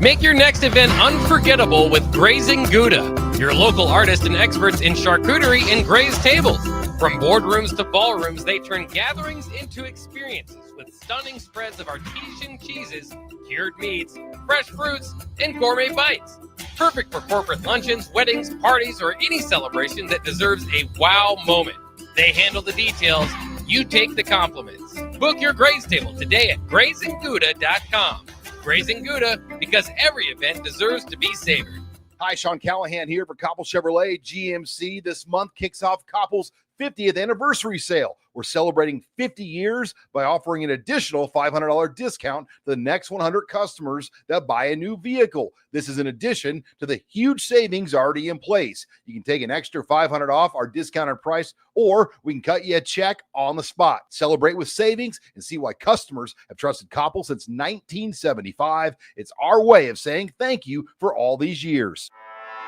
Make your next event unforgettable with Grazing Gouda, your local artists and experts in charcuterie and grazed tables. From boardrooms to ballrooms, they turn gatherings into experiences with stunning spreads of artesian cheeses, cured meats, fresh fruits, and gourmet bites. Perfect for corporate luncheons, weddings, parties, or any celebration that deserves a wow moment. They handle the details. You take the compliments. Book your graze table today at GrazingGouda.com. Grazing Gouda, because every event deserves to be savored. Hi, Sean Callahan here for Koppel Chevrolet GMC. This month kicks off Koppel's 50th anniversary sale. We're celebrating 50 years by offering an additional $500 discount to the next 100 customers that buy a new vehicle. This is in addition to the huge savings already in place. You can take an extra $500 off our discounted price, or we can cut you a check on the spot. Celebrate with savings and see why customers have trusted Koppel since 1975. It's our way of saying thank you for all these years.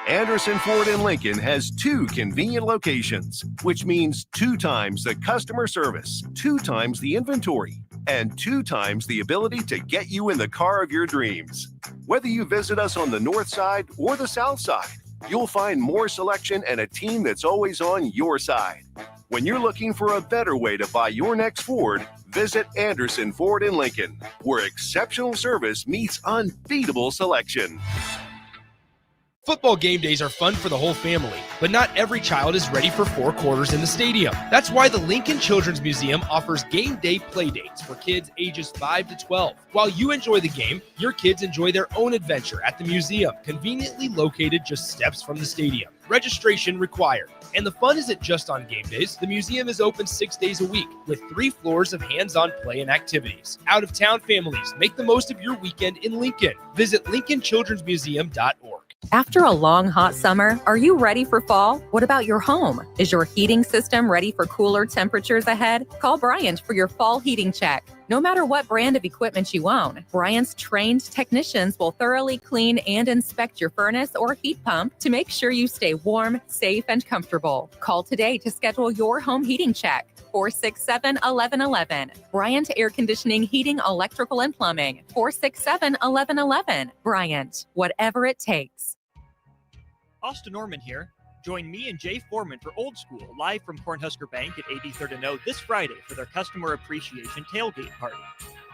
Anderson Ford in Lincoln has 2 convenient locations, which means 2 times the customer service, 2 times the inventory, and 2 times the ability to get you in the car of your dreams. Whether you visit us on the north side or the south side, you'll find more selection and a team that's always on your side. When you're looking for a better way to buy your next Ford, visit Anderson Ford in Lincoln, where exceptional service meets unbeatable selection. Football game days are fun for the whole family, but not every child is ready for 4 quarters in the stadium. That's why the Lincoln Children's Museum offers game day play dates for kids ages 5 to 12. While you enjoy the game, your kids enjoy their own adventure at the museum, conveniently located just steps from the stadium. Registration required. And the fun isn't just on game days. The museum is open 6 days a week with 3 floors of hands-on play and activities. Out-of-town families, make the most of your weekend in Lincoln. Visit LincolnChildren'sMuseum.org. After a long, hot summer, are you ready for fall? What about your home? Is your heating system ready for cooler temperatures ahead? Call Bryant for your fall heating check. No matter what brand of equipment you own, Bryant's trained technicians will thoroughly clean and inspect your furnace or heat pump to make sure you stay warm, safe, and comfortable. Call today to schedule your home heating check. 467-1111. Bryant Air Conditioning, Heating, Electrical, and Plumbing. 467-1111. Bryant, whatever it takes. Austin Norman here. Join me and Jay Foreman for Old School, live from Cornhusker Bank at 83rd and O this Friday for their Customer Appreciation Tailgate Party.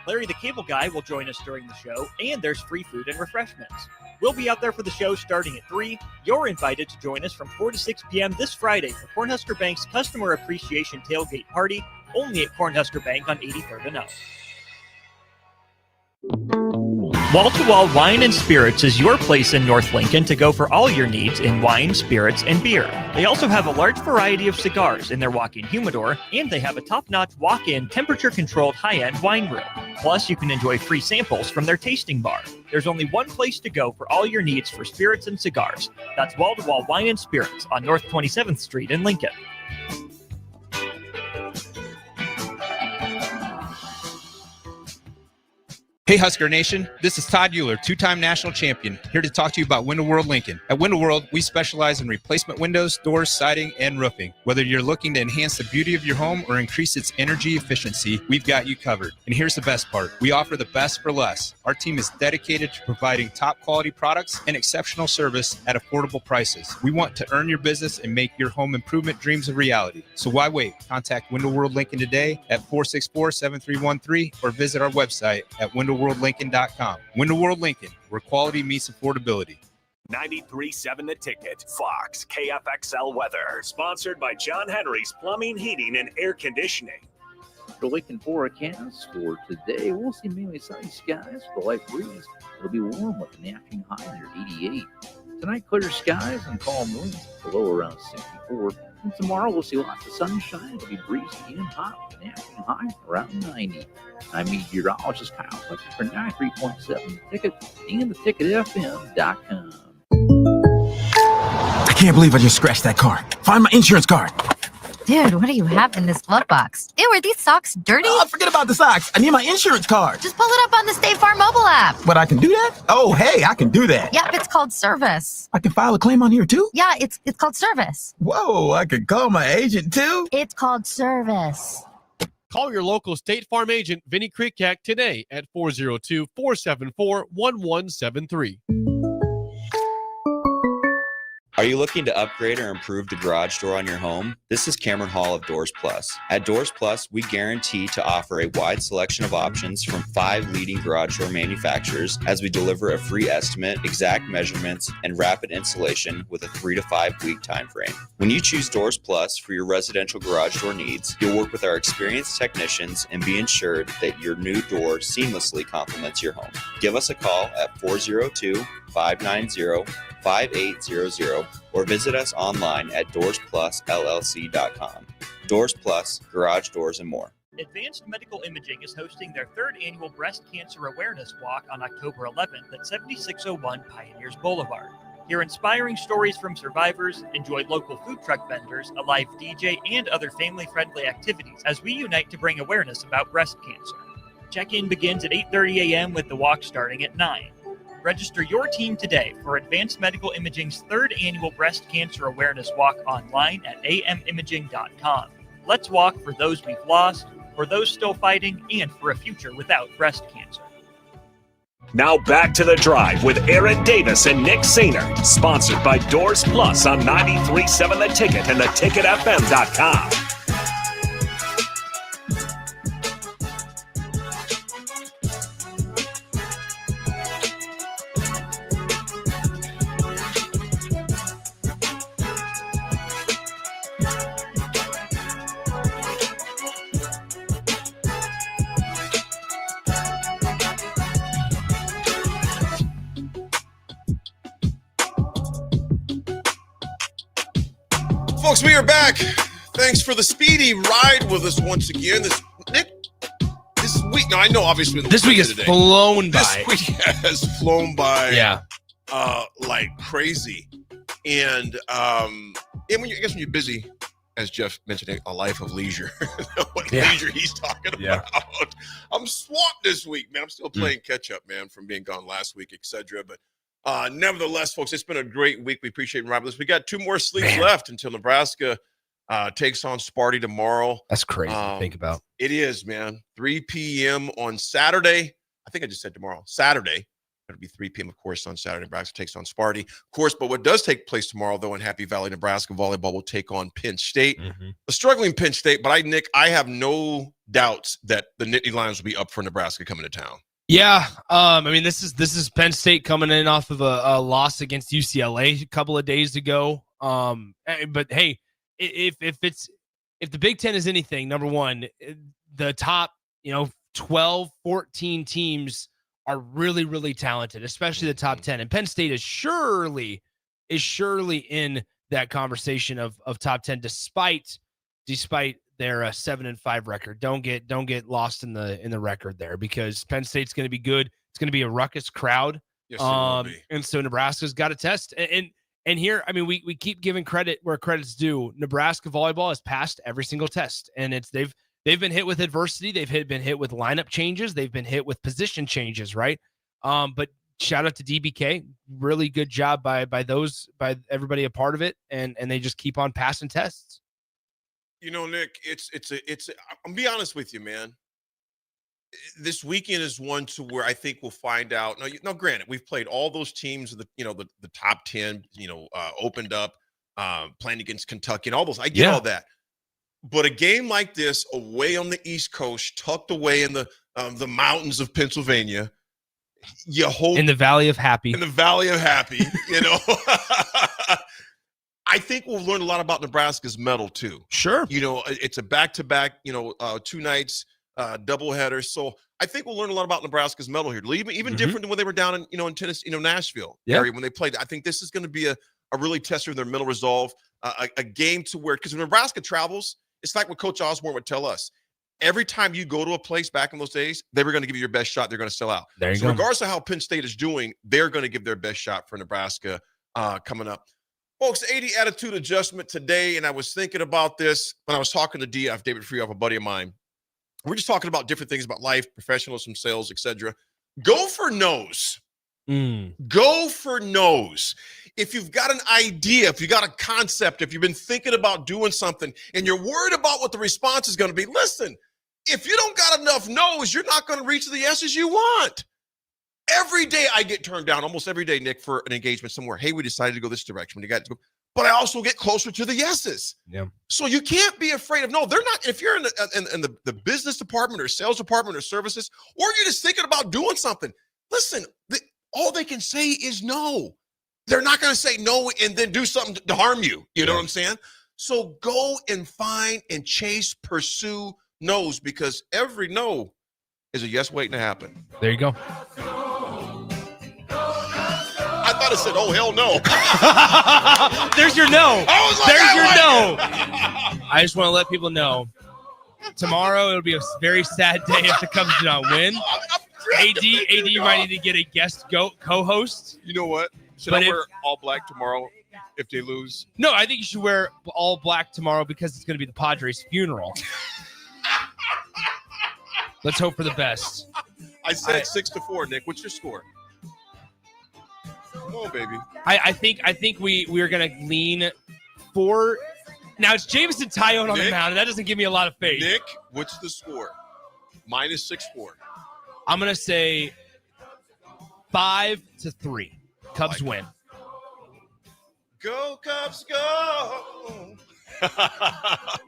Larry the Cable Guy will join us during the show, and there's free food and refreshments. We'll be out there for the show starting at 3. You're invited to join us from 4 to 6 p.m. this Friday for Cornhusker Bank's Customer Appreciation Tailgate Party, only at Cornhusker Bank on 83rd and O. Wall to Wall Wine and Spirits is your place in North Lincoln to go for all your needs in wine, spirits, and beer. They also have a large variety of cigars in their walk-in humidor, and they have a top-notch walk-in, temperature-controlled high-end wine room. Plus, you can enjoy free samples from their tasting bar. There's only one place to go for all your needs for spirits and cigars. That's Wall to Wall Wine and Spirits on North 27th Street in Lincoln. Hey Husker Nation, this is Todd Euler, two-time national champion, here to talk to you about Window World Lincoln. At Window World, we specialize in replacement windows, doors, siding, and roofing. Whether you're looking to enhance the beauty of your home or increase its energy efficiency, we've got you covered. And here's the best part. We offer the best for less. Our team is dedicated to providing top quality products and exceptional service at affordable prices. We want to earn your business and make your home improvement dreams a reality. So why wait? Contact Window World Lincoln today at 464-7313 or visit our website at WindowWorldLincoln.com. Window World Lincoln, where quality meets affordability. 93.7 The Ticket, Fox, KFXL weather. Sponsored by John Henry's Plumbing, Heating, and Air Conditioning. The Lincoln forecast for today, we'll see mainly sunny skies with a light breeze. It'll be warm with an afternoon high near 88. Tonight, clear skies and calm winds, below around 64. And tomorrow, we'll see lots of sunshine. It'll be breezy and hot with an afternoon high around 90. I'm meteorologist Kyle Fletcher for 93.7 The Ticket and theticketfm.com. I can't believe I just scratched that car. Find my insurance card. Dude, what do you have in this glove box? Ew, are these socks dirty? Oh, forget about the socks. I need my insurance card. Just pull it up on the State Farm mobile app. But I can do that? Oh, hey, I can do that. Yep, it's called service. I can file a claim on here too? Yeah, it's called service. Whoa, I can call my agent too? It's called service. Call your local State Farm agent, Vinny Krikak, today at 402-474-1173. Are you looking to upgrade or improve the garage door on your home? This is Cameron Hall of Doors Plus. At Doors Plus, we guarantee to offer a wide selection of options from 5 leading garage door manufacturers as we deliver a free estimate, exact measurements, and rapid installation with a 3 to 5 week time frame. When you choose Doors Plus for your residential garage door needs, you'll work with our experienced technicians and be ensured that your new door seamlessly complements your home. Give us a call at 402-590-5800 or visit us online at DoorsPlusLLC.com. Doors Plus, garage doors and more. Advanced Medical Imaging is hosting their 3rd annual Breast Cancer Awareness Walk on October 11th at 7601 Pioneers Boulevard. Hear inspiring stories from survivors, enjoy local food truck vendors, a live DJ, and other family-friendly activities as we unite to bring awareness about breast cancer. Check-in begins at 8:30 a.m. with the walk starting at 9. Register your team today for Advanced Medical Imaging's 3rd annual Breast Cancer Awareness Walk online at amimaging.com. Let's walk for those we've lost, for those still fighting, and for a future without breast cancer. Now back to The Drive with Aaron Davis and Nick Sainer. Sponsored by Doors Plus on 93.7 The Ticket and theticketfm.com. Folks, we are back. Thanks for the speedy ride with us once again. This week, now I know obviously this week has flown by. This week has flown by. Yeah. Like crazy. And when you're busy as Jeff mentioned, a life of leisure. What leisure he's talking about. I'm swamped this week, man. I'm still playing catch up, man, from being gone last week, etc. But nevertheless, folks, it's been a great week. We appreciate and this. We got 2 more sleeps left until Nebraska takes on Sparty tomorrow. That's crazy to think about. It is, man. 3 p.m. on Saturday. I think I just said tomorrow. Saturday. It'll be 3 p.m., of course, on Saturday. Nebraska takes on Sparty. Of course, but what does take place tomorrow, though, in Happy Valley, Nebraska, volleyball will take on Penn State. A struggling Penn State, but I have no doubts that the Nittany Lions will be up for Nebraska coming to town. Yeah, I mean, this is Penn State coming in off of a loss against UCLA a couple of days ago. But hey, if the Big Ten is anything, number one, the top 12, 14 teams are really, really talented, especially the top 10. And Penn State is surely in that conversation of top 10, despite their 7-5 record. Don't get lost in the record there, because Penn State's going to be good. It's going to be a ruckus crowd. Yes, it will be. And so Nebraska's got to test. And here, I mean, we keep giving credit where credit's due. Nebraska volleyball has passed every single test, and they've been hit with adversity. They've been hit with lineup changes. They've been hit with position changes, right? But shout out to DBK. Really good job by everybody a part of it, and they just keep on passing tests. Nick, it's I'm be honest with you, man. This weekend is one to where I think we'll find out. Now, granted, we've played all those teams, the top 10, opened up, playing against Kentucky and all those. I get all that. But a game like this, away on the East Coast, tucked away in the mountains of Pennsylvania, you hope in the Valley of Happy. I think we'll learn a lot about Nebraska's mettle too. Sure. It's a back-to-back, 2 nights, doubleheader. So I think we'll learn a lot about Nebraska's mettle here. Even different than when they were down in Tennessee, Nashville area when they played. I think this is going to be a really tester of their mental resolve, a game to where, because when Nebraska travels, it's like what Coach Osborne would tell us. Every time you go to a place back in those days, they were going to give you your best shot. They're going to sell out. There you go. Regardless of how Penn State is doing, they're going to give their best shot for Nebraska coming up. Folks, 80 attitude adjustment today, and I was thinking about this when I was talking to David Freehoff, a buddy of mine. We're just talking about different things about life, professionalism, sales, etc. Go for no's. Go for no's. If you've got an idea, if you got a concept, if you've been thinking about doing something and you're worried about what the response is going to be, listen, if you don't got enough no's, you're not going to reach the yeses you want. Every day I get turned down, almost every day, Nick, for an engagement somewhere. Hey, we decided to go this direction. But I also get closer to the yeses. Yeah. So you can't be afraid of no. They're not. If you're in the business department or sales department or services, or you're just thinking about doing something, listen, all they can say is no. They're not going to say no and then do something to harm you. You know what I'm saying? So go and find and chase, pursue no's, because every no is a yes waiting to happen. There you go. I thought it said, oh, hell no. There's your no. There's your no. I just want to let people know, tomorrow it'll be a very sad day if the Cubs do not win. AD might need to get a guest co-host. You know what? Should I wear all black tomorrow if they lose? No, I think you should wear all black tomorrow because it's going to be the Padres' funeral. Let's hope for the best. I said 6-4, Nick. What's your score? Come on, baby. I think we are going to lean for. Now it's Jameson Tyone on the mound, and that doesn't give me a lot of faith. Nick, what's the score? -6-4. I'm going to say 5-3. Cubs win. Go, Cubs, go.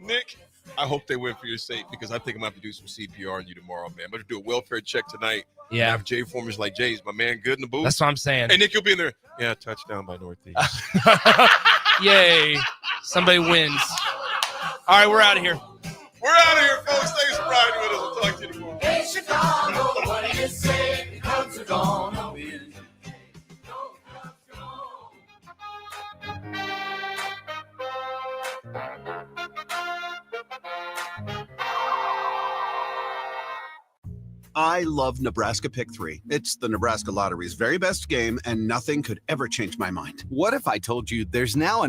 Nick, I hope they win for your sake, because I think I'm going to have to do some CPR on you tomorrow, man. I'm going to do a welfare check tonight. Yeah. Have Jay Formers like, Jay's my man good in the booth. That's what I'm saying. Hey, Nick, you'll be in there. Yeah, touchdown by Northeast. Yay. Somebody wins. All right, we're out of here. We're out of here, folks. Thanks for riding with us. We'll talk to you tomorrow. Hey, Chicago, what do you say? The Cubs are gonna win. I love Nebraska Pick 3. It's the Nebraska Lottery's very best game, and nothing could ever change my mind. What if I told you there's now an